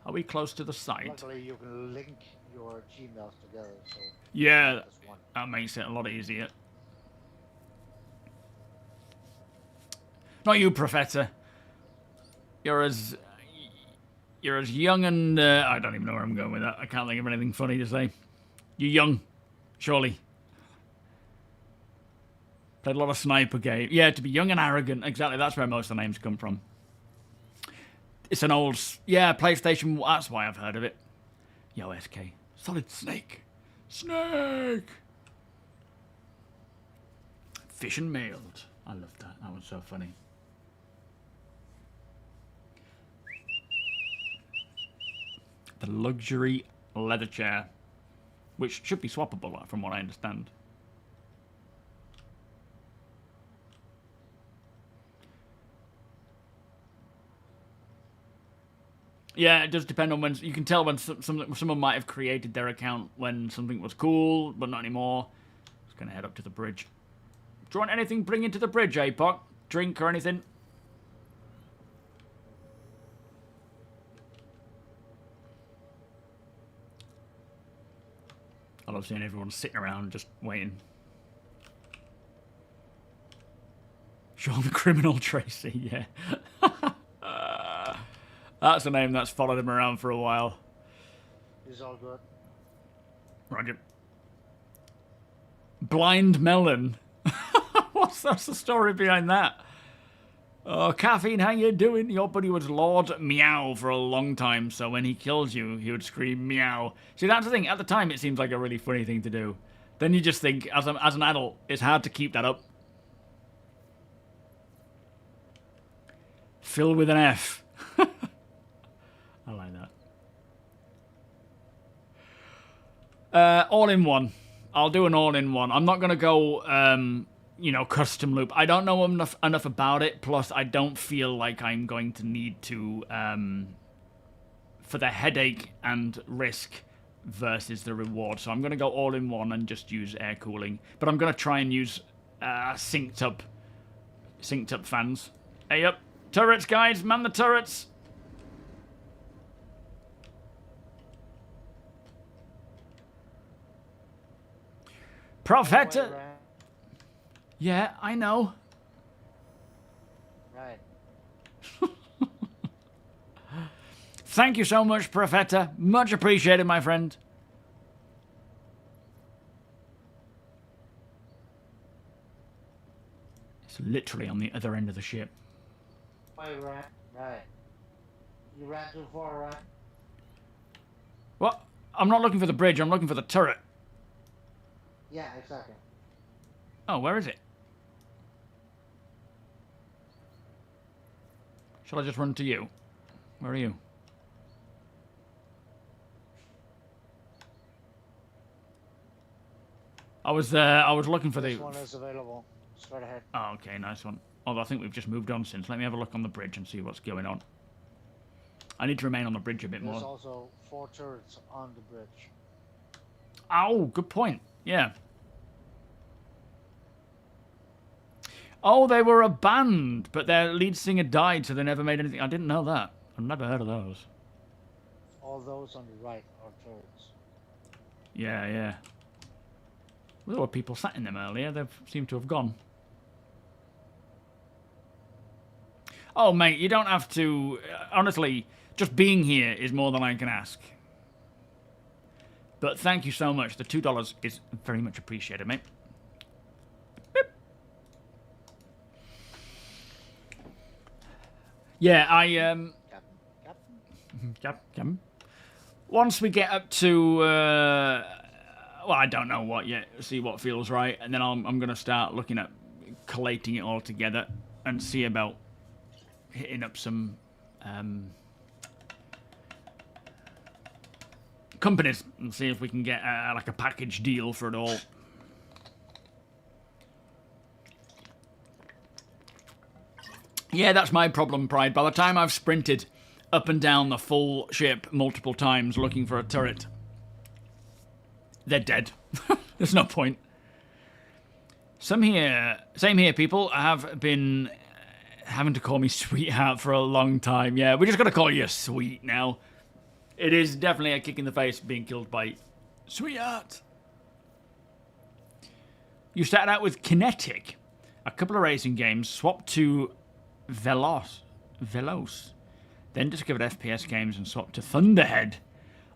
Are we close to the site? Luckily, you can link your Gmails together. So Yeah, that's one. that makes it a lot easier. Not you, Professor. You're as young and I don't even know where I'm going with that. I can't think of anything funny to say. You're young, surely. Played a lot of sniper game. Yeah, to be young and arrogant. Exactly, that's where most of the names come from. It's an old, yeah, PlayStation. That's why I've heard of it. Yo, SK. Solid Snake. Snake. Fish and mailed. I love that. That was so funny. The luxury leather chair, which should be swappable from what I understand. Yeah, it does depend on when. You can tell when someone might have created their account when something was cool, but not anymore. Just gonna head up to the bridge. Do you want anything bring into the bridge, APOC? Drink or anything? I love seeing everyone sitting around just waiting. Sean Criminal Tracy, yeah. That's a name that's followed him around for a while. He's all good. Roger. Blind Melon. What's the story behind that? Oh, Caffeine, how you doing? Your buddy was Lord Meow for a long time, so when he kills you, he would scream meow. See, that's the thing. At the time, it seems like a really funny thing to do. Then you just think, as an adult, it's hard to keep that up. Phil with an F. I like that. All-in-one. I'll do an all-in-one. I'm not going to go... you know, custom loop. I don't know enough about it. Plus, I don't feel like I'm going to need to, for the headache and risk versus the reward. So I'm going to go all in one and just use air cooling. But I'm going to try and use synced up fans. Hey up, turrets, guys, man the turrets. Profeta. Yeah, I know. Right. Thank you so much, Profeta. Much appreciated, my friend. It's literally on the other end of the ship. Oh, you ran. Right. You ran too far, right? What? I'm not looking for the bridge. I'm looking for the turret. Yeah, exactly. Oh, where is it? Shall I just run to you? Where are you? I was looking for This the... one is available. Straight ahead. Oh, okay, nice one. Although I think we've just moved on since. Let me have a look on the bridge and see what's going on. I need to remain on the bridge a bit There's more. also 4 turrets on the bridge. Oh, good point. Yeah. Oh, they were a band, but their lead singer died, so they never made anything. I didn't know that. I've never heard of those. All those on the right are turrets. Yeah, yeah. Well, there were people sat in them earlier. They seem to have gone. Oh, mate, you don't have to... honestly, just being here is more than I can ask. But thank you so much. The $2 is very much appreciated, mate. Beep. Yeah, Captain. Once we get up to... well, I don't know what yet. See what feels right. And then I'm going to start looking at collating it all together and see about hitting up some... companies and see if we can get like a package deal for it all. Yeah, that's my problem, Pride. By the time I've sprinted up and down the full ship multiple times looking for a turret, they're dead. There's no point. Same here, people. Have been having to call me sweetheart for a long time. Yeah, we're just going to call you sweet now. It is definitely a kick in the face being killed by sweetheart. You started out with Kinetic, a couple of racing games, swapped to Veloz, then discovered FPS games and swapped to Thunderhead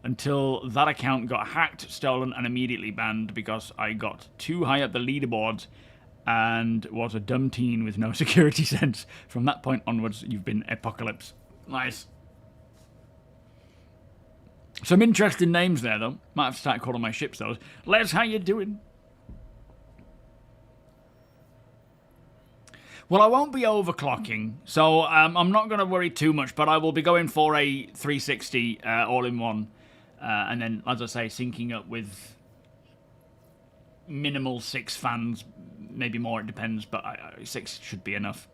until that account got hacked, stolen, and immediately banned because I got too high up the leaderboards and was a dumb teen with no security sense. From that point onwards, you've been Apocalypse. Nice. Some interesting names there, though. Might have to start calling my ships those. Les, how you doing? Well, I won't be overclocking, so I'm not going to worry too much, but I will be going for a 360 all-in-one. And then, as I say, syncing up with minimal 6 fans. Maybe more, it depends, but 6 should be enough.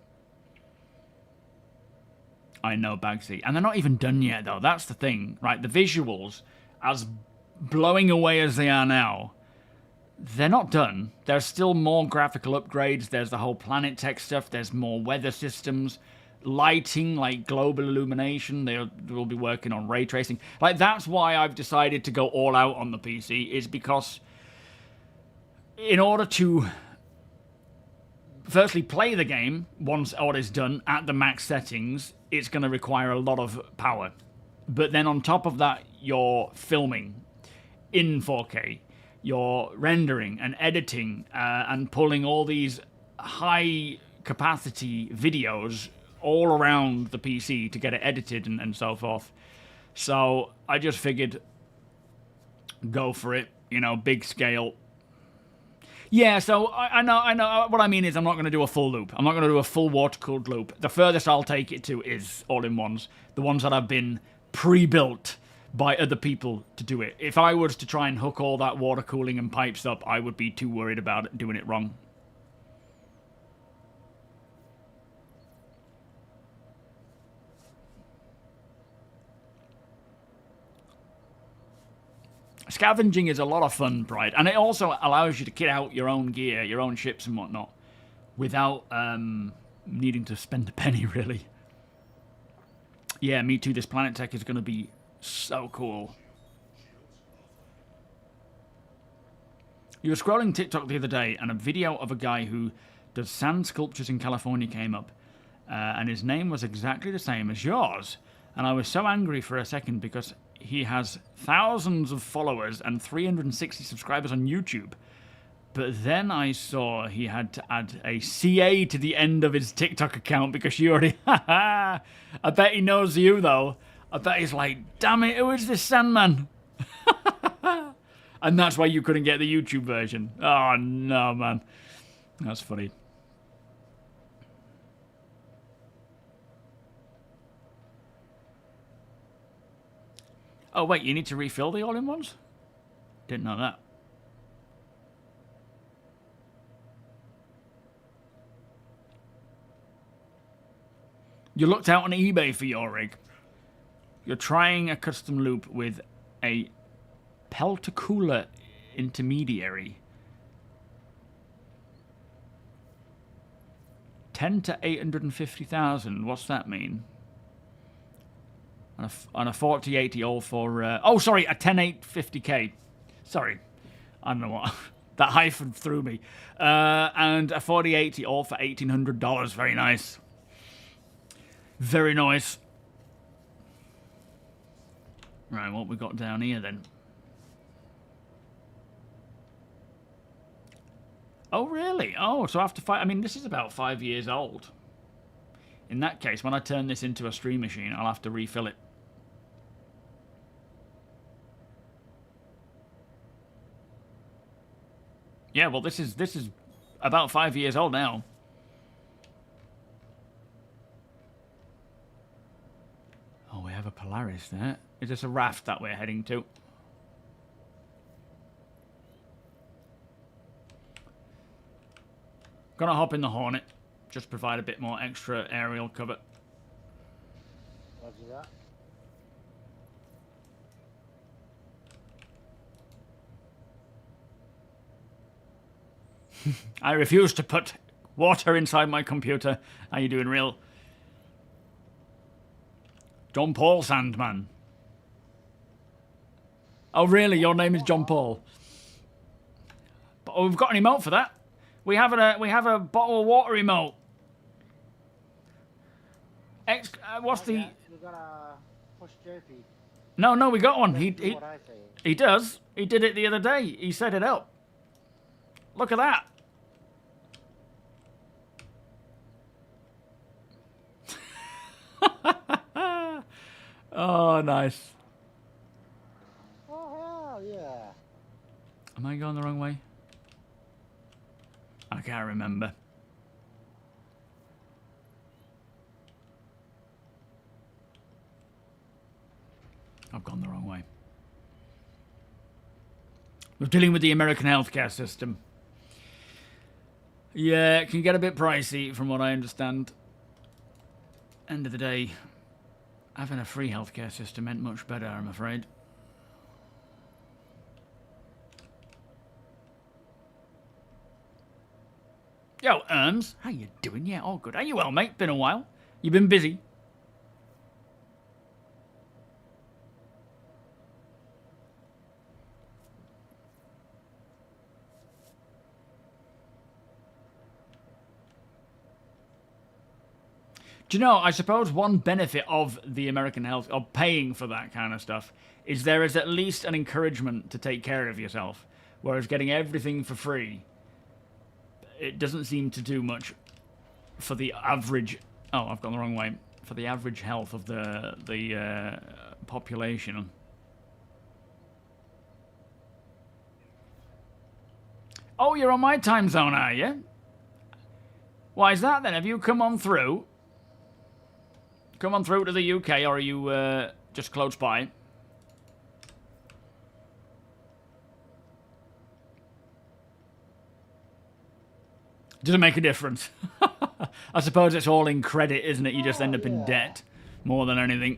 I know, Bagsy. And they're not even done yet, though. That's the thing, right? The visuals, as blowing away as they are now, they're not done. There's still more graphical upgrades. There's the whole planet tech stuff. There's more weather systems. Lighting, like global illumination. They will be working on ray tracing. Like, that's why I've decided to go all out on the PC, is because in order to... firstly, play the game, once all is done, at the max settings, it's going to require a lot of power. But then on top of that, you're filming in 4K. You're rendering and editing and pulling all these high-capacity videos all around the PC to get it edited and so forth. So I just figured, go for it, you know, big scale. Yeah, so I know. What I mean is I'm not going to do a full loop. I'm not going to do a full water-cooled loop. The furthest I'll take it to is all-in-ones. The ones that have been pre-built by other people to do it. If I was to try and hook all that water cooling and pipes up, I would be too worried about doing it wrong. Scavenging is a lot of fun, Pride, and it also allows you to kit out your own gear, your own ships and whatnot, without needing to spend a penny, really. Yeah, me too. This planet tech is going to be so cool. You were scrolling TikTok the other day, and a video of a guy who does sand sculptures in California came up, and his name was exactly the same as yours. And I was so angry for a second because he has thousands of followers and 360 subscribers on YouTube. But then I saw he had to add a CA to the end of his TikTok account because you already... I bet he knows you, though. I bet he's like, damn it, who is this Sandman? And that's why you couldn't get the YouTube version. Oh, no, man. That's funny. Oh, wait, you need to refill the all-in-ones? Didn't know that. You looked out on eBay for your rig. You're trying a custom loop with a Pelticula intermediary. 10 to 850,000. What's that mean? On a 4080 all for... oh, sorry, a 10850K. Sorry. I don't know what... that hyphen threw me. And a 4080 all for $1,800. Very nice. Very nice. Right, what we got down here then? Oh, really? Oh, so after 5... I mean, this is about 5 years old. In that case, when I turn this into a stream machine, I'll have to refill it. Yeah, well, this is about 5 years old now. Oh, we have a Polaris there. Is this a raft that we're heading to? Gonna hop in the Hornet. Just provide a bit more extra aerial cover. Roger that. I refuse to put water inside my computer. How you doing, real? John Paul Sandman. Oh, really? Your name is John Paul? But oh, we've got an emote for that. We have a bottle of water emote. What's the? You gotta push JP. No, we got one. Do what I say. He does. He did it the other day. He set it up. Look at that. Oh, nice. Oh, hell yeah. Am I going the wrong way? I can't remember. I've gone the wrong way. We're dealing with the American healthcare system. Yeah, it can get a bit pricey from what I understand. End of the day, having a free healthcare system meant much better, I'm afraid. Yo, Erms, how you doing? Yeah, all good. Are you well, mate? Been a while. You been busy? Do you know, I suppose one benefit of the American health, of paying for that kind of stuff, is there is at least an encouragement to take care of yourself. Whereas getting everything for free, it doesn't seem to do much for the average... Oh, I've gone the wrong way. For the average health of the population. Oh, you're on my time zone, are you? Why is that then? Have you come on through? Come on through to the UK, or are you just close by? Doesn't make a difference. I suppose it's all in credit, isn't it? You just end up in debt more than anything.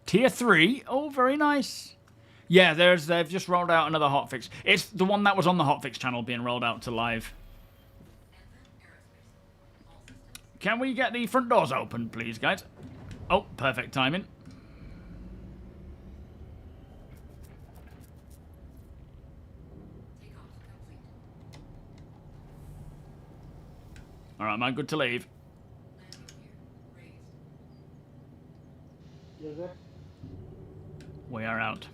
Tier 3? Oh, very nice. Yeah, they've just rolled out another hotfix. It's the one that was on the hotfix channel being rolled out to live. Can we get the front doors open, please, guys? Oh, perfect timing. Alright, am I good to leave? You're good? We are out.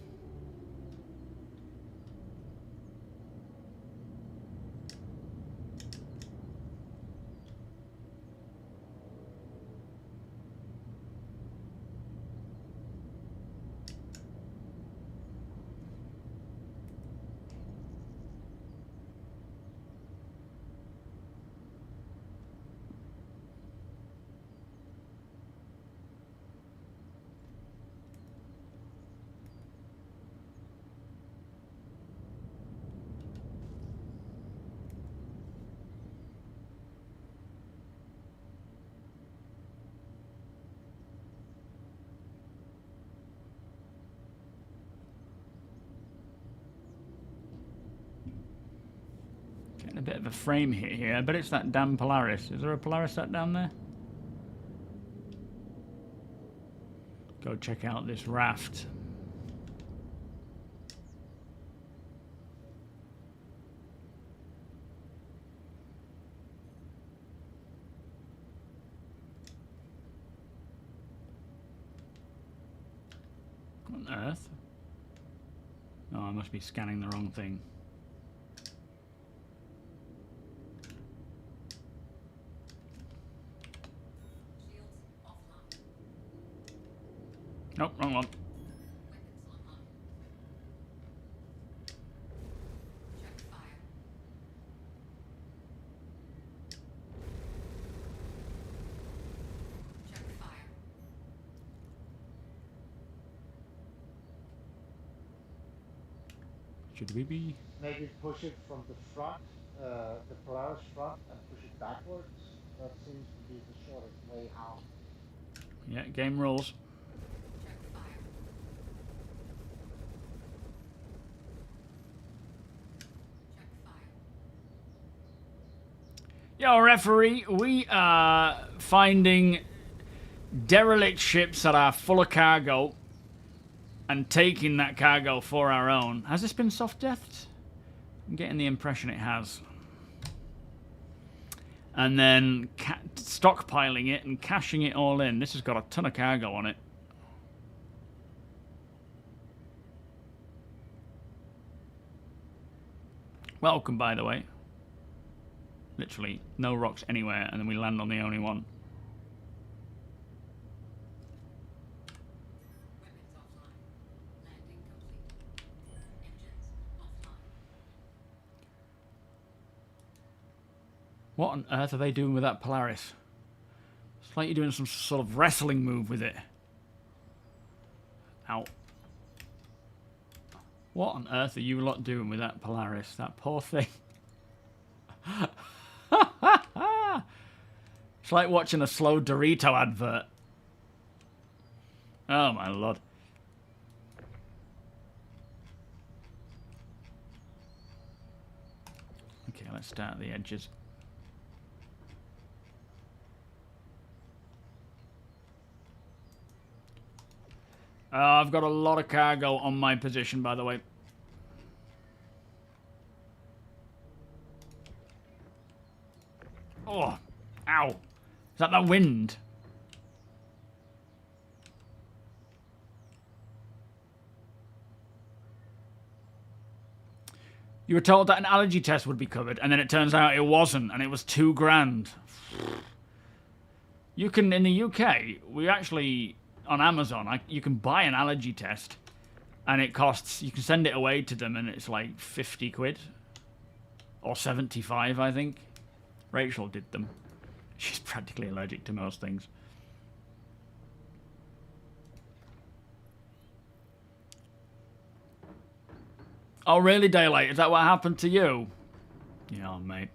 Getting a bit of a frame hit here. I bet it's that damn Polaris. Is there a Polaris sat down there? Go check out this raft. What on earth? Oh, I must be scanning the wrong thing. Nope, wrong one. Should we be? Maybe push it from the front, the Polaris front, and push it backwards. That seems to be the shortest way out. Yeah, game rules. Yo, referee, we are finding derelict ships that are full of cargo and taking that cargo for our own. Has this been soft deathed? I'm getting the impression it has. And then stockpiling it and cashing it all in. This has got a ton of cargo on it. Welcome, by the way. Literally no rocks anywhere, and then we land on the only one. What on earth are they doing with that Polaris? It's like you're doing some sort of wrestling move with it. Ow. What on earth are you lot doing with that Polaris? That poor thing. It's like watching a slow Dorito advert. Oh my lord. Okay, let's start at the edges. I've got a lot of cargo on my position, by the way. Oh, ow. Is that the wind? You were told that an allergy test would be covered, and then it turns out it wasn't, and it was $2,000. You can, in the UK, we actually, on Amazon, you can buy an allergy test, and it costs, you can send it away to them, and it's like 50 quid. Or 75, I think. Rachel did them. She's practically allergic to most things. Oh, really, Daylight? Is that what happened to you? Yeah, mate.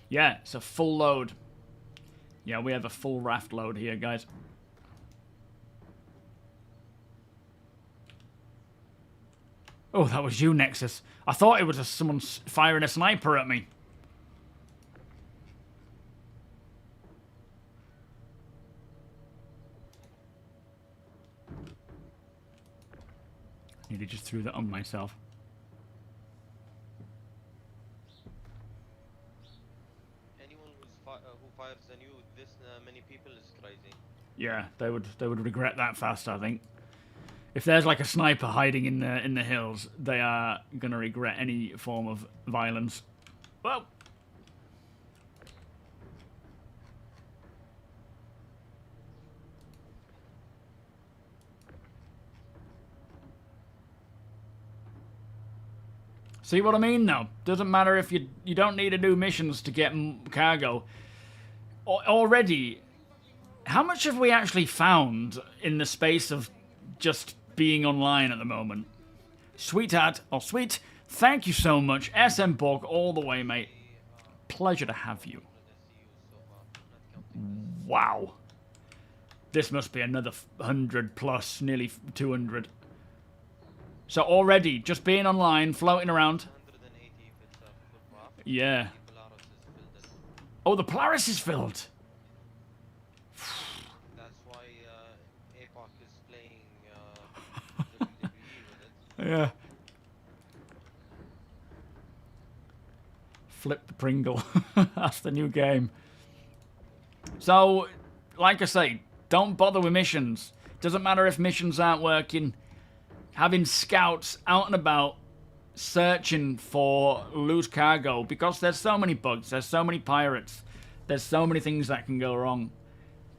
Yeah, it's a full load. Yeah, we have a full raft load here, guys. Oh, that was you, Nexus. I thought it was someone firing a sniper at me. Nearly just threw that on myself. Anyone who fires on you with this many people is crazy. Yeah, they would regret that fast, I think. If there's like a sniper hiding in the hills, they are gonna regret any form of violence. Whoa! See what I mean, though? Doesn't matter if you don't need to do missions to get cargo. Already, how much have we actually found in the space of just being online at the moment? Sweetheart, or sweet, thank you so much. SMBorg all the way, mate. Pleasure to have you. Wow. this must be another 100 plus, nearly 200. So already, just being online, floating around. 180 if it's a full craft. Yeah. The Polaris is filled as well. Oh, the Polaris is filled. That's why APOC is playing WWE with it. Yeah. Flip the Pringle. That's the new game. So, like I say, don't bother with missions. Doesn't matter if missions aren't working. Having scouts out and about searching for loose cargo, because there's so many bugs, there's so many pirates, there's so many things that can go wrong.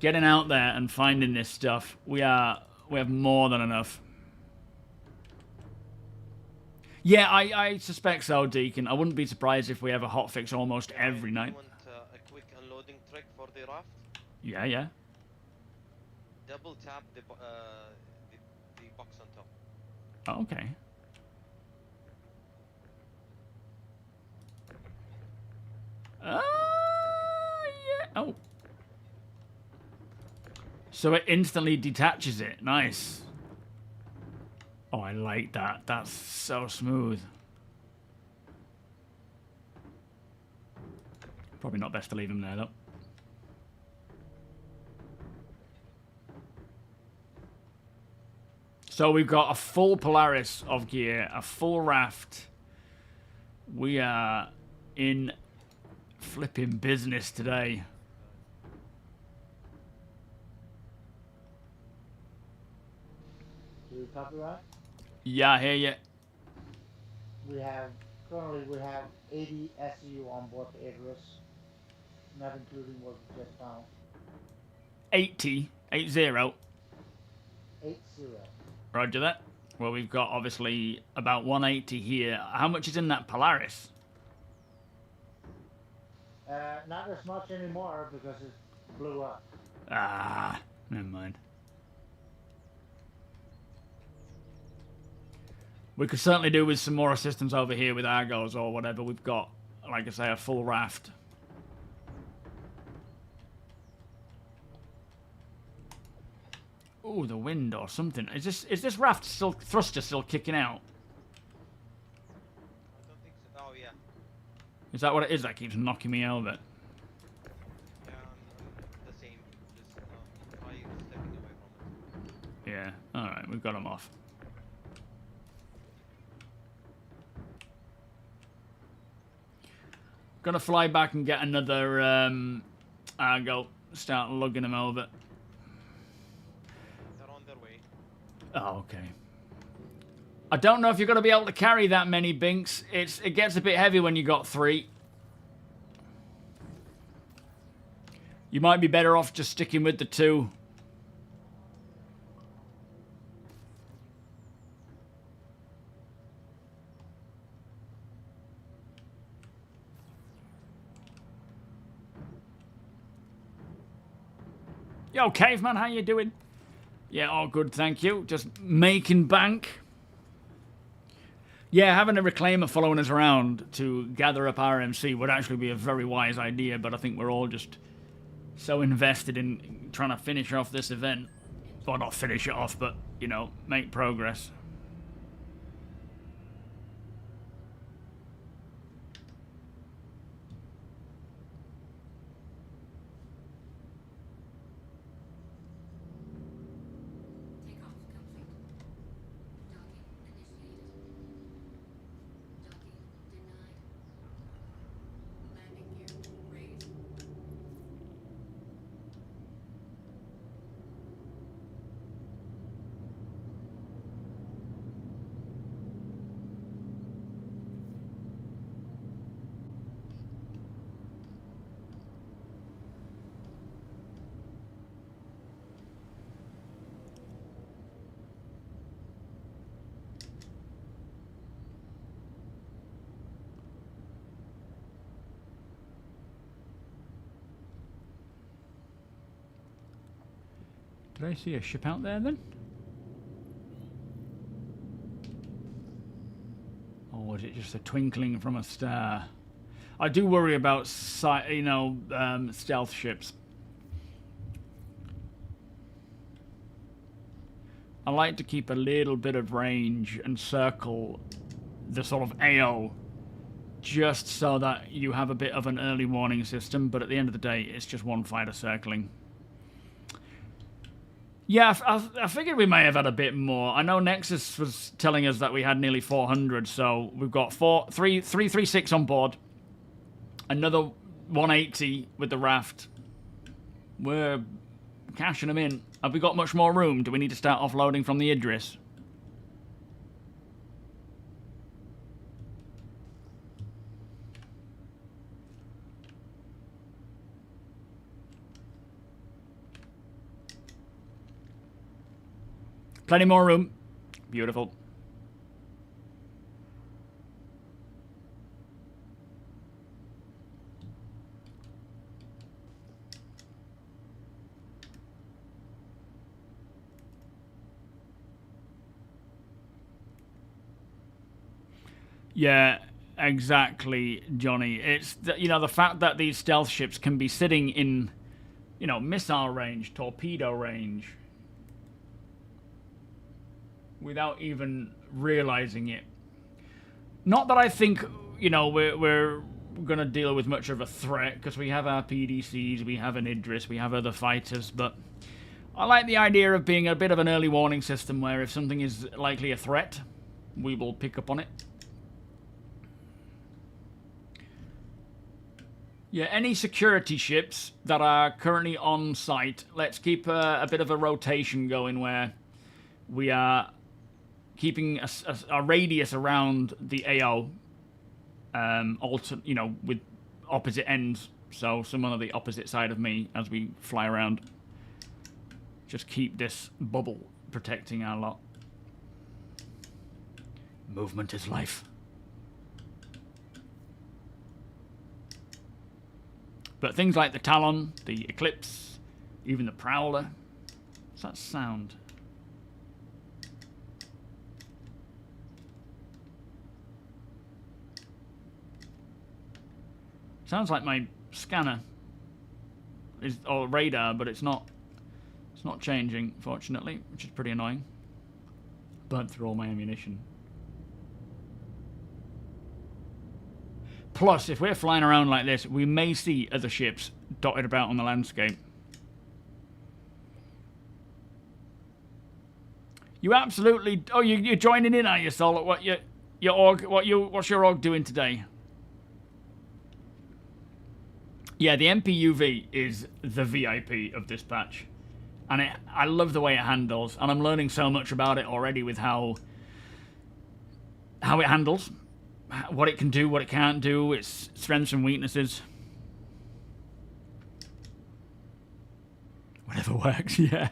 Getting out there and finding this stuff, we have more than enough. Yeah, I suspect so, Deacon. I wouldn't be surprised if we have a hotfix almost every night. You want a quick unloading trick for the raft? Yeah, yeah. Double tap the box on top. Oh, okay. Yeah. Oh. So it instantly detaches it. Nice. Oh, I like that. That's so smooth. Probably not best to leave him there, though. So we've got a full Polaris of gear, a full raft. We are in flipping business today. Do you copy that? Yeah, I hear you. Currently we have 80 SU on board the Idris, not including what we just found. 80. 80. 80. Roger that. Well, we've got obviously about 180 here. How much is in that Polaris? Not as much anymore because it blew up. Ah, never mind. We could certainly do with some more assistance over here with Argos or whatever. We've got, like I say, a full raft. Ooh, the wind or something. Is this raft still thruster still kicking out? I don't think so. Oh yeah. Is that what it is that keeps knocking me over? Yeah, the same. Just try stepping away from it. Yeah. All right, we've got them off. Gonna fly back and get another Argo. Start lugging them over. They're on their way. Oh, okay. I don't know if you're going to be able to carry that many, Binks. It gets a bit heavy when you got 3. You might be better off just sticking with the 2. Yo, Caveman, how you doing? Yeah, all good, thank you. Just making bank. Yeah, having a reclaimer following us around to gather up RMC would actually be a very wise idea, but I think we're all just so invested in trying to finish off this event. Well, not finish it off, but, you know, make progress. Did I see a ship out there then? Or was it just a twinkling from a star? I do worry about, stealth ships. I like to keep a little bit of range and circle the sort of AO, just so that you have a bit of an early warning system, but at the end of the day, it's just one fighter circling. Yeah, I figured we may have had a bit more. I know Nexus was telling us that we had nearly 400, so we've got 336 on board. Another 180 with the raft. We're cashing them in. Have we got much more room? Do we need to start offloading from the Idris? Plenty more room. Beautiful. Yeah, exactly, Johnny. It's the fact that these stealth ships can be sitting in, missile range, torpedo range, without even realizing it. Not that I think, we're going to deal with much of a threat, because we have our PDCs, we have an Idris, we have other fighters, but I like the idea of being a bit of an early warning system where if something is likely a threat, we will pick up on it. Yeah, any security ships that are currently on site, let's keep a bit of a rotation going where we are keeping a radius around the AO, with opposite ends. So someone on the opposite side of me as we fly around. Just keep this bubble protecting our lot. Movement is life. But things like the Talon, the Eclipse, even the Prowler. What's that sound? Sounds like my scanner or radar, but it's not. It's not changing, fortunately, which is pretty annoying. Burnt through all my ammunition. Plus, if we're flying around like this, we may see other ships dotted about on the landscape. You absolutely... Oh, you're joining in, are you, Sol? What's your org doing today? Yeah, the MPUV is the VIP of this patch. And I love the way it handles. And I'm learning so much about it already with how it handles. What it can do, what it can't do, its strengths and weaknesses. Whatever works, yeah.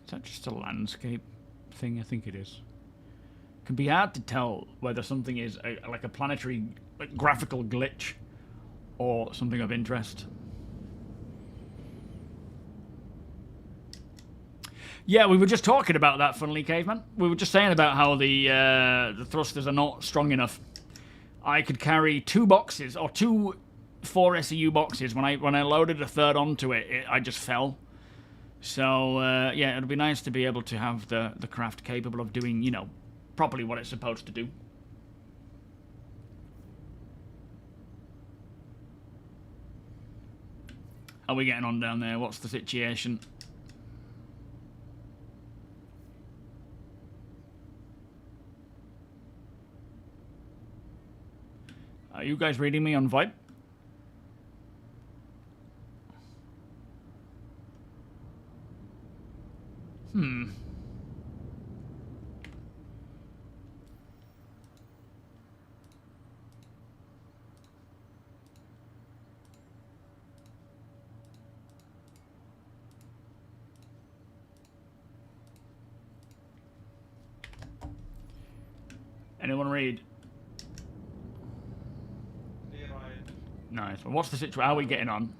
Is that just a landscape thing? I think it is. It can be hard to tell whether something is like a planetary graphical glitch or something of interest. Yeah, we were just talking about that, funnily, Caveman. We were just saying about how the thrusters are not strong enough. I could carry 2 boxes, or 2 4 SEU boxes. When I loaded a third onto it, I just fell. So, yeah, it'd be nice to be able to have the craft capable of doing, properly what it's supposed to do. How are we getting on down there? What's the situation? Are you guys reading me on VoIP? Anyone read? Clear right. Nice. Well, what's the situation? How are we getting on?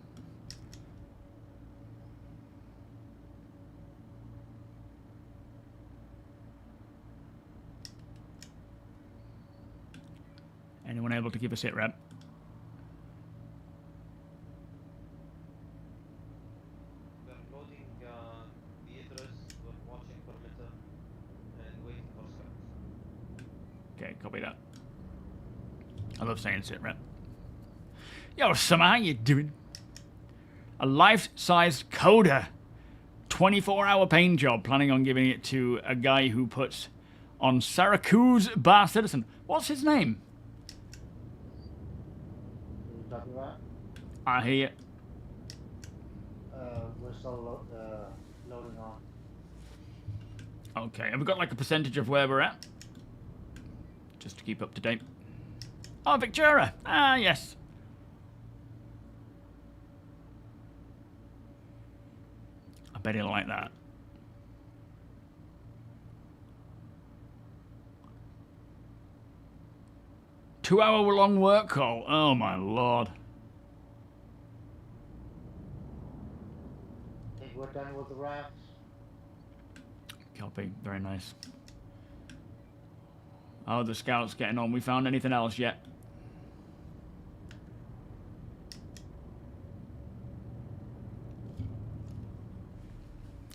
Anyone able to give a sit rep? We're loading the Idris, we're watching perimeter, and waiting for scouts. Okay, copy that. I love saying sit rep. Yo, Summer, how you doing? A life-sized coder. 24-hour paint job. Planning on giving it to a guy who puts on Syracuse bar citizen. What's his name? You talking about? I hear. We're still loading on. Okay, have we got like a percentage of where we're at? Just to keep up to date. Oh, Victoria. Ah, yes. I bet he'll like that. Two-hour-long work call. Oh, my lord. Think we're done with the rafts? Copy. Very nice. Oh, the scout's getting on. We found anything else yet?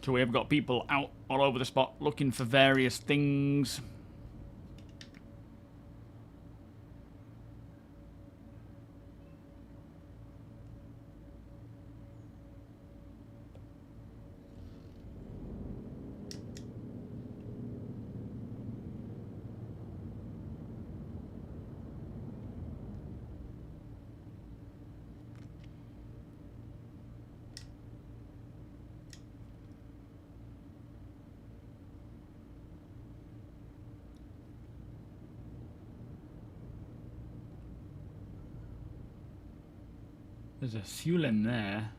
So we have got people out all over the spot looking for various things. There's a fuel in there.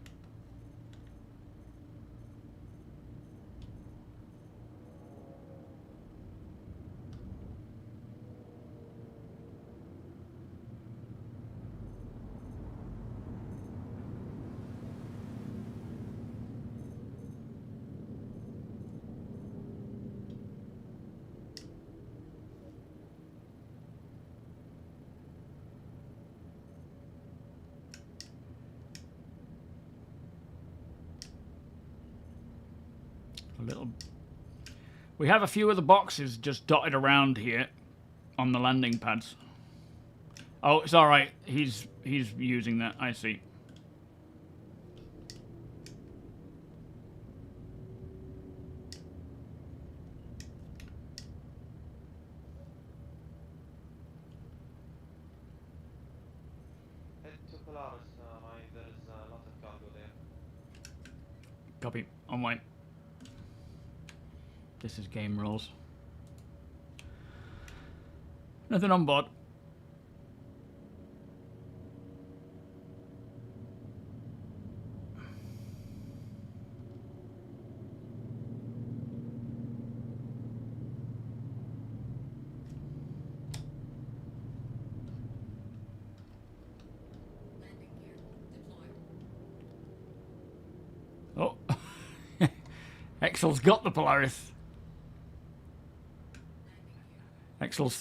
We have a few of the boxes just dotted around here on the landing pads. Oh, it's all right. He's using that. I see. Head to Polaris, there's a lot of cargo there. Copy. On my. This is game rules. Nothing on board. Oh. Excel's got the Polaris.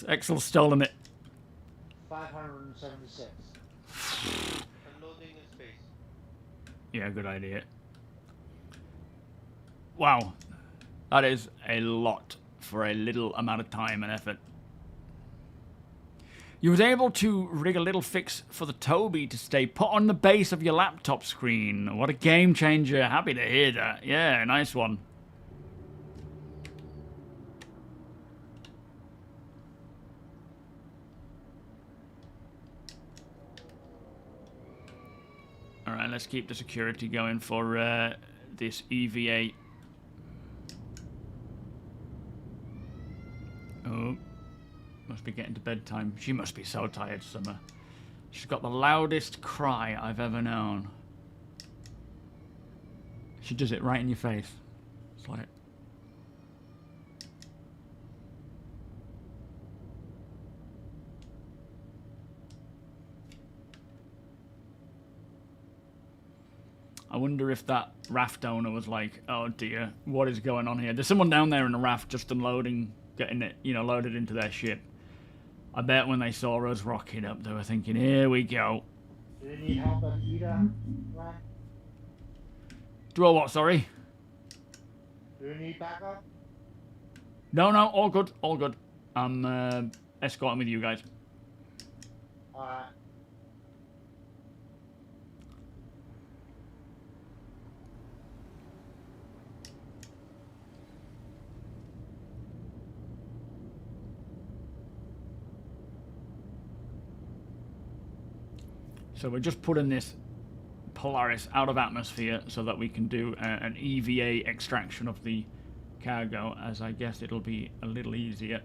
Excel's stolen it. 576. Unloading in space. Yeah, good idea. Wow. That is a lot for a little amount of time and effort. You was able to rig a little fix for the TOBII to stay put on the base of your laptop screen. What a game changer. Happy to hear that. Yeah, nice one. Alright, let's keep the security going for this EVA. Oh, must be getting to bedtime. She must be so tired, Summer. She's got the loudest cry I've ever known. She does it right in your face. It's like... I wonder if that raft owner was like, oh dear, what is going on here? There's someone down there in a raft just unloading, getting it, you know, loaded into their ship. I bet when they saw us rocking up, they were thinking, here we go. Do you need help at Ida, Ryan? Do I what, sorry? Do you need backup? No, no, all good, all good. I'm escorting with you guys. Alright. So we're just putting this Polaris out of atmosphere so that we can do an EVA extraction of the cargo, as I guess it'll be a little easier.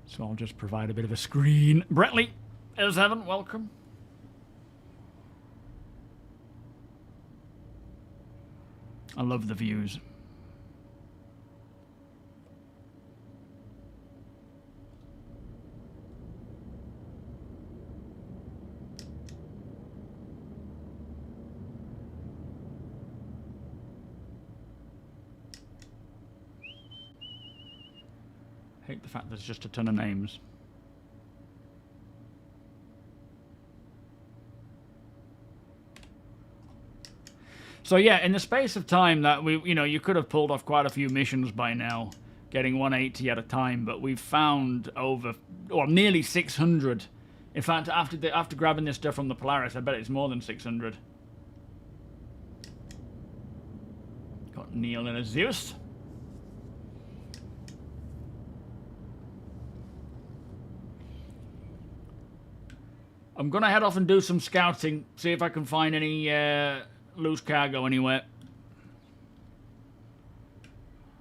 So I'll just provide a bit of a screen. Brentley, there's Evan, welcome. I love the views. Hate the fact there's just a ton of names. So yeah, in the space of time that you could have pulled off quite a few missions by now, getting 180 at a time, but we've found nearly 600. In fact, after grabbing this stuff from the Polaris, I bet it's more than 600. Got Neil and a Zeus. I'm gonna head off and do some scouting, see if I can find any loose cargo anywhere.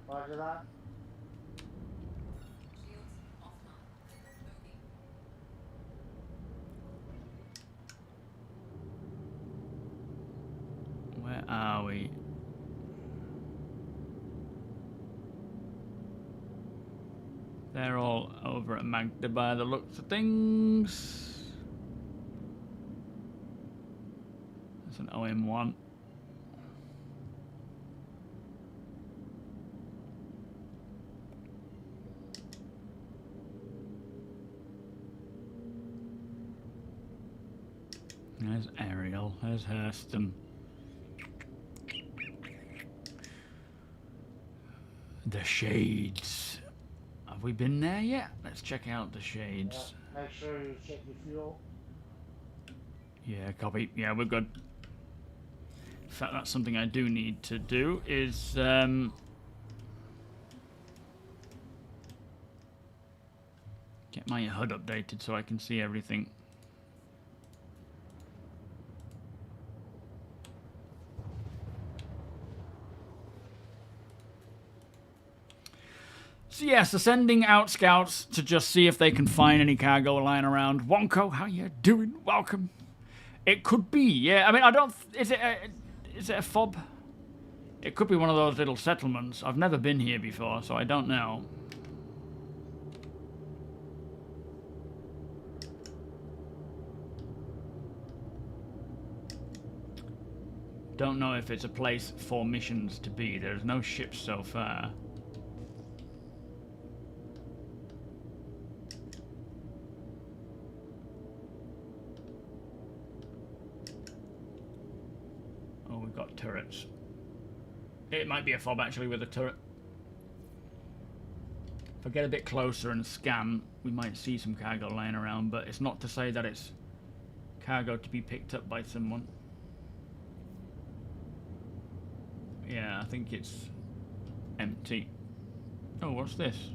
Roger that. Where are we? They're all over at Magda by the looks of things. That's an OM1. There's Ariel, there's Hurston. The Shades. Have we been there yet? Let's check out the Shades. Yeah, make sure you check your fuel. Yeah, copy. Yeah, we're good. In fact, that's something I do need to do is get my HUD updated so I can see everything. So yes, so sending out scouts to just see if they can find any cargo lying around. Wonko, how you doing? Welcome. It could be, yeah. I mean, I don't. Is it a fob? It could be one of those little settlements. I've never been here before, so I don't know. Don't know if it's a place for missions to be. There's no ships so far. Oh, we've got turrets. It might be a fob actually with a turret. If I get a bit closer and scan, we might see some cargo lying around, but it's not to say that it's cargo to be picked up by someone. Yeah, I think it's empty. Oh, what's this?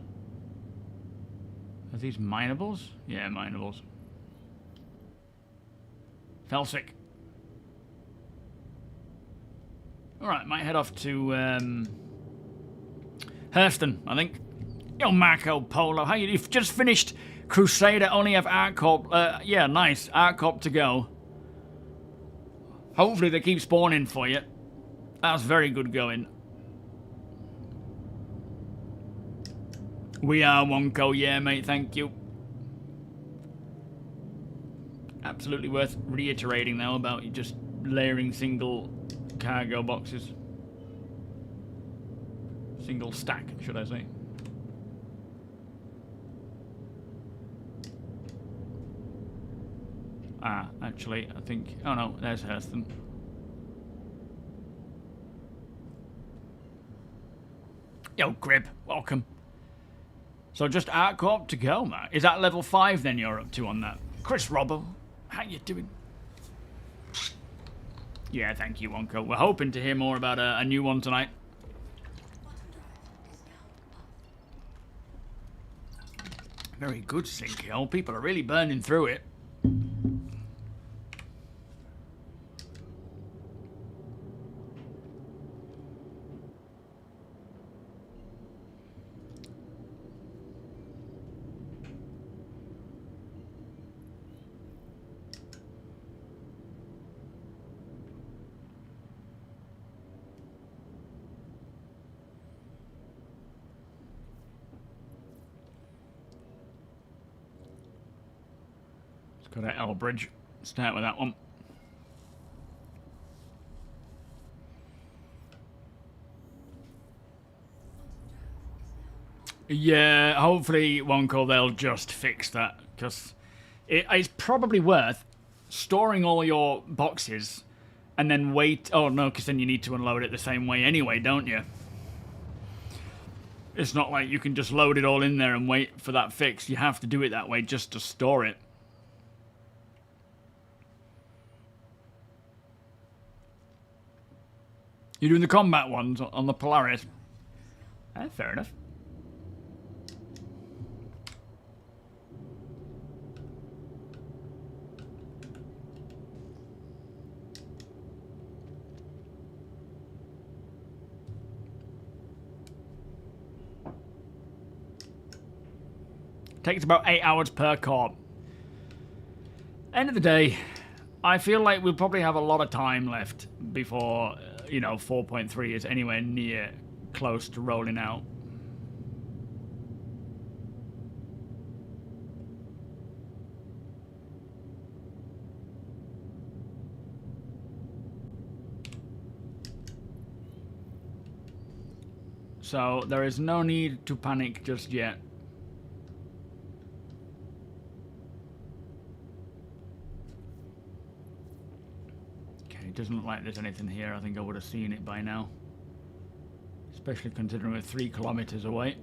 Are these minables? Yeah, minables. Felsic. Alright, might head off to Hurston, I think. Yo, Marco Polo, how you've just finished Crusader, only have ArcCorp. Yeah, nice. ArcCorp to go. Hopefully they keep spawning for you. That's very good going. We are Wonko, yeah, mate, thank you. Absolutely worth reiterating now about you just layering single cargo boxes. Single stack, should I say. Ah, actually, I think... Oh no, there's Hurston. Yo, Grib, welcome. So just ArcCorp to go, man. Is that level 5 then you're up to on that? Chris Robbo, how you doing? Yeah, thank you, Wonko. We're hoping to hear more about a new one tonight. Very good, Sinkhill. People are really burning through it. Got an Elbridge. Start with that one. Yeah, hopefully, Wonko, they'll just fix that. Because it's probably worth storing all your boxes and then wait. Oh, no, because then you need to unload it the same way anyway, don't you? It's not like you can just load it all in there and wait for that fix. You have to do it that way just to store it. You're doing the combat ones on the Polaris? Fair enough. Takes about 8 hours per corp. End of the day, I feel like we'll probably have a lot of time left before... you know, 4.3 is anywhere near close to rolling out. So there is no need to panic just yet. It doesn't look like there's anything here. I think I would have seen it by now. Especially considering we're 3 kilometers away.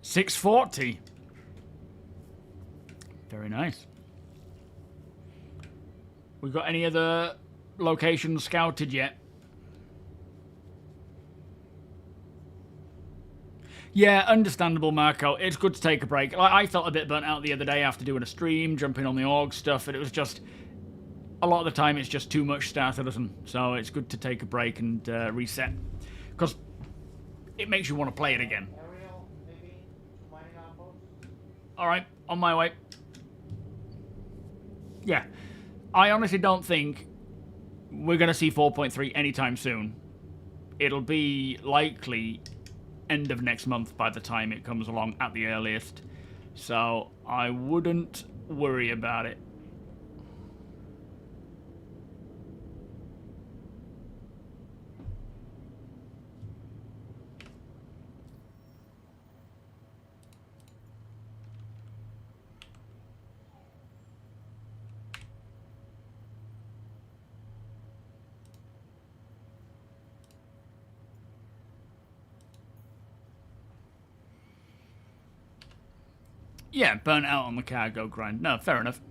$640. Very nice. We got any other locations scouted yet? Yeah, understandable, Marco. It's good to take a break. I felt a bit burnt out the other day after doing a stream, jumping on the org stuff, and it was just... a lot of the time it's just too much Star Citizen, so it's good to take a break and reset. Because it makes you want to play it again. Alright, on my way. Yeah. I honestly don't think we're going to see 4.3 anytime soon. It'll be likely end of next month by the time it comes along at the earliest. So I wouldn't worry about it. Yeah, burnt out on the cargo grind. No, fair enough.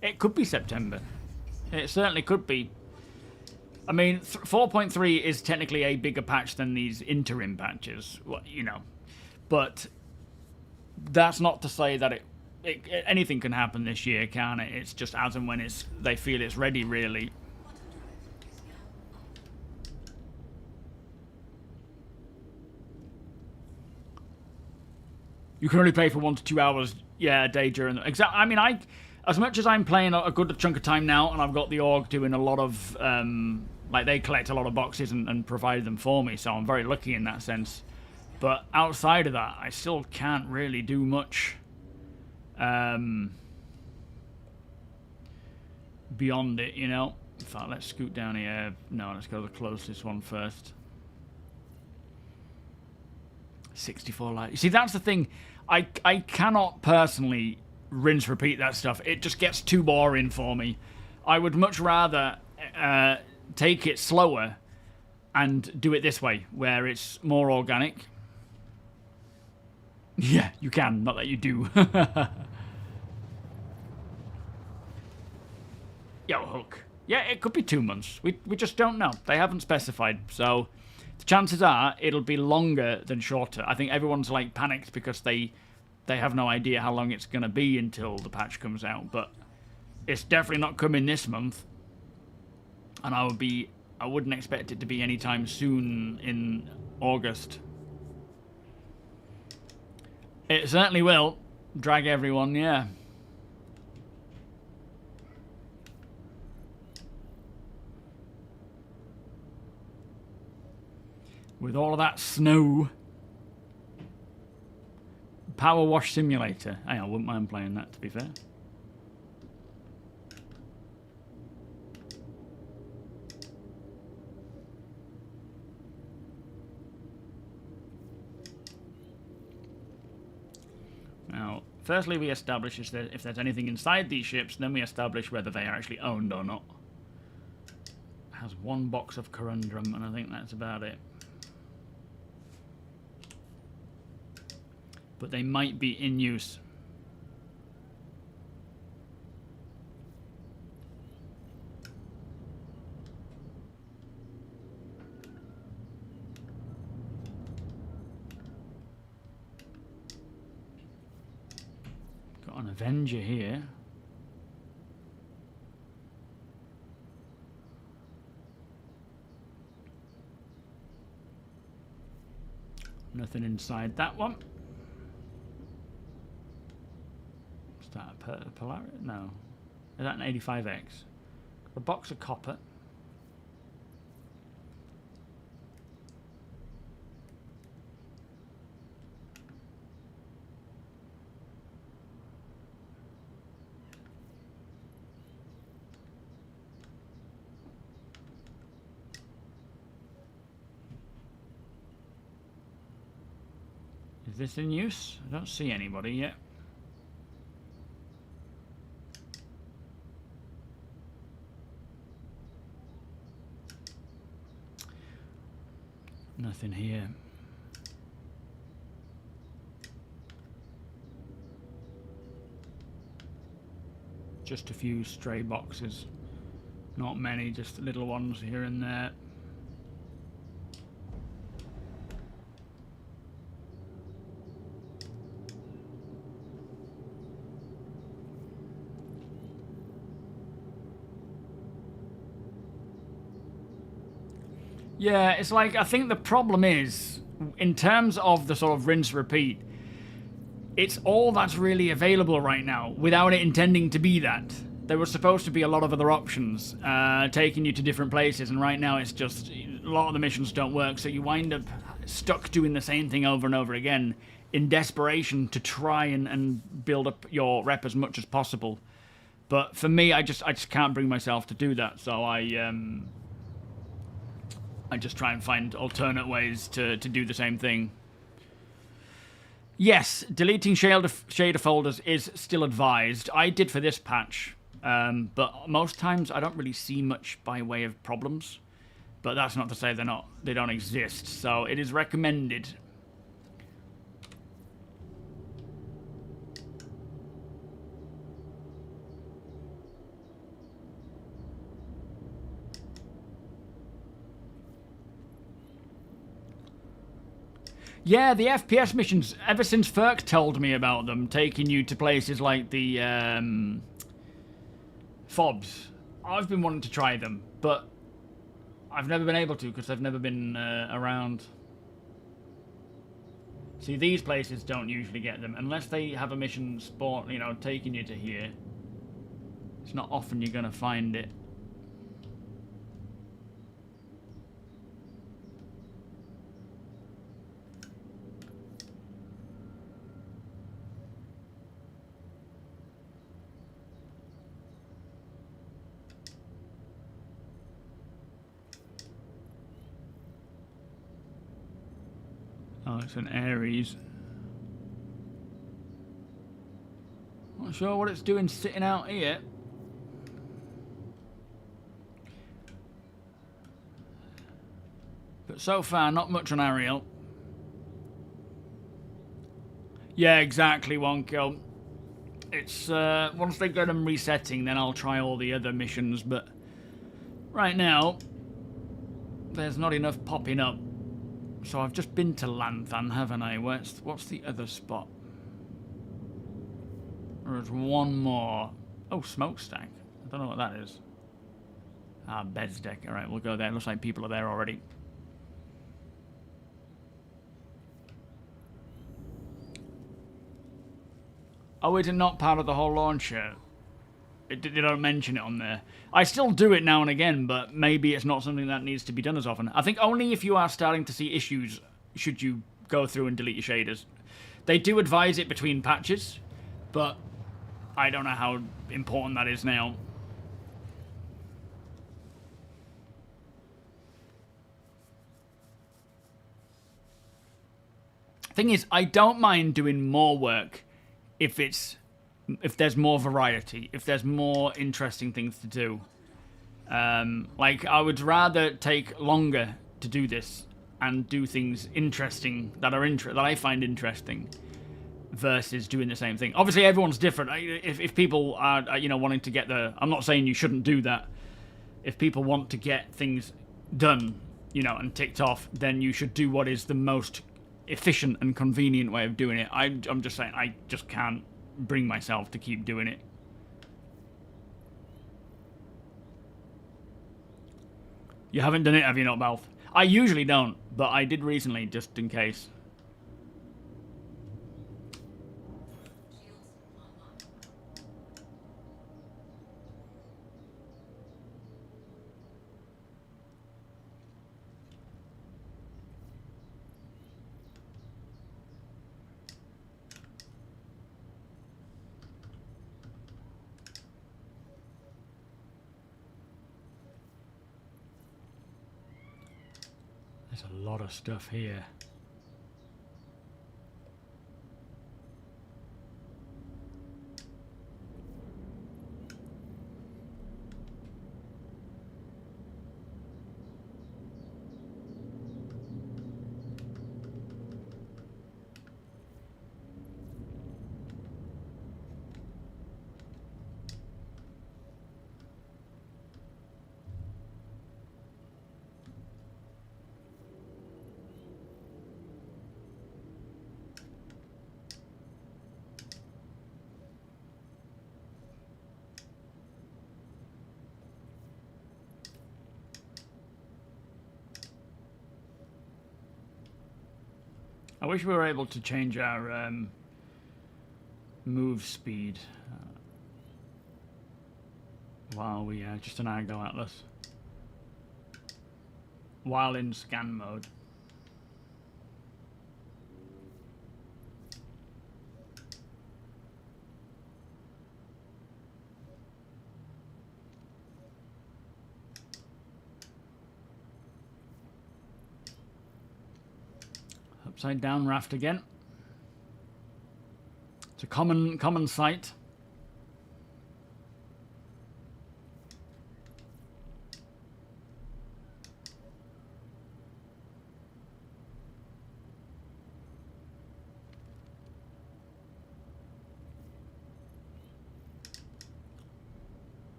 It could be September. It certainly could be. I mean, 4.3 is technically a bigger patch than these interim patches, you know. But that's not to say that it anything can happen this year, can't it? It's just as and when they feel it's ready, really. You can only play for 1 to 2 hours, yeah, a day during the... I mean, as much as I'm playing a good chunk of time now, and I've got the org doing a lot of... like, they collect a lot of boxes and provide them for me, so I'm very lucky in that sense. But outside of that, I still can't really do much beyond it, you know? In fact, let's scoot down here. No, let's go to the closest one first. 64 light. You see, that's the thing. I cannot personally rinse repeat that stuff. It just gets too boring for me. I would much rather take it slower and do it this way, where it's more organic. Yeah, you can. Not that you do. Yo, Hook. Yeah, it could be 2 months. We just don't know. They haven't specified, so... The chances are it'll be longer than shorter. I think everyone's like panicked because they have no idea how long it's going to be until the patch comes out. But it's definitely not coming this month, and I wouldn't expect it to be anytime soon in August. It certainly will drag everyone, yeah. With all of that snow. Power Wash Simulator. Hey, I wouldn't mind playing that, to be fair. Now, firstly we establish if there's anything inside these ships, then we establish whether they are actually owned or not. It has 1 box of Corundum, and I think that's about it. But they might be in use. Got an Avenger here. Nothing inside that one. Is that a Polaris? No. Is that an 85X? A box of copper. Is this in use? I don't see anybody yet. Nothing here. Just a few stray boxes. Not many, just little ones here and there. Yeah, it's like, I think the problem is, in terms of the sort of rinse repeat, it's all that's really available right now, without it intending to be that. There was supposed to be a lot of other options, taking you to different places, and right now it's just, a lot of the missions don't work, so you wind up stuck doing the same thing over and over again, in desperation to try and build up your rep as much as possible. But for me, I just can't bring myself to do that, so I just try and find alternate ways to do the same thing. Yes, deleting shader folders is still advised. I did for this patch, but most times I don't really see much by way of problems. But that's not to say they don't exist. So it is recommended. Yeah, the FPS missions, ever since Ferk told me about them, taking you to places like the FOBs, I've been wanting to try them, but I've never been able to because they've never been around. See, these places don't usually get them unless they have a mission sport, you know, taking you to here. It's not often you're gonna find it. Oh, it's an Ares. Not sure what it's doing sitting out here. But so far, not much on Ariel. Yeah, exactly, one kill. It's, once they get them resetting, then I'll try all the other missions, but right now, there's not enough popping up. So I've just been to Lanthan, haven't I? What's the other spot? There's one more. Oh, smokestack. I don't know what that is. Ah, beds deck. Alright, we'll go there. Looks like people are there already. Oh, is it not part of the whole launcher? They don't mention it on there. I still do it now and again, but maybe it's not something that needs to be done as often. I think only if you are starting to see issues should you go through and delete your shaders. They do advise it between patches, but I don't know how important that is now. Thing is, I don't mind doing more work if there's more variety, if there's more interesting things to do. Like, I would rather take longer to do this and do things interesting that I find interesting versus doing the same thing. Obviously, everyone's different. If people are, you know, wanting to get the... I'm not saying you shouldn't do that. If people want to get things done, you know, and ticked off, then you should do what is the most efficient and convenient way of doing it. I'm just saying, I just can't bring myself to keep doing it. You haven't done it, have you not, Balth? I usually don't, but I did recently, just in case. There's a lot of stuff here. I wish we were able to change our move speed while we just an Argo Atlas while in scan mode. Upside down raft again. It's a common sight.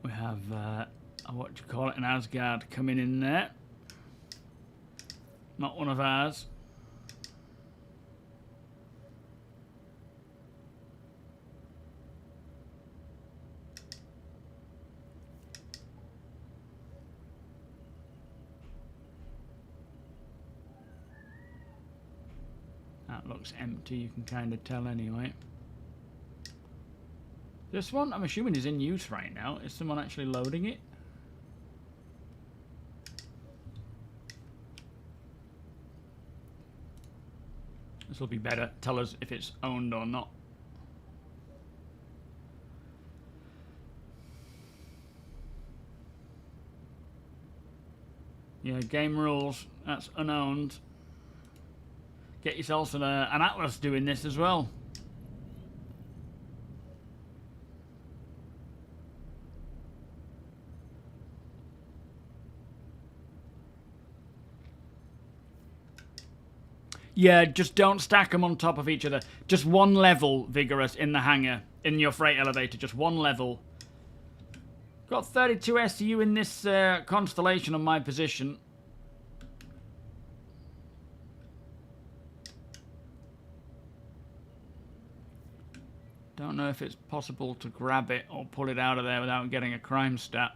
We have what do you call it, an Asgard coming in there. Not one of ours. That looks empty, you can kind of tell anyway. This one, I'm assuming, is in use right now. Is someone actually loading it? This will be better. Tell us if it's owned or not. Yeah, game rules. That's unowned. Get yourself an Atlas doing this as well. Yeah, just don't stack them on top of each other. Just one level, Vigorous, in the hangar. In your freight elevator, just one level. Got 32 SU in this constellation on my position. Don't know if it's possible to grab it or pull it out of there without getting a crime stat.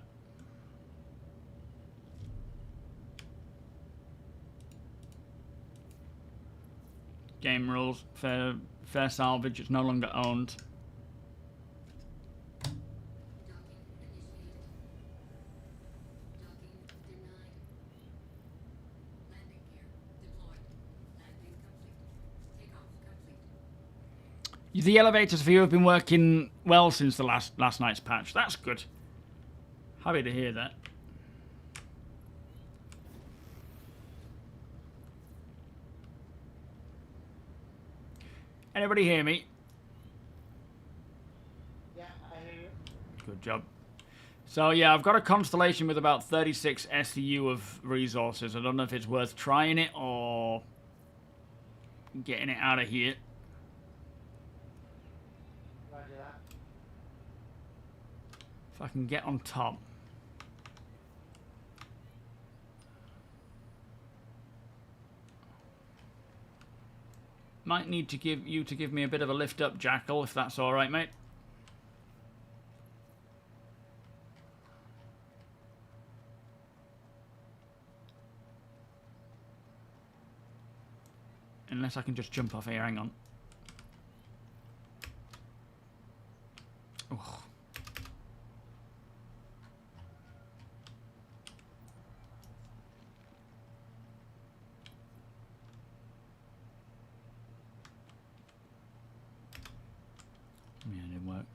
Game rules, fair salvage, it's no longer owned. The elevators for you have been working well since the last night's patch. That's good. Happy to hear that. Anybody hear me? Yeah, I hear you. Good job. So yeah, I've got a constellation with about 36 SU of resources. I don't know if it's worth trying it or getting it out of here. Roger that. If I can get on top. Might need to give me a bit of a lift up, Jackal, if that's all right, mate. Unless I can just jump off here. Hang on. Oh. Yeah, it didn't work.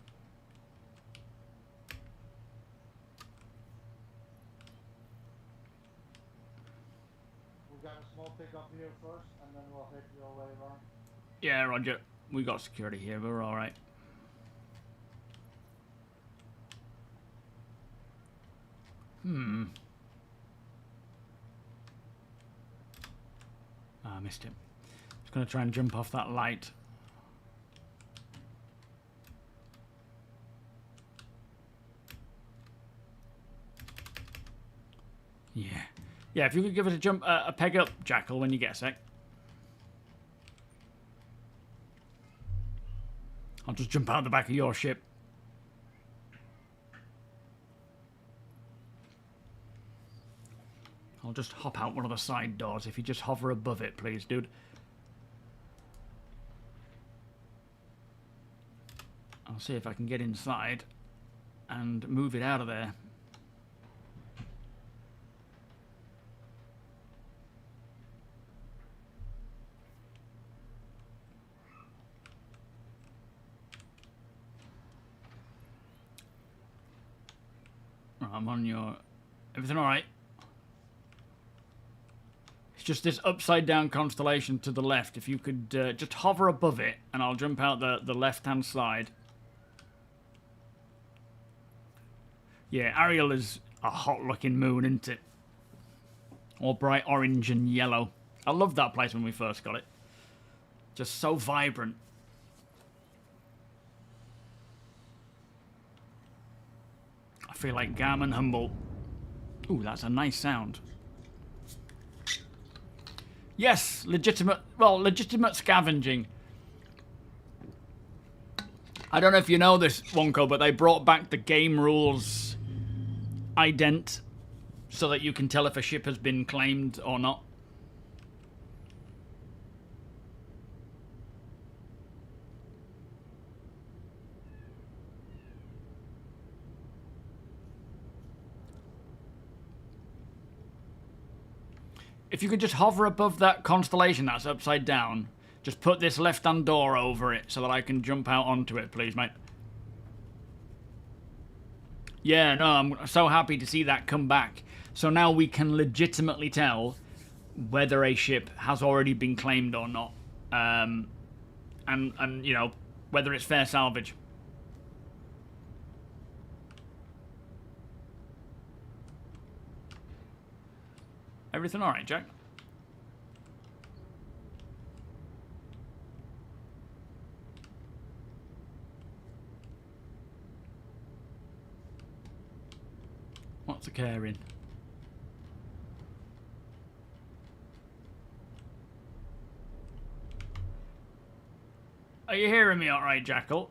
We've got a small pickup here first, and then we'll hit your way around. Yeah, Roger. We got security here. We're all right. I missed him. Just going to try and jump off that light. Yeah. Yeah, if you could give us a peg up, Jackal, when you get a sec. I'll just jump out the back of your ship. I'll just hop out one of the side doors if you just hover above it, please, dude. I'll see if I can get inside and move it out of there. I'm on your... Everything all right? It's just this upside down constellation to the left. If you could just hover above it, and I'll jump out the left-hand side. Yeah, Ariel is a hot-looking moon, isn't it? All bright orange and yellow. I loved that place when we first got it. Just so vibrant. I feel like Garmin Humboldt. Ooh, that's a nice sound. Yes, legitimate. Well, legitimate scavenging. I don't know if you know this, Wonko, but they brought back the game rules ident so that you can tell if a ship has been claimed or not. If you could just hover above that constellation that's upside down, just put this left-hand door over it so that I can jump out onto it, please, mate. Yeah, no, I'm so happy to see that come back. So now we can legitimately tell whether a ship has already been claimed or not. And you know, whether it's fair salvage. Everything alright, Jack? What's occurring? Are you hearing me alright, Jackal?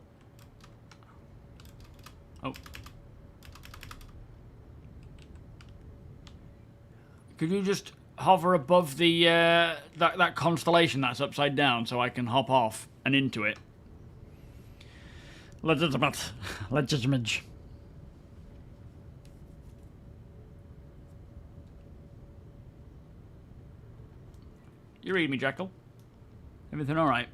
Oh. Could you just hover above the that constellation that's upside down so I can hop off and into it? Legitimate. Legitimate. You read me, Jackal? Everything alright?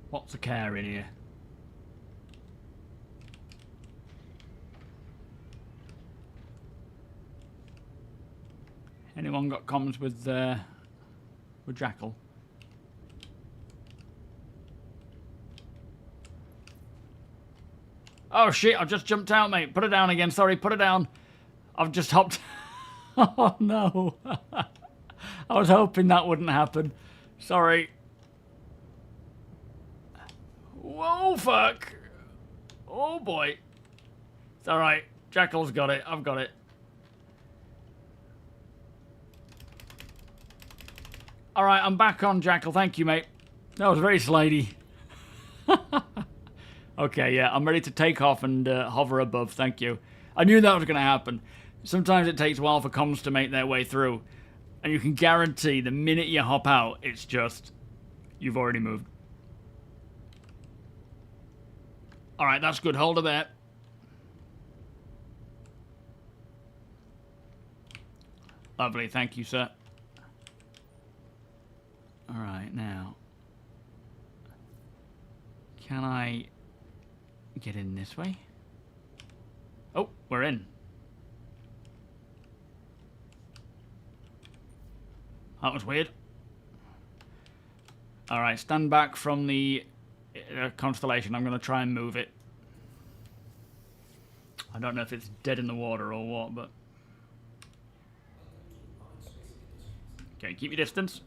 What's the care in here? Anyone got comms with Jackal? Oh shit, I've just jumped out, mate. Put it down again, sorry, put it down. I've just hopped. Oh no. I was hoping that wouldn't happen. Sorry. Whoa, fuck. Oh boy. It's alright. Jackal's got it. I've got it. Alright, I'm back on, Jackal. Thank you, mate. That was very slidey. Okay, yeah, I'm ready to take off and hover above. Thank you. I knew that was going to happen. Sometimes it takes a while for comms to make their way through. And you can guarantee the minute you hop out, it's just... you've already moved. Alright, that's good. Hold her there. Lovely. Thank you, sir. Alright, now... can I get in this way? Oh, we're in. That was weird. Alright, stand back from the constellation. I'm going to try and move it. I don't know if it's dead in the water or what, but... okay, keep your distance.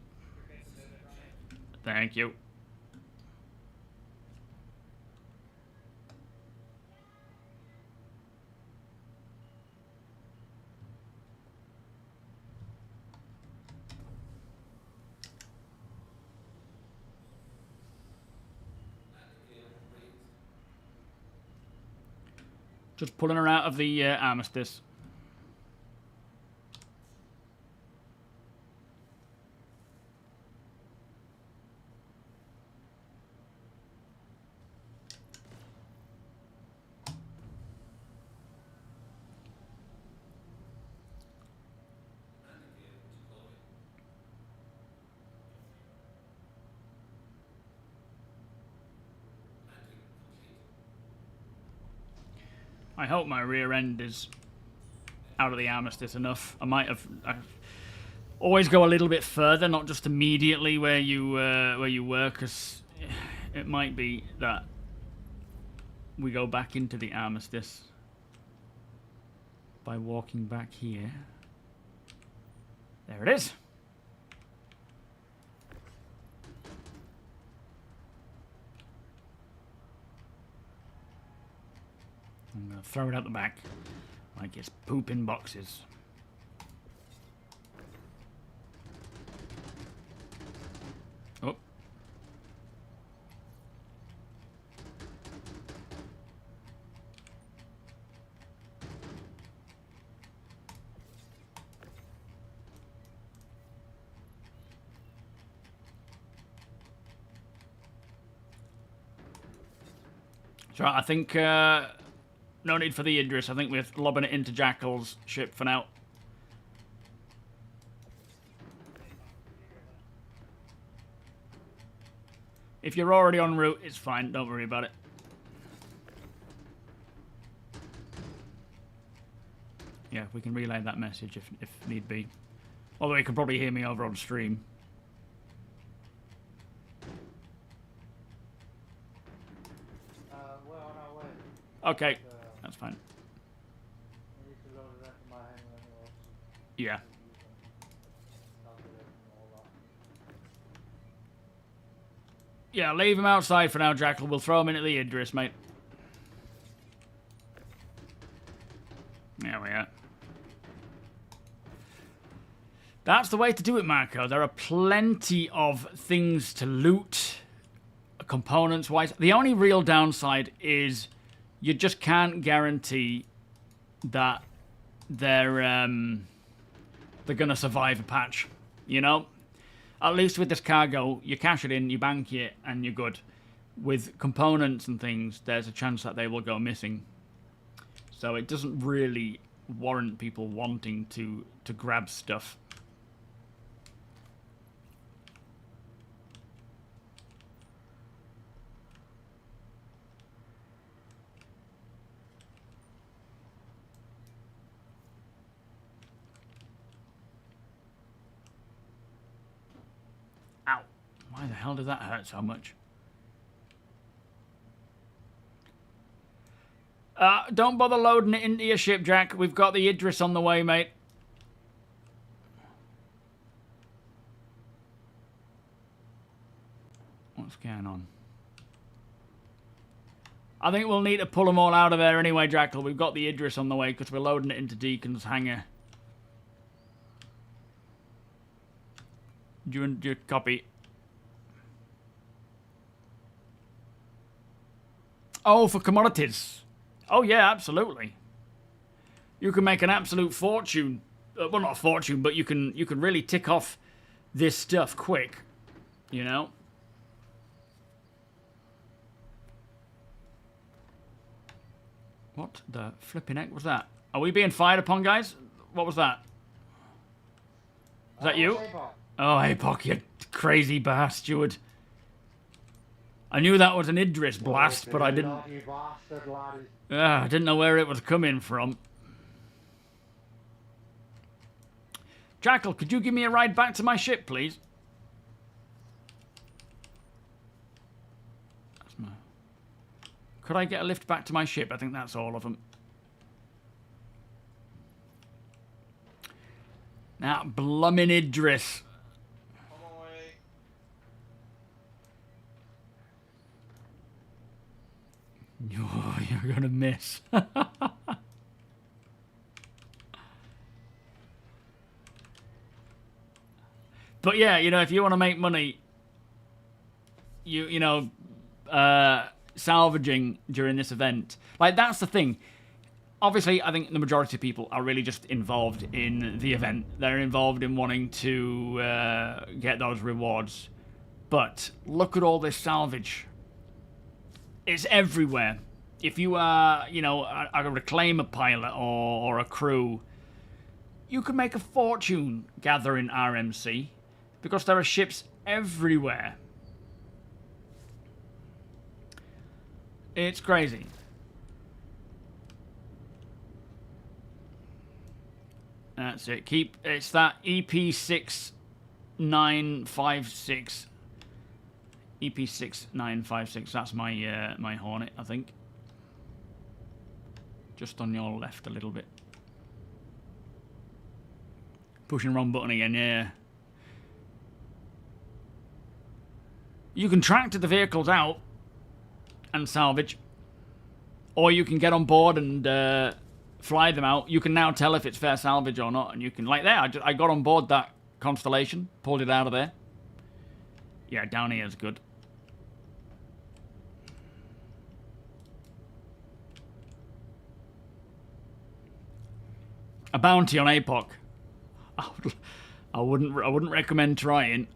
Thank you. Just pulling her out of the armistice. I hope my rear end is out of the armistice enough. I might have... always go a little bit further, not just immediately where you were, because it might be that we go back into the armistice by walking back here. There it is. I'm going to throw it out the back. Like it's pooping boxes. Oh. So I think no need for the Idris. I think we're lobbing it into Jackal's ship for now. If you're already en route, it's fine. Don't worry about it. Yeah, we can relay that message if need be. Although you can probably hear me over on stream. We're on our way. Okay, that's fine. We need to load it into my hangar anyway. Yeah. Calculate and all that. Yeah, leave him outside for now, Jackal. We'll throw him into the Idris, mate. There we are. That's the way to do it, Marco. There are plenty of things to loot, components-wise. The only real downside is you just can't guarantee that they're gonna survive a patch. You know, at least with this cargo, you cash it in, you bank it, and you're good. With components and things, there's a chance that they will go missing. So it doesn't really warrant people wanting to grab stuff. Ow. Why the hell did that hurt so much? Don't bother loading it into your ship, Jack. We've got the Idris on the way, mate. What's going on? I think we'll need to pull them all out of there anyway, Jackal. We've got the Idris on the way because we're loading it into Deacon's hangar. Do you copy? Oh, for commodities. Oh, yeah, absolutely. You can make an absolute fortune. Well, not a fortune, but you can really tick off this stuff quick. You know? What the flipping heck was that? Are we being fired upon, guys? What was that? Is that you? Oh, APOC, you crazy bastard. I knew that was an Idris blast, but I didn't... I didn't know where it was coming from. Jackal, could you give me a ride back to my ship, please? That's my... Could I get a lift back to my ship? I think that's all of them. Now, blummin' Idris. Oh, you're gonna miss. But yeah, you know, if you want to make money, you know, salvaging during this event, like that's the thing. Obviously, I think the majority of people are really just involved in the event. They're involved in wanting to get those rewards. But look at all this salvage. It's everywhere. If you are, you know, a reclaimer pilot or a crew, you can make a fortune gathering RMC because there are ships everywhere. It's crazy. That's it. It's that EP6956. EP6956. That's my my Hornet, I think. Just on your left a little bit. Pushing the wrong button again, yeah. You can tractor the vehicles out and salvage, or you can get on board and fly them out, you can now tell if it's fair salvage or not, and you can, like there, I got on board that Constellation, pulled it out of there. Yeah, down here is good. A bounty on APOC. I wouldn't recommend trying.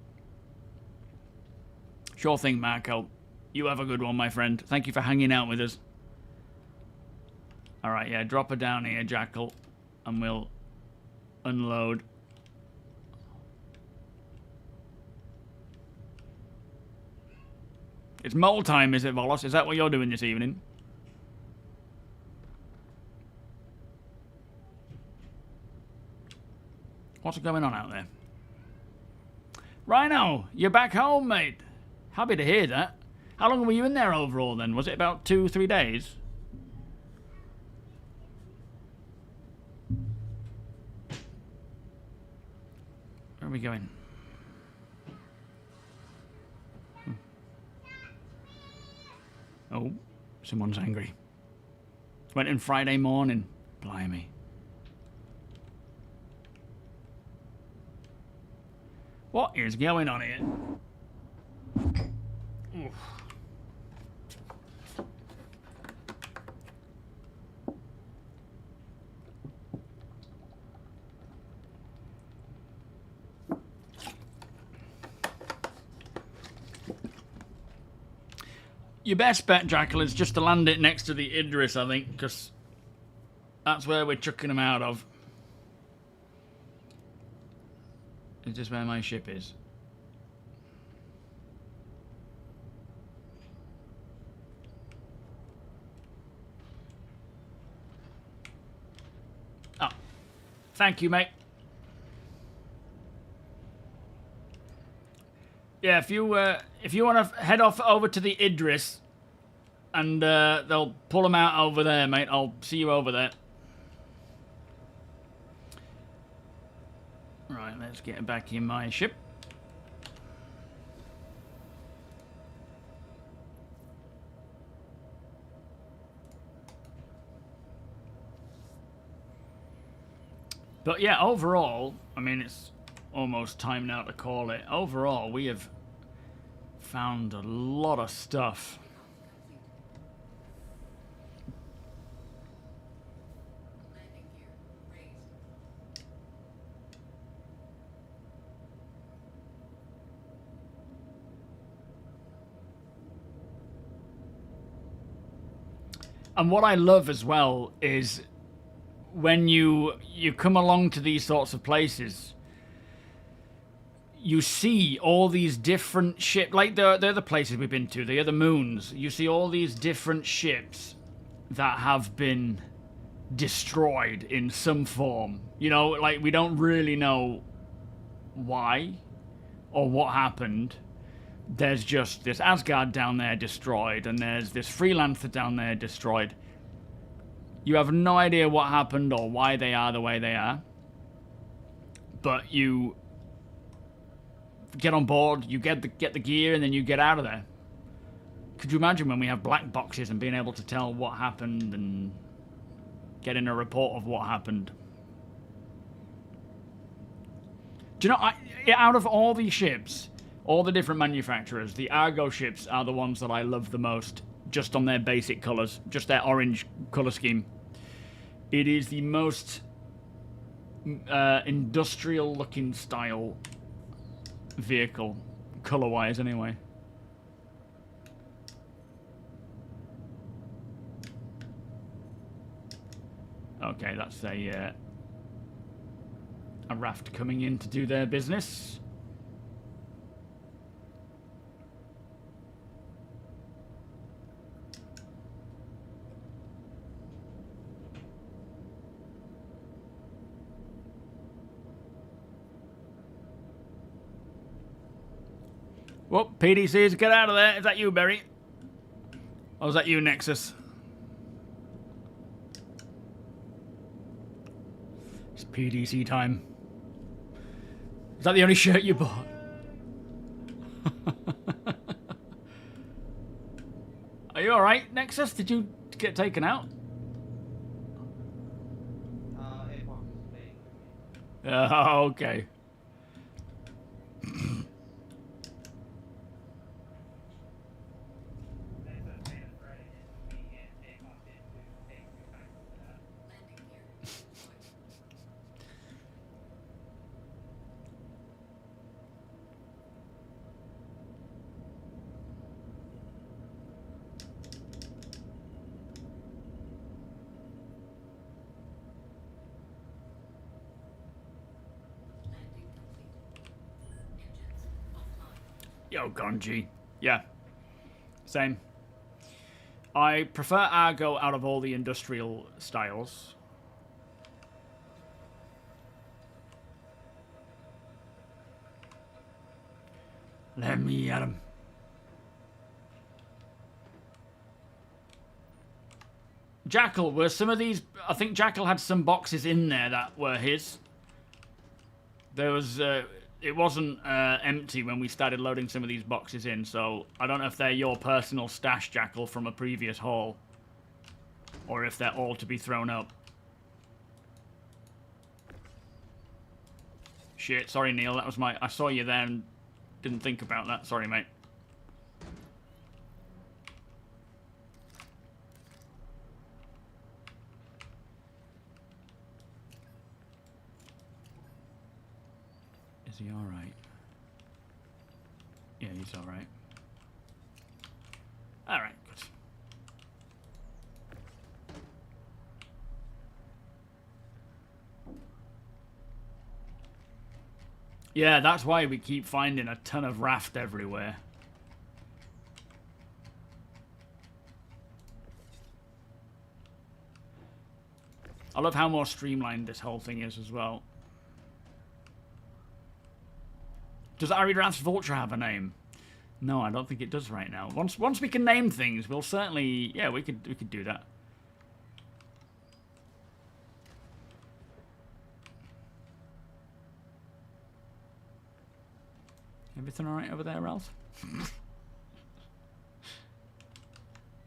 Sure thing, Marco. You have a good one, my friend. Thank you for hanging out with us. Alright, yeah, drop her down here, Jackal, and we'll unload. It's mole time, is it, Volos? Is that what you're doing this evening? What's going on out there? Rhino, you're back home, mate. Happy to hear that. How long were you in there overall, then? Was it about 2-3 days? Where are we going? Oh, someone's angry. Went in Friday morning. Blimey. What is going on here? Oof. Your best bet, Jackal, is just to land it next to the Idris, I think, because that's where we're chucking them out of. Is this where my ship is? Oh. Thank you, mate. Yeah, if you want to head off over to the Idris, and they'll pull them out over there, mate. I'll see you over there. Right, let's get back in my ship. But yeah, overall, I mean, it's almost time now to call it. Overall, we have found a lot of stuff. And what I love as well is when you come along to these sorts of places, you see all these different ships, like the other places we've been to, the other moons. You see all these different ships that have been destroyed in some form. You know, like we don't really know why or what happened. There's just this Asgard down there destroyed, and there's this Freelancer down there destroyed. You have no idea what happened or why they are the way they are. But you get on board, you get the gear, and then you get out of there. Could you imagine when we have black boxes and being able to tell what happened and getting a report of what happened? Do you know, out of all these ships, all the different manufacturers, the Argo ships are the ones that I love the most, just on their basic colours, just their orange colour scheme. It is the most industrial-looking style vehicle, colour-wise anyway. Okay, that's a raft coming in to do their business. Well, PDCs, get out of there. Is that you, Berry? Or is that you, Nexus? It's PDC time. Is that the only shirt you bought? Are you alright, Nexus? Did you get taken out? Okay. Yo, Gonji. Yeah. Same. I prefer Argo out of all the industrial styles. Let me at him. Jackal, were some of these... I think Jackal had some boxes in there that were his. There was... it wasn't empty when we started loading some of these boxes in, so I don't know if they're your personal stash, Jackal, from a previous haul. Or if they're all to be thrown up. Shit, sorry Neil, that was my... I saw you there and didn't think about that. Sorry, mate. Is he alright? Yeah, he's alright. Alright, good. Yeah, that's why we keep finding a ton of raft everywhere. I love how more streamlined this whole thing is as well. Does Idris Vulture have a name? No, I don't think it does right now. Once we can name things, we'll certainly... Yeah, we could do that. Everything alright over there, Ralph?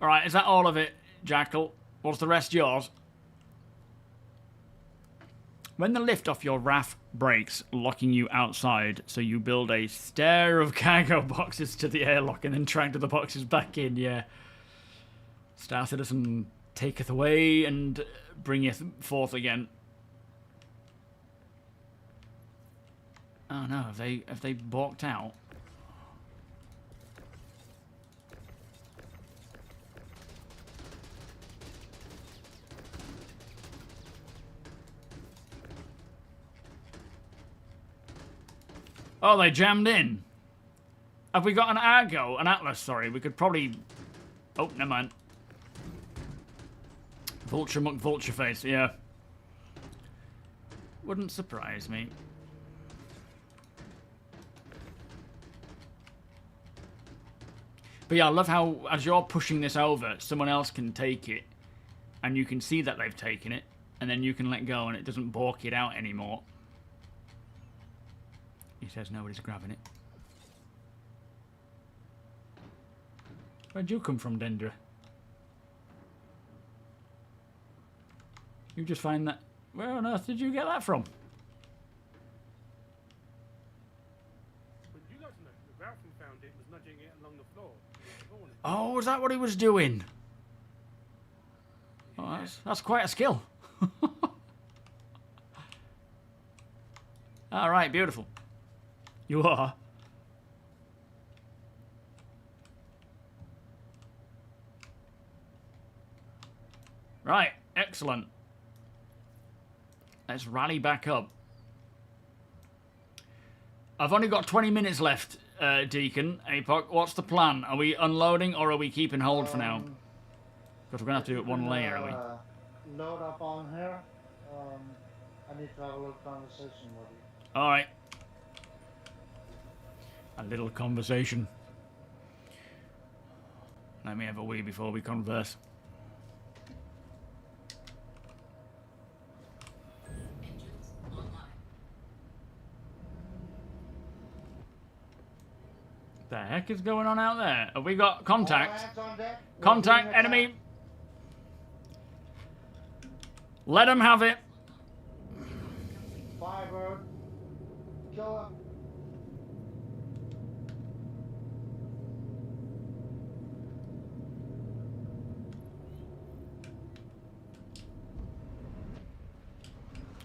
Alright, is that all of it, Jackal? What's the rest yours? When the lift off your raft breaks, locking you outside, so you build a stair of cargo boxes to the airlock and then drag the boxes back in, yeah. Starcitizen taketh away and bringeth forth again. Oh no, have they balked out? Oh, they jammed in. Have we got an Argo? An Atlas, sorry. We could probably... Oh, never mind. Vulture Muck Vulture Face, yeah. Wouldn't surprise me. But yeah, I love how, as you're pushing this over, someone else can take it. And you can see that they've taken it. And then you can let go and it doesn't balk it out anymore. He says nobody's grabbing it. Where'd you come from, Dendra? You just find that... Where on earth did you get that from? But you guys know, Ralph found it, was nudging it along the floor. Oh, is that what he was doing? Oh, that's quite a skill. All right, beautiful. You are. Right, excellent. Let's rally back up. I've only got 20 minutes left, Deacon. APOC, what's the plan? Are we unloading or are we keeping hold for now? Because we're going to have to do it one layer, are we? Load up on here. I need to have a little conversation with you. Alright. A little conversation. Let me have a wee before we converse. The heck is going on out there? Have we got contact? Contact, enemy. Let them have it. Firebird. Kill him.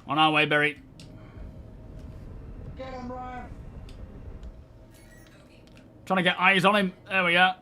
On our way, Berry. Get him, Ryan. Trying to get eyes on him. There we are.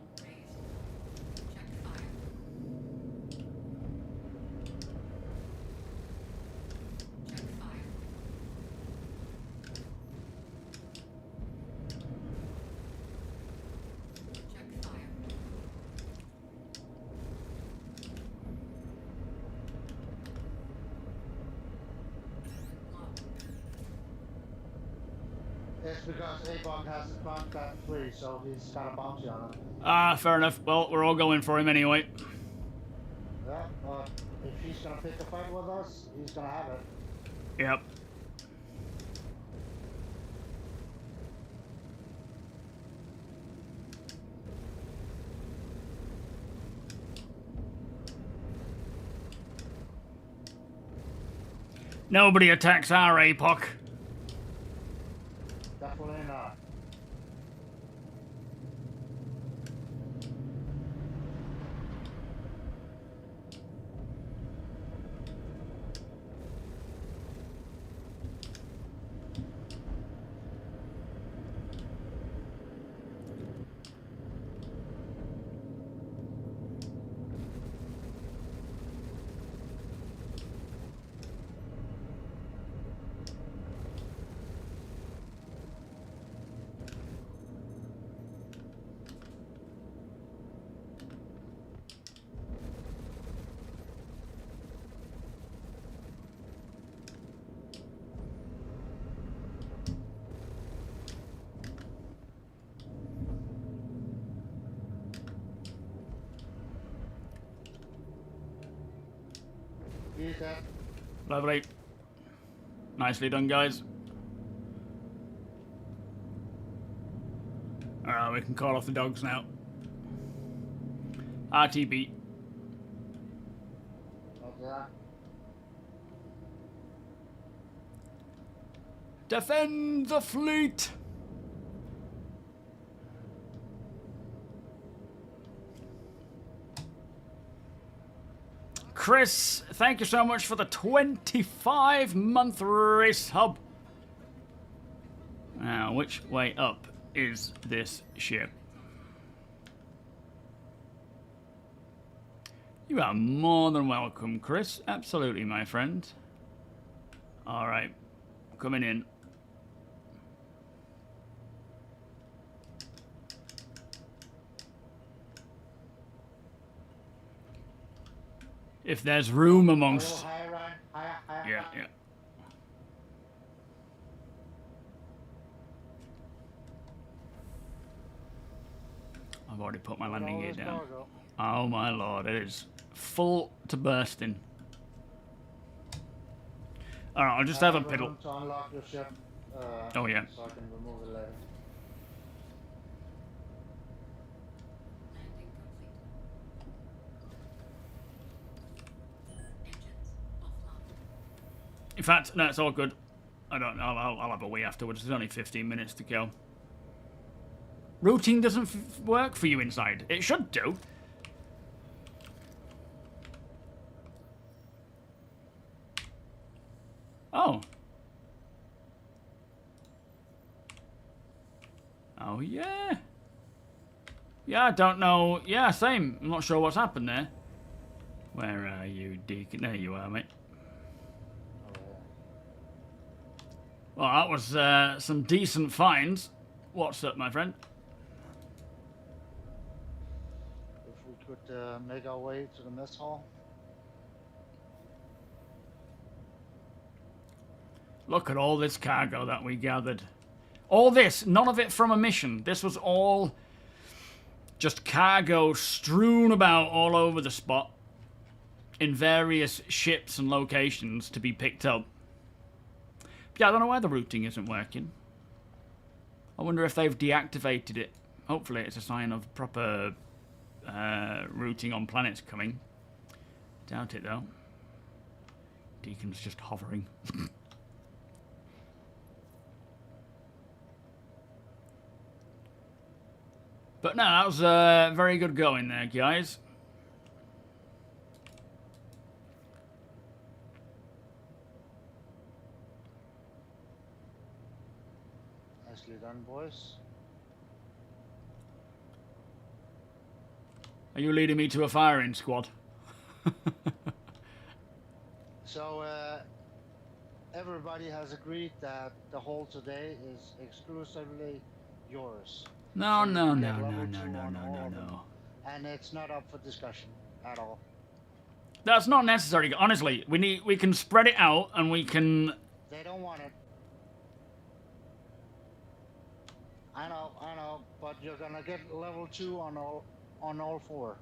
It's because SMBorg has his contract free, so he's got a bounty on him. Ah, fair enough. Well, we're all going for him anyway. Yeah, if he's gonna pick a fight with us, he's gonna have it. Yep. Nobody attacks our APOC. Definitely not. He's dead. Lovely. Nicely done, guys. Alright, we can call off the dogs now. RTB. Okay. Defend the fleet! Chris, thank you so much for the 25-month resub. Now, which way up is this ship? You are more than welcome, Chris. Absolutely, my friend. Alright, coming in. If there's room amongst... Higher, Ryan. Higher. Yeah, yeah. I've already put my landing gear down. Oh my lord, it is full to bursting. Alright, I'll just have a piddle. To unlock your ship, Oh yeah. so I can remove it later. In fact, no, it's all good. I don't know. I'll have a wee afterwards. There's only 15 minutes to kill. Routing doesn't work for you inside. It should do. Oh. Oh, yeah. Yeah, I don't know. Yeah, same. I'm not sure what's happened there. Where are you, Deacon? There you are, mate. Well, that was some decent finds. What's up, my friend? If we could make our way to the mess hall. Look at all this cargo that we gathered. All this, none of it from a mission. This was all just cargo strewn about all over the spot in various ships and locations to be picked up. But yeah, I don't know why the routing isn't working. I wonder if they've deactivated it. Hopefully it's a sign of proper routing on planets coming. Doubt it though. Deacon's just hovering. But no, that was very good going there, guys. Nicely done, boys. Are you leading me to a firing squad? So, everybody has agreed that the hole today is exclusively yours. No, So you no, can no, get no, level no, 2 no, on no, all no, of them. no. And it's not up for discussion at all. That's not necessary. Honestly, we can spread it out and we can. They don't want it. I know, but you're gonna get level 2 on all 4.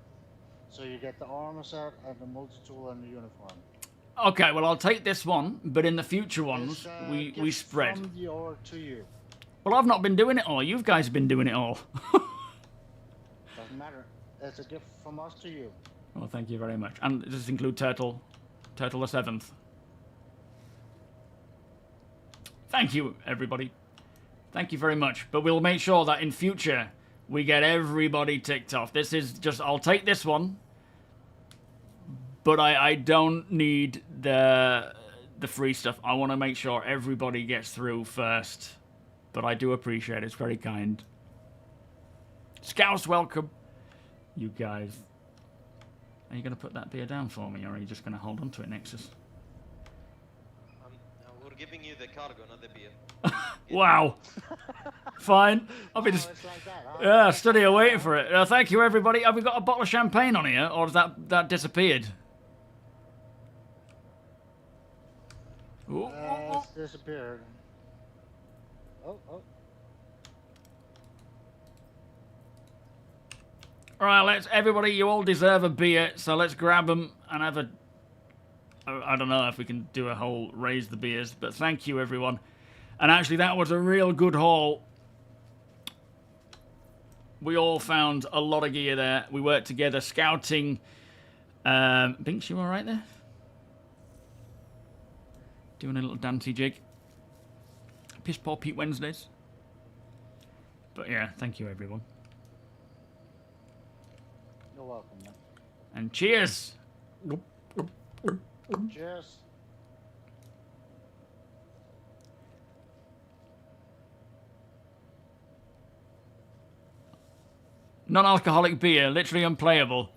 So you get the armor set and the multi-tool and the uniform. Okay, well I'll take this one, but in the future ones It's, we gift spread. from the org to you. Well, I've not been doing it all. You guys have been doing it all. Doesn't matter. It's a gift from us to you. Well, thank you very much. And does this include Turtle the 7th? Thank you, everybody. Thank you very much. But we'll make sure that in future we get everybody ticked off. This is just, I'll take this one, but I don't need the free stuff. I want to make sure everybody gets through first. But I do appreciate it. It's very kind. Scouts, welcome. You guys. Are you going to put that beer down for me, or are you just going to hold on to it, Nexus? We're giving you the cargo, not the beer. Wow. Fine. I'll be just... It's like that, huh? Yeah, stood here waiting for it. Thank you, everybody. Have we got a bottle of champagne on here, or has that disappeared? Ooh. It's disappeared. Oh. Alright, everybody, you all deserve a beer, so let's grab them and have a... I don't know if we can do a whole raise the beers, but thank you, everyone. And actually, that was a real good haul. We all found a lot of gear there. We worked together, scouting. Binks, you alright there? Doing a little dancey jig. Piss Poor Pete Wednesdays. But yeah, thank you, everyone. You're welcome, man. And cheers! Cheers. Non-alcoholic beer, literally unplayable.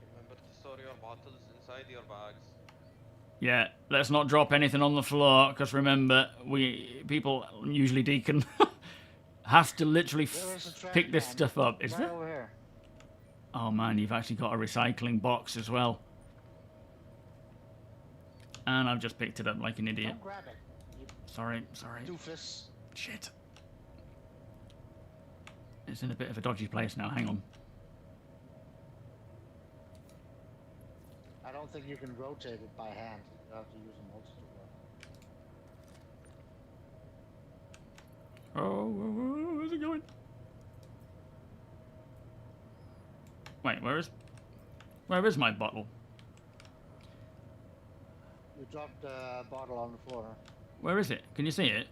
Remember to store your bottles inside your bags. Yeah, let's not drop anything on the floor, because remember, people, usually Deacon, has to literally There is a trash pick this can stuff up. Is right there? over here. Oh man, you've actually got a recycling box as well. And I've just picked it up like an idiot. Don't grab it. You Sorry. doofus. Shit. It's in a bit of a dodgy place now, hang on. I don't think you can rotate it by hand. You have to use a multi-tool. Oh, where's it going? Wait, where is my bottle? You dropped the bottle on the floor. Where is it? Can you see it?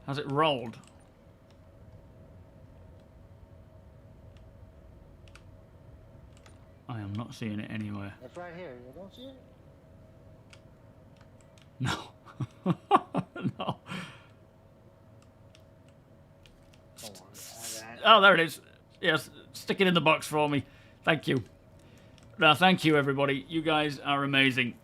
Has it rolled? I am not seeing it anywhere. It's right here. You don't see it? No. No. Don't worry. Oh, there it is. Yes, stick it in the box for me. Thank you. No, thank you, everybody. You guys are amazing.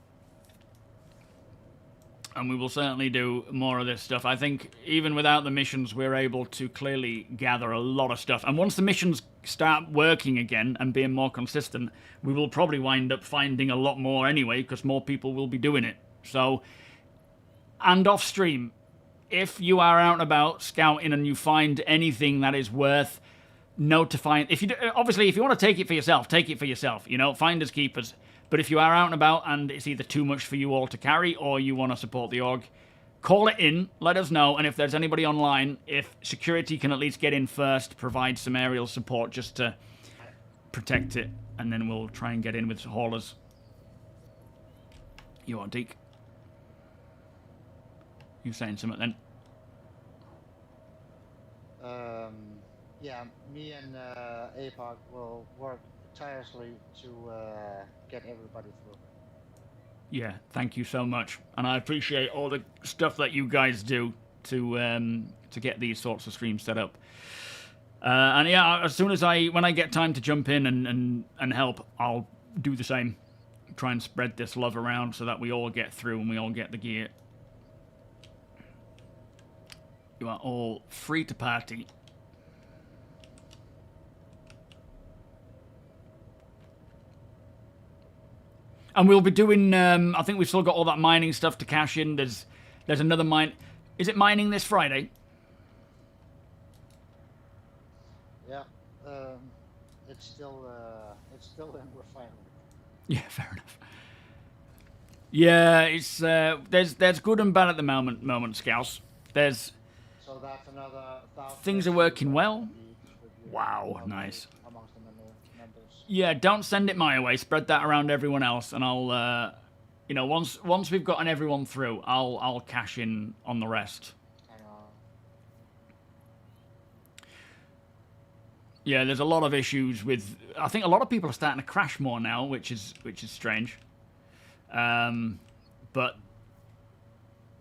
And we will certainly do more of this stuff. I think even without the missions, we're able to clearly gather a lot of stuff. And once the missions start working again and being more consistent, we will probably wind up finding a lot more anyway, because more people will be doing it. So, and off stream, if you are out and about scouting and you find anything that is worth notifying, obviously if you want to take it for yourself, take it for yourself. You know, finders keepers. But if you are out and about and it's either too much for you all to carry or you want to support the org, call it in, let us know, and if there's anybody online, if security can at least get in first, provide some aerial support just to protect it, and then we'll try and get in with haulers. You are Deke. You saying something then? Yeah, me and APOC will work tirelessly to get everybody through. Yeah, thank you so much, and I appreciate all the stuff that you guys do to get these sorts of streams set up. And yeah, as soon as when I get time to jump in and help, I'll do the same. Try and spread this love around so that we all get through and we all get the gear. You are all free to party. And we'll be doing, I think we've still got all that mining stuff to cash in. There's another mine. Is it mining this Friday? Yeah, it's still in refinement. Yeah, fair enough. Yeah, it's there's good and bad at the moment, Scouse. There's So that's another 1,000 things are working well. Wow, nice. Amongst the members. Yeah, don't send it my way. Spread that around everyone else, and I'll, you know, once we've gotten everyone through, I'll cash in on the rest. Yeah, there's a lot of issues with. I think a lot of people are starting to crash more now, which is strange. But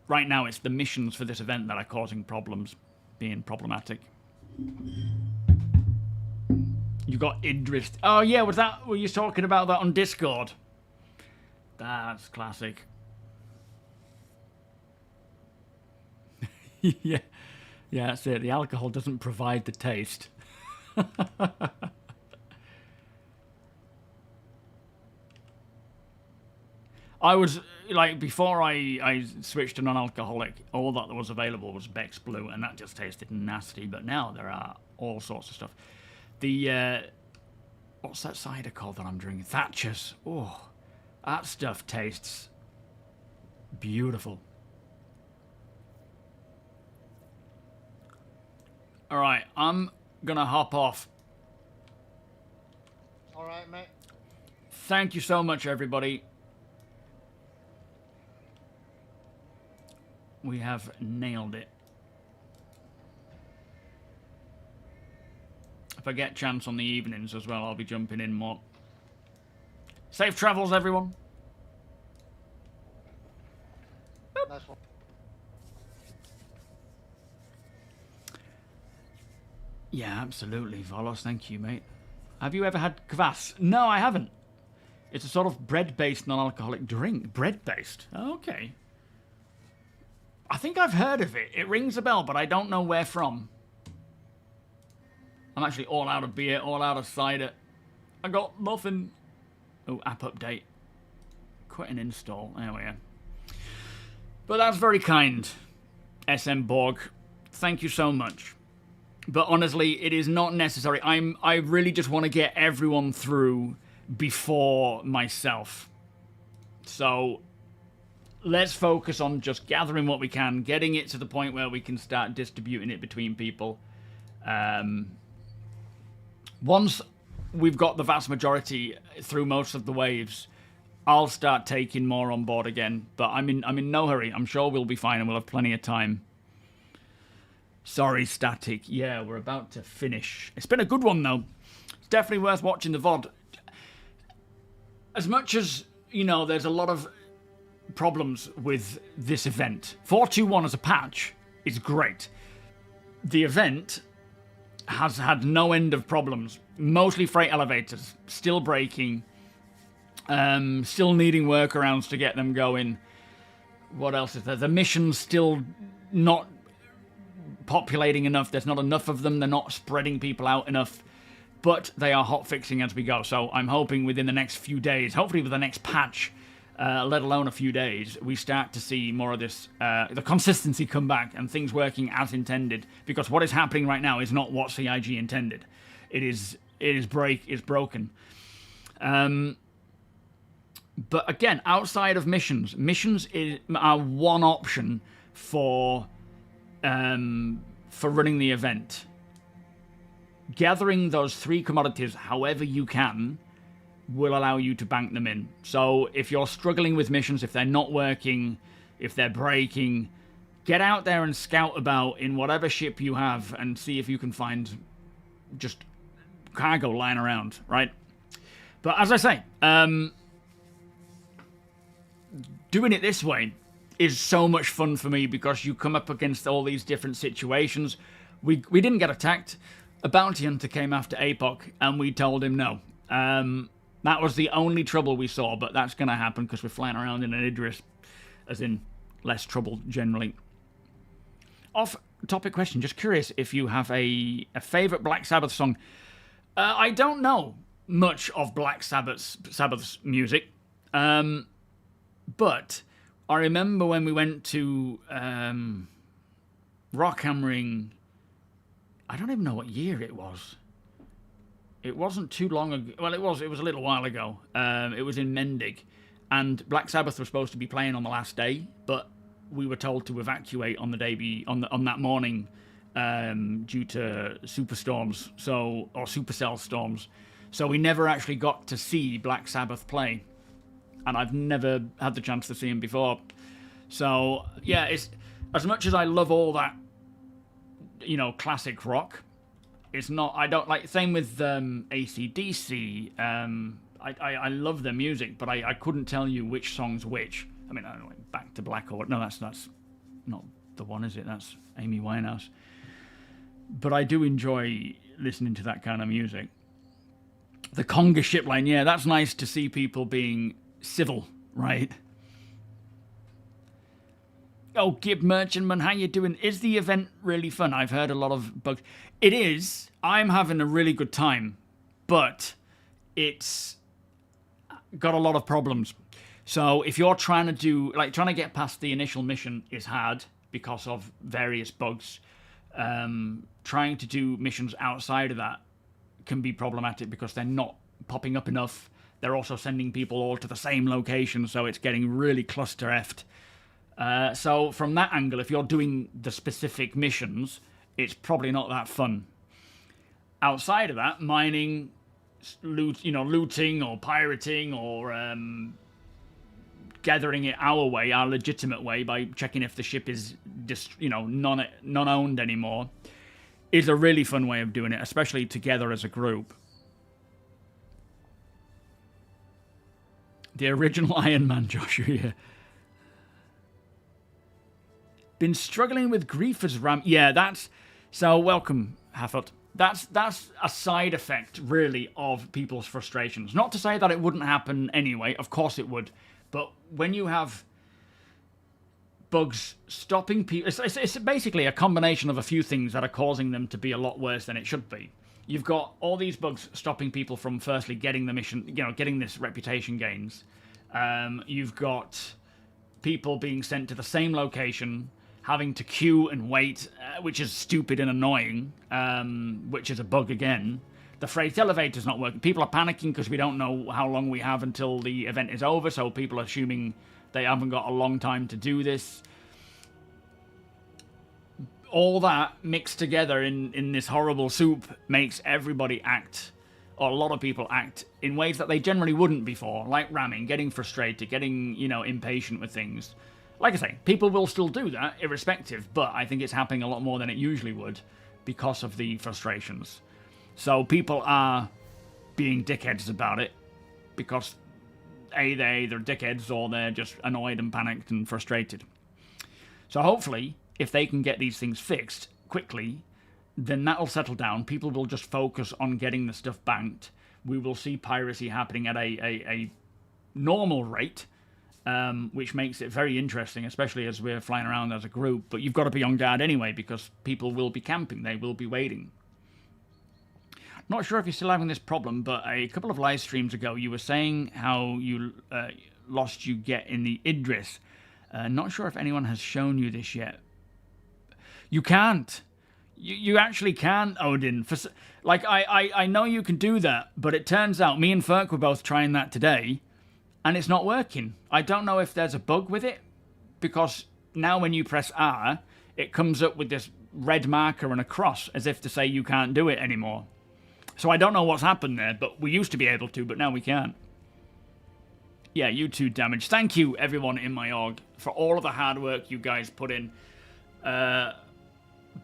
right now, it's the missions for this event that are causing problems, being problematic. You got Idris. Oh yeah, were you talking about that on Discord? That's classic. Yeah, that's it. The alcohol doesn't provide the taste. I was like, before I switched to non-alcoholic, all that was available was Beck's Blue, and that just tasted nasty. But now there are all sorts of stuff. The what's that cider called that I'm drinking? Thatcher's. Oh, that stuff tastes beautiful. All right, I'm gonna hop off. All right, mate. Thank you so much, everybody. We have nailed it. If I get a chance on the evenings as well, I'll be jumping in more. Safe travels, everyone. Nice one. Yeah, absolutely, Volos. Thank you, mate. Have you ever had kvass? No, I haven't. It's a sort of bread-based non-alcoholic drink. Bread-based? Okay. I think I've heard of it. It rings a bell, but I don't know where from. I'm actually all out of beer, all out of cider. I got nothing. Oh, app update. Quit and install. There we are. But that's very kind, SMBorg. Thank you so much. But honestly, it is not necessary. I really just want to get everyone through before myself. So let's focus on just gathering what we can, getting it to the point where we can start distributing it between people. Once we've got the vast majority through most of the waves, I'll start taking more on board again. But I'm in no hurry. I'm sure we'll be fine and we'll have plenty of time. Sorry, Static. Yeah, we're about to finish. It's been a good one, though. It's definitely worth watching the VOD. As much as, you know, there's a lot of problems with this event. 421 as a patch is great. The event has had no end of problems. Mostly freight elevators. Still breaking. Still needing workarounds to get them going. What else is there? The mission's still not populating enough. There's not enough of them. They're not spreading people out enough. But they are hotfixing as we go. So I'm hoping within the next few days, hopefully with the next patch, let alone a few days, we start to see more of this, the consistency come back and things working as intended. Because what is happening right now is not what CIG intended. It is broken. But again, outside of missions are one option for running the event. Gathering those 3 commodities however you can will allow you to bank them in. So if you're struggling with missions, if they're not working, if they're breaking, get out there and scout about in whatever ship you have and see if you can find just cargo lying around, right? But as I say, doing it this way is so much fun for me because you come up against all these different situations. We didn't get attacked. A bounty hunter came after APOC and we told him no. That was the only trouble we saw, but that's going to happen because we're flying around in an Idris, as in less trouble generally. Off-topic question, just curious if you have a favourite Black Sabbath song. I don't know much of Black Sabbath's music, but I remember when we went to Rockhammering, I don't even know what year it was. It wasn't too long ago. Well, it was a little while ago. It was in Mendig, and Black Sabbath was supposed to be playing on the last day, but we were told to evacuate on the day on that morning due to superstorms, or supercell storms. So we never actually got to see Black Sabbath play, and I've never had the chance to see him before. So yeah, it's as much as I love all that, classic rock. It's not. I don't like. Same with AC/DC. I love their music, but I couldn't tell you which song's which. I mean, I don't know, Back to Black or what. No, that's not the one, is it? That's Amy Winehouse. But I do enjoy listening to that kind of music. The conga ship line, yeah, that's nice to see people being civil, right? Oh, Gib Merchantman, how you doing? Is the event really fun? I've heard a lot of bugs. It is. I'm having a really good time, but it's got a lot of problems. So if you're trying to get past the initial mission is hard because of various bugs. Trying to do missions outside of that can be problematic because they're not popping up enough. They're also sending people all to the same location, so it's getting really cluster-effed. So from that angle, if you're doing the specific missions, it's probably not that fun. Outside of that, mining, looting or pirating or gathering it our way, our legitimate way, by checking if the ship is non-owned anymore, is a really fun way of doing it, especially together as a group. The original Iron Man, Joshua, yeah. Been struggling with griefers RAM. Yeah, that's... So, welcome, Haffert. That's a side effect, really, of people's frustrations. Not to say that it wouldn't happen anyway. Of course it would. But when you have bugs stopping people... It's basically a combination of a few things that are causing them to be a lot worse than it should be. You've got all these bugs stopping people from, firstly, getting the mission... getting this reputation gains. You've got people being sent to the same location, having to queue and wait, which is stupid and annoying, which is a bug again. The freight elevator's not working. People are panicking because we don't know how long we have until the event is over, so people are assuming they haven't got a long time to do this. All that mixed together in this horrible soup makes everybody act, or a lot of people act, in ways that they generally wouldn't before, like ramming, getting frustrated, getting, impatient with things. Like I say, people will still do that, irrespective, but I think it's happening a lot more than it usually would because of the frustrations. So people are being dickheads about it because they're either dickheads or they're just annoyed and panicked and frustrated. So hopefully, if they can get these things fixed quickly, then that'll settle down. People will just focus on getting the stuff banked. We will see piracy happening at a normal rate, which makes it very interesting, especially as we're flying around as a group. But you've got to be on guard anyway, because people will be camping. They will be waiting. Not sure if you're still having this problem, but a couple of live streams ago, you were saying how you lost you get in the Idris. Not sure if anyone has shown you this yet. You can't. You actually can, Odin. I know you can do that, but it turns out me and Ferk were both trying that today, and it's not working. I don't know if there's a bug with it, because now when you press R, it comes up with this red marker and a cross, as if to say you can't do it anymore. So I don't know what's happened there, but we used to be able to, but now we can't. Yeah, you too, Damage. Thank you, everyone in my org, for all of the hard work you guys put in.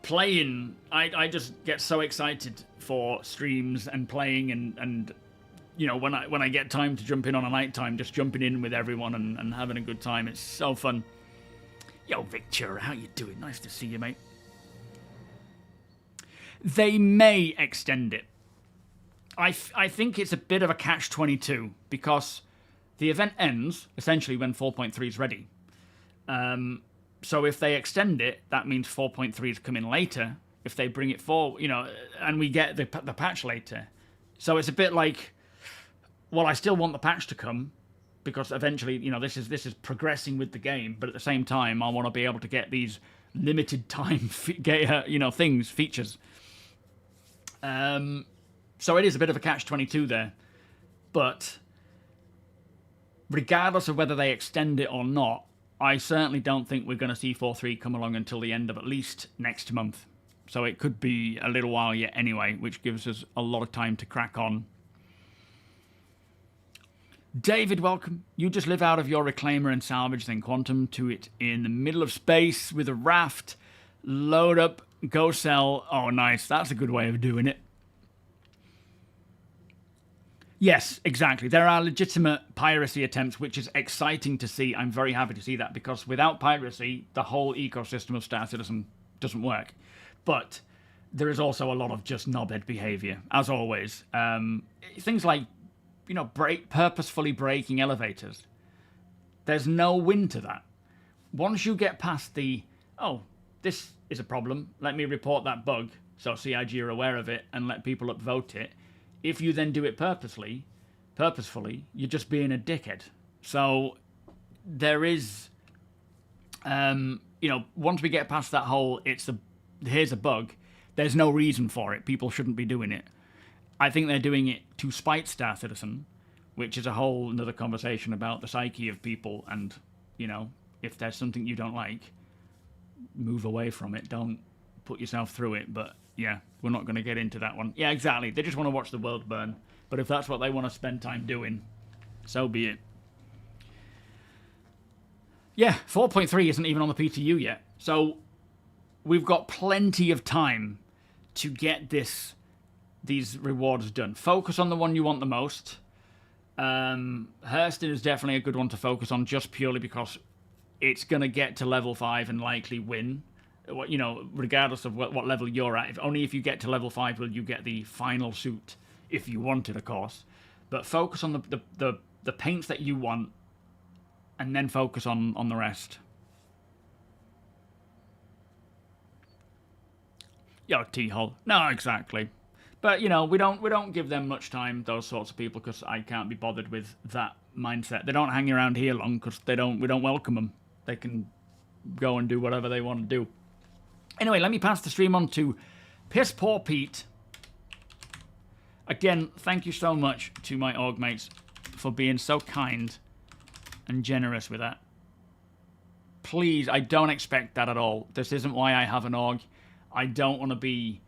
playing, I just get so excited for streams and playing and you know, when I get time to jump in on a night time, just jumping in with everyone and having a good time. It's so fun. Yo, Victor, how you doing? Nice to see you, mate. They may extend it. I think it's a bit of a catch-22 because the event ends essentially when 4.3 is ready. So if they extend it, that means 4.3 is coming later. If they bring it forward, you know, and we get the patch later. So it's a bit like, well, I still want the patch to come because eventually, you know, this is progressing with the game. But at the same time, I want to be able to get these limited time, features. So it is a bit of a catch-22 there. But regardless of whether they extend it or not, I certainly don't think we're going to see 4.3 come along until the end of at least next month. So it could be a little while yet anyway, which gives us a lot of time to crack on. David, welcome. You just live out of your reclaimer and salvage, then quantum to it in the middle of space with a raft. Load up, go sell. Oh, nice. That's a good way of doing it. Yes, exactly. There are legitimate piracy attempts, which is exciting to see. I'm very happy to see that because without piracy, the whole ecosystem of Star Citizen doesn't work. But there is also a lot of just knobhead behavior, as always. Things like, you know, purposefully breaking elevators. There's no win to that. Once you get past the, oh, this is a problem, let me report that bug, so CIG are aware of it and let people upvote it. If you then do it purposefully, you're just being a dickhead. So there is, you know, once we get past that whole, here's a bug, there's no reason for it. People shouldn't be doing it. I think they're doing it to spite Star Citizen, which is a whole another conversation about the psyche of people. And, you know, if there's something you don't like, move away from it. Don't put yourself through it. But yeah, we're not going to get into that one. Yeah, exactly. They just want to watch the world burn. But if that's what they want to spend time doing, so be it. Yeah, 4.3 isn't even on the PTU yet. So we've got plenty of time to get these rewards done. Focus on the one you want the most. Hurston is definitely a good one to focus on just purely because it's going to get to level 5 and likely win. You know, regardless of what level you're at. Only if you get to level 5 will you get the final suit, if you want it, of course. But focus on the paints that you want, and then focus on the rest. Yo, T-Hole. No, exactly. But, you know, we don't give them much time, those sorts of people, because I can't be bothered with that mindset. They don't hang around here long because we don't welcome them. They can go and do whatever they want to do. Anyway, let me pass the stream on to Piss Poor Pete. Again, thank you so much to my org mates for being so kind and generous with that. Please, I don't expect that at all. This isn't why I have an org. I don't want to be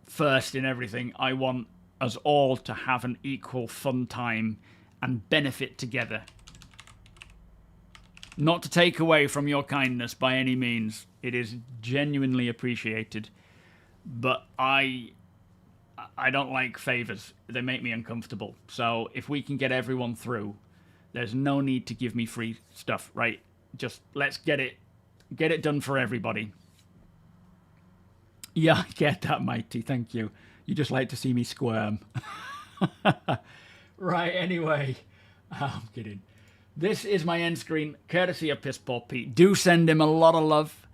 first in everything. I want us all to have an equal fun time and benefit together. Not to take away from your kindness by any means. It is genuinely appreciated. But I don't like favors. They make me uncomfortable. So if we can get everyone through, there's no need to give me free stuff, right? Just let's get it done for everybody. Yeah, I get that, Mighty. Thank you. You just like to see me squirm. Right, anyway. I'm kidding. This is my end screen, courtesy of Piss Poor Pete. Do send him a lot of love.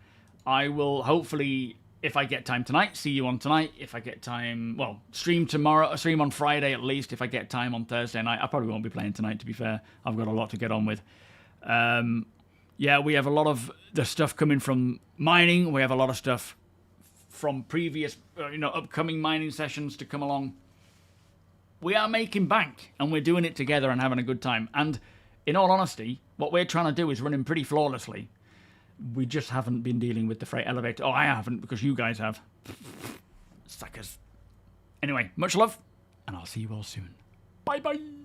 I will hopefully, if I get time tonight, see you on tonight. If I get time, well, stream tomorrow, stream on Friday at least. If I get time on Thursday night, I probably won't be playing tonight, to be fair. I've got a lot to get on with. Yeah, we have a lot of the stuff coming from mining. We have a lot of stuff from previous, upcoming mining sessions to come along. We are making bank, and we're doing it together and having a good time. And in all honesty, what we're trying to do is running pretty flawlessly. We just haven't been dealing with the freight elevator. Oh, I haven't, because you guys have. Suckers. Anyway, much love, and I'll see you all soon. Bye-bye.